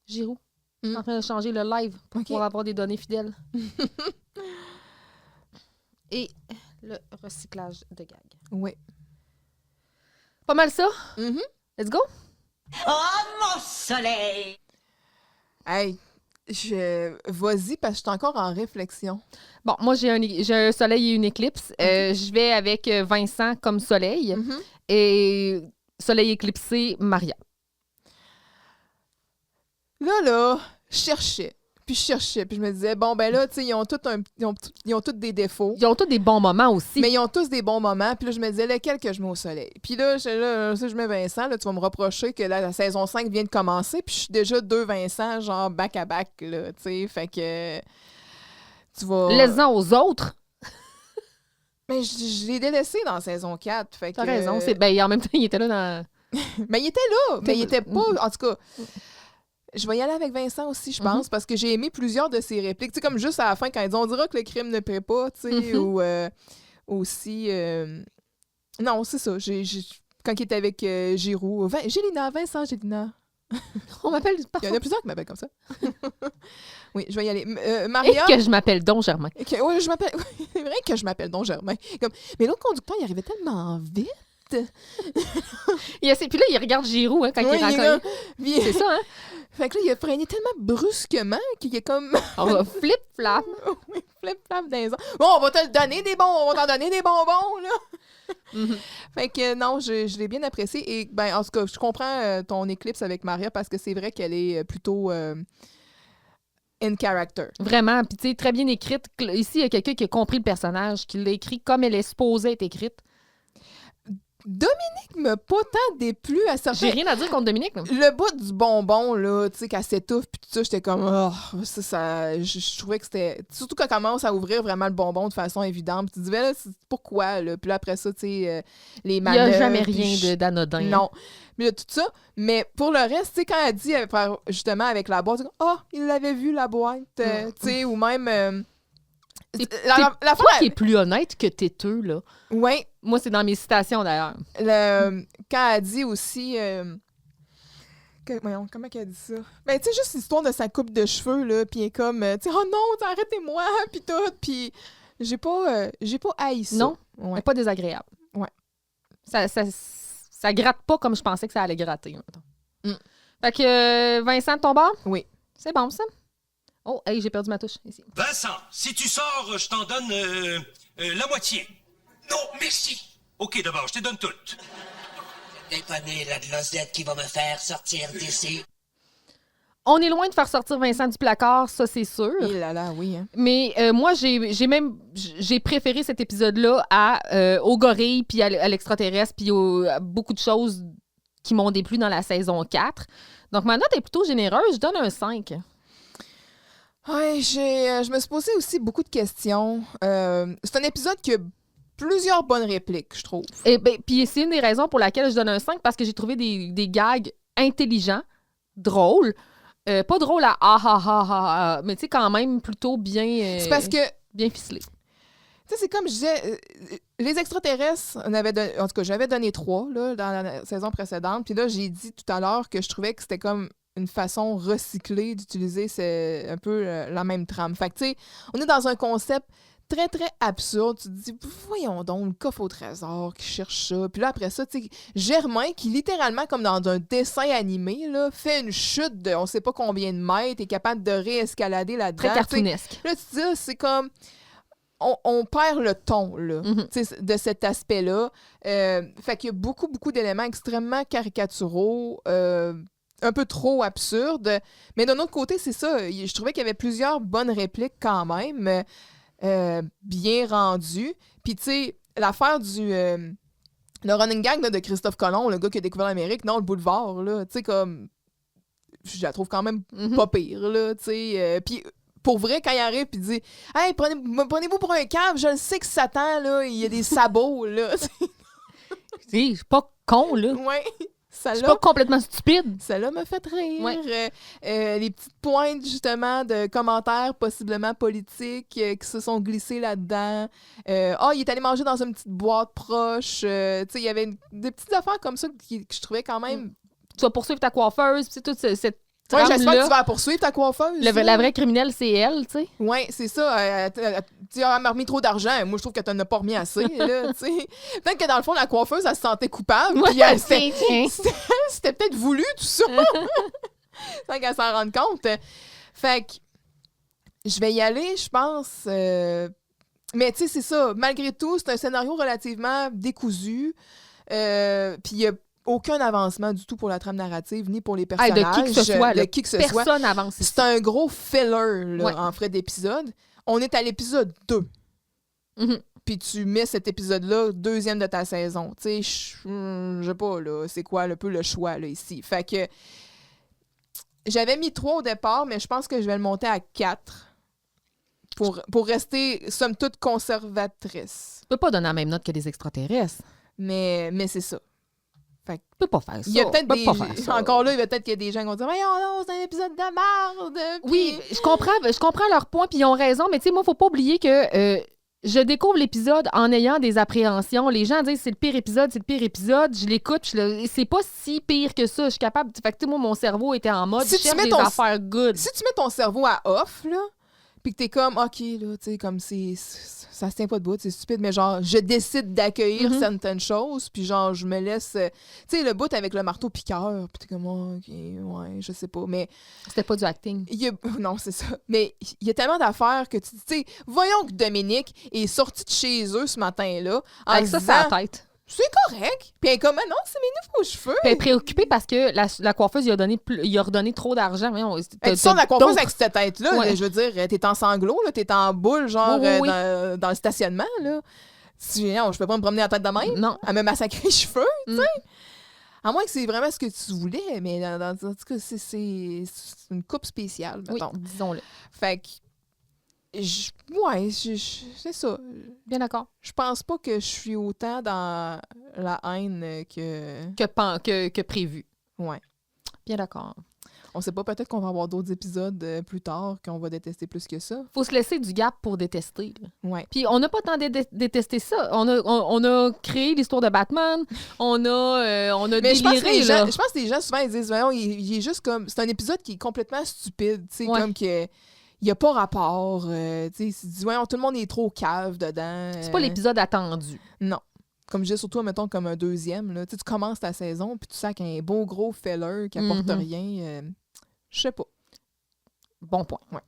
Giroux. Mm. En train de changer le live OK. pour avoir des données fidèles. Et le recyclage de gags. Ouais. Pas mal ça. Mhm. Let's go. Oh, mon soleil! Hey, vas-y, parce que je suis encore en réflexion. Bon, moi, j'ai un soleil et une éclipse. Je vais avec Vincent comme soleil Mhm. et soleil éclipsé, Maria. Là, je cherchais. Puis je me disais, bon, ben là, tu sais, ils ont tous des défauts. Ils ont tous des bons moments aussi. Mais ils ont tous des bons moments. Puis là, je me disais, lequel que je mets au soleil? Puis là, je mets Vincent. Là, tu vas me reprocher que la saison 5 vient de commencer. Puis je suis déjà 2 Vincent, genre back-à-back, là, tu sais. Fait que tu vas... Laisse-en aux autres. Mais je l'ai délaissé dans la saison 4. Fait T'as que, raison. En même temps, il était là dans... Mais il était là, mais il était pas... En tout cas, je vais y aller avec Vincent aussi, je pense, parce que j'ai aimé plusieurs de ses répliques. Tu sais, comme juste à la fin, quand ils disent « On dira que le crime ne paie pas », tu sais, ou aussi... Non, c'est ça. Quand il était avec Giroux. Vincent, Gélina. On m'appelle... Il y en a plusieurs qui m'appellent comme ça. Oui, je vais y aller. Maria... Et que je m'appelle Don Germain. Oui, je m'appelle... C'est vrai que je m'appelle Don Germain. Mais l'autre conducteur, il arrivait tellement vite. Puis là, il regarde Giroux quand il raconte. C'est ça, hein? Fait que là, il a freiné tellement brusquement qu'il est comme... On va flip-flap. Oui, flip-flap dans les airs. Bon, on va te le donner des bons, on va t'en donner des bonbons, là. Fait que non, je l'ai bien apprécié. Et ben, en tout cas, je comprends ton éclipse avec Maria parce que c'est vrai qu'elle est plutôt in character. Vraiment. Puis tu sais, très bien écrite. Ici, il y a quelqu'un qui a compris le personnage, qui l'a écrit comme elle est supposée être écrite. Dominique m'a pas tant déplu à certains... J'ai rien à dire contre Dominique. Là. Le bout du bonbon, là, tu sais, qu'elle s'étouffe, puis tout ça, j'étais comme... Oh, je trouvais que c'était... Surtout quand elle commence à ouvrir vraiment le bonbon de façon évidente. Puis tu te dis, ben là, pourquoi, là? Puis là, après ça, tu sais, les manœuvres... Il n'y a jamais rien d'anodin. Non. Mais là, tout ça. Mais pour le reste, tu sais, quand elle dit, justement, avec la boîte, « Ah, il l'avait vu, la boîte. Tu sais, ou même... la fois qui est plus honnête que têteux, là. Oui. Moi, c'est dans mes citations, d'ailleurs. Quand elle dit aussi... comment qu'elle dit ça? Ben, tu sais, juste l'histoire de sa coupe de cheveux, là, puis elle est comme, tu sais, « Oh non, arrêtez-moi! » Puis tout, puis j'ai pas haï ça. Non, ouais. Pas désagréable. Ouais. Ça gratte pas comme je pensais que ça allait gratter. Fait que, Vincent, de ton bord? Oui. C'est bon, ça? Oh, hey, j'ai perdu ma touche, ici. Vincent, si tu sors, je t'en donne la moitié. Non, merci. OK, d'abord, je te donne toute. N'est pas né la glosette qui va me faire sortir d'ici. On est loin de faire sortir Vincent du placard, ça, c'est sûr. Et là là, oui. Hein. Mais moi, j'ai préféré cet épisode-là au gorille, puis à l'extraterrestre, puis à beaucoup de choses qui m'ont déplu dans la saison 4. Donc, ma note est plutôt généreuse. Je donne un 5. Ouais, je me suis posé aussi beaucoup de questions. C'est un épisode qui a plusieurs bonnes répliques, je trouve. Et puis c'est une des raisons pour laquelle je donne un 5, parce que j'ai trouvé des gags intelligents, drôles. Pas drôles à mais tu sais, quand même plutôt bien... c'est parce que... Bien ficelé. Tu sais, c'est comme je disais, les extraterrestres, en tout cas, j'avais donné 3 là, dans la saison précédente. Puis là, j'ai dit tout à l'heure que je trouvais que c'était comme une façon recyclée d'utiliser un peu la même trame. Fait que, tu sais, on est dans un concept très, très absurde. Tu te dis, voyons donc, le coffre au trésor qui cherche ça. Puis là, après ça, tu sais, Germain, qui littéralement, comme dans un dessin animé, là, fait une chute de on sait pas combien de mètres, est capable de réescalader là-dedans. Très cartoonesque. Là, tu te dis, c'est comme... On perd le ton là, de cet aspect-là. Fait qu'il y a beaucoup, beaucoup d'éléments extrêmement caricaturaux, un peu trop absurdes. Mais d'un autre côté, c'est ça. Je trouvais qu'il y avait plusieurs bonnes répliques quand même, bien rendues. Puis, tu sais, l'affaire le running gag là, de Christophe Colomb, le gars qui a découvert l'Amérique, non, le boulevard, là, tu sais, comme... Je la trouve quand même pas pire, là, tu sais. Puis... Pour vrai, quand il arrive et dit « Hey, prenez-vous pour un cave, je le sais que Satan, là, il y a des sabots, là. » Je suis pas con, là. Ouais. Je suis pas complètement stupide. Ça là m'a fait rire. Ouais. Les petites pointes, justement, de commentaires possiblement politiques qui se sont glissés là-dedans. Il est allé manger dans une petite boîte proche. Tu sais, il y avait des petites affaires comme ça que je trouvais quand même... Tu vas poursuivre ta coiffeuse, puis c'est toute cette... Ouais, j'espère que tu vas la poursuivre, ta coiffeuse. La vraie criminelle, c'est elle, tu sais. Oui, c'est ça. Tu as remis trop d'argent. Moi, je trouve que tu n'en as pas remis assez. Là, peut-être que dans le fond, la coiffeuse, elle se sentait coupable. Ouais, c'était peut-être voulu, tout ça. Sans qu'elle s'en rende compte. Fait que je vais y aller, je pense. Mais tu sais, c'est ça. Malgré tout, c'est un scénario relativement décousu. Puis il y a aucun avancement du tout pour la trame narrative, ni pour les personnages. De qui que ce soit. Personne n'avance. C'est un gros filler là, en frais d'épisode. On est à l'épisode 2. Puis tu mets cet épisode-là, 2e de ta saison. Tu sais, je sais pas, là, c'est quoi un peu le choix là, ici. Fait que j'avais mis 3 au départ, mais je pense que je vais le monter à 4. pour rester, somme toute, conservatrice. Tu peux pas donner la même note que les extraterrestres. Mais c'est ça. Tu peux pas faire ça. Il y a peut-être Tu peux pas faire ça. Encore là, il y a peut-être qu'il y a des gens qui vont dire « Voyons, non, c'est un épisode de merde! » Oui, je comprends leur point, puis ils ont raison, mais tu sais, moi, faut pas oublier que je découvre l'épisode en ayant des appréhensions. Les gens disent c'est le pire épisode. Je l'écoute, puis c'est pas si pire que ça. Je suis capable. Fait que moi, mon cerveau était en mode, Si je tu cherche mets des ton- affaires good. Si tu mets ton cerveau à off, là, puis que t'es comme, OK, là, tu sais, comme ça se tient pas debout, c'est stupide, mais genre, je décide d'accueillir certaines choses, puis genre, je me laisse... tu sais, le bout avec le marteau piqueur, puis t'es comme, oh, OK, ouais, je sais pas, mais... C'était pas du acting. Non, c'est ça. Mais il y a tellement d'affaires que tu sais, voyons que Dominique est sorti de chez eux ce matin-là, en Avec ça, disant, c'est la tête. c'est correct. Puis elle est comme, ah non, c'est mes nouveaux cheveux. Puis elle est préoccupée parce que la coiffeuse, il a redonné trop d'argent. Tu sors de la coiffeuse avec cette tête-là, Ouais. là, je veux dire, t'es en sanglots, là, t'es en boule, genre, Oui. dans le stationnement, là. Non, je peux pas me promener la tête de même. Non. Elle me massacrer les cheveux, tu sais. À moins que c'est vraiment ce que tu voulais, mais en tout cas, c'est une coupe spéciale, Oui, mettons. disons-le. Fait que, c'est ça. Bien d'accord. Je pense pas que je suis autant dans la haine que... Que prévu. Ouais. Bien d'accord. On sait pas, peut-être qu'on va avoir d'autres épisodes plus tard qu'on va détester plus que ça. Faut se laisser du gap pour détester. Là. Ouais. Puis on n'a pas tant détesté ça. On a créé l'histoire de Batman. On a Mais je pense que déliré, là. les gens, souvent, ils disent, voyons, il est juste comme... C'est un épisode qui est complètement stupide, tu sais, Ouais. comme que... Il n'y a pas rapport, tu sais, ils se disent, voyons, tout le monde est trop cave dedans. C'est pas l'épisode attendu. Non. Comme je dis, surtout, mettons, comme un deuxième, là. Tu sais, tu commences ta saison, puis tu sais qu'un beau gros filler qui apporte rien, je sais pas. Bon point. Ouais.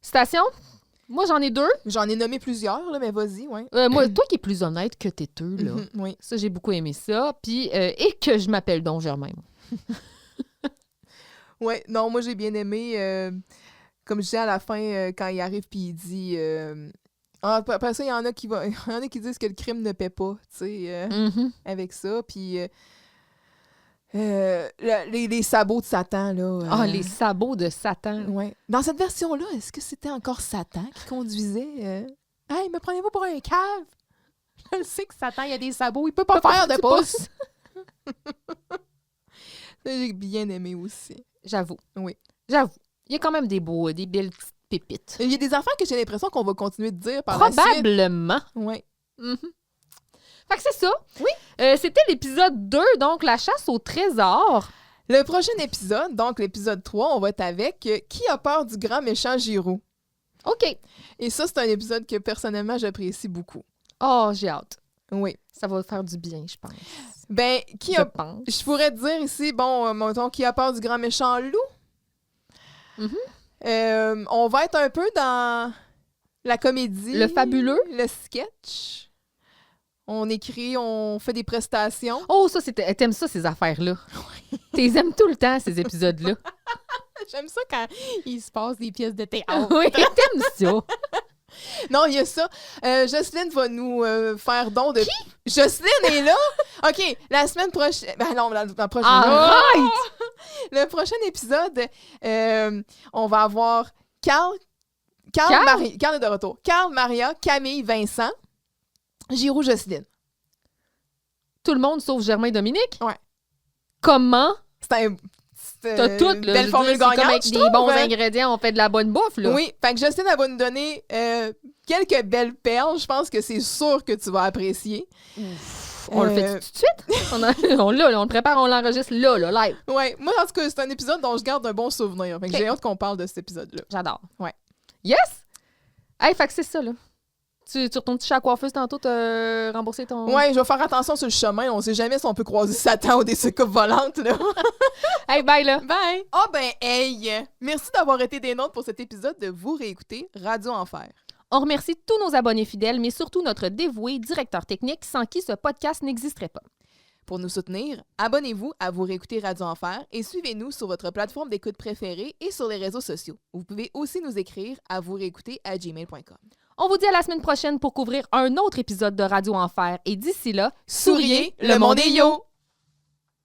Station? Moi, j'en ai 2. J'en ai nommé plusieurs, là, mais vas-y, ouais. Moi, toi qui es plus honnête que têteux, là. Oui. Ça, j'ai beaucoup aimé ça. Puis, et que je m'appelle donc Germain. Ouais, non, moi, j'ai bien aimé... comme je disais à la fin, quand il arrive puis il dit... après ça, il y en a qui disent que le crime ne paie pas, tu sais, avec ça. Puis les sabots de Satan, là. Les sabots de Satan. Ouais. Dans cette version-là, est-ce que c'était encore Satan qui conduisait? Hey, me prenez-vous pour un cave? Je le sais que Satan, il y a des sabots, il peut pas faire de pouce. J'ai bien aimé aussi. J'avoue. Oui. J'avoue. Il y a quand même des belles petites pépites. Il y a des affaires que j'ai l'impression qu'on va continuer de dire par la suite. Probablement. Ouais. Fait que c'est ça. Oui. C'était l'épisode 2, donc la chasse au trésor. Le prochain épisode, donc l'épisode 3, on va être avec Qui a peur du grand méchant Giroux? OK. Et ça, c'est un épisode que personnellement, j'apprécie beaucoup. Oh, j'ai hâte. Oui. Ça va faire du bien, je pense. Ben, Je pense. je pourrais te dire ici, bon, mettons, Qui a peur du grand méchant loup? On va être un peu dans la comédie. Le fabuleux. Le sketch. On écrit, on fait des prestations. Oh, ça, t'aimes ça, ces affaires-là. T'es aimes tout le temps, ces épisodes-là. J'aime ça quand il se passe des pièces de théâtre. Oui, t'aimes ça. Non, il y a ça. Jocelyne va nous faire don de... Qui? Jocelyne est là? OK, la semaine prochaine... Ben non, la prochaine... Arrête! Le prochain épisode, on va avoir Carl est de retour. Carl, Maria, Camille, Vincent, Giroux, Jocelyne. Tout le monde sauf Germain et Dominique? Ouais. Comment? T'as T'as tout, là. Je belle veux formule dire, c'est comme gagnante, avec je des trouve, bons hein? ingrédients, on fait de la bonne bouffe, là. Oui, fait que Jocelyne, elle va nous donner quelques belles perles. Je pense que c'est sûr que tu vas apprécier. On le fait tout de suite? on le prépare, on l'enregistre là, live. Ouais, moi, en tout cas, c'est un épisode dont je garde un bon souvenir. Fait que Ok. j'ai hâte qu'on parle de cet épisode-là. J'adore. Ouais. Yes! Hey, fait que c'est ça, là. Tu retournes chez la coiffeuse tantôt, te rembourser ton... Ouais, je vais faire attention sur le chemin. On sait jamais si on peut croiser Satan ou des soucoupes volantes, là. Hey, bye, là. Bye! Ah ben, hey! Merci d'avoir été des nôtres pour cet épisode de Vous réécouter Radio Enfer. On remercie tous nos abonnés fidèles, mais surtout notre dévoué directeur technique sans qui ce podcast n'existerait pas. Pour nous soutenir, abonnez-vous à Vous réécouter Radio Enfer et suivez-nous sur votre plateforme d'écoute préférée et sur les réseaux sociaux. Vous pouvez aussi nous écrire à vousréécouter@gmail.com. On vous dit à la semaine prochaine pour couvrir un autre épisode de Radio Enfer. Et d'ici là, Souriez, le monde est yo!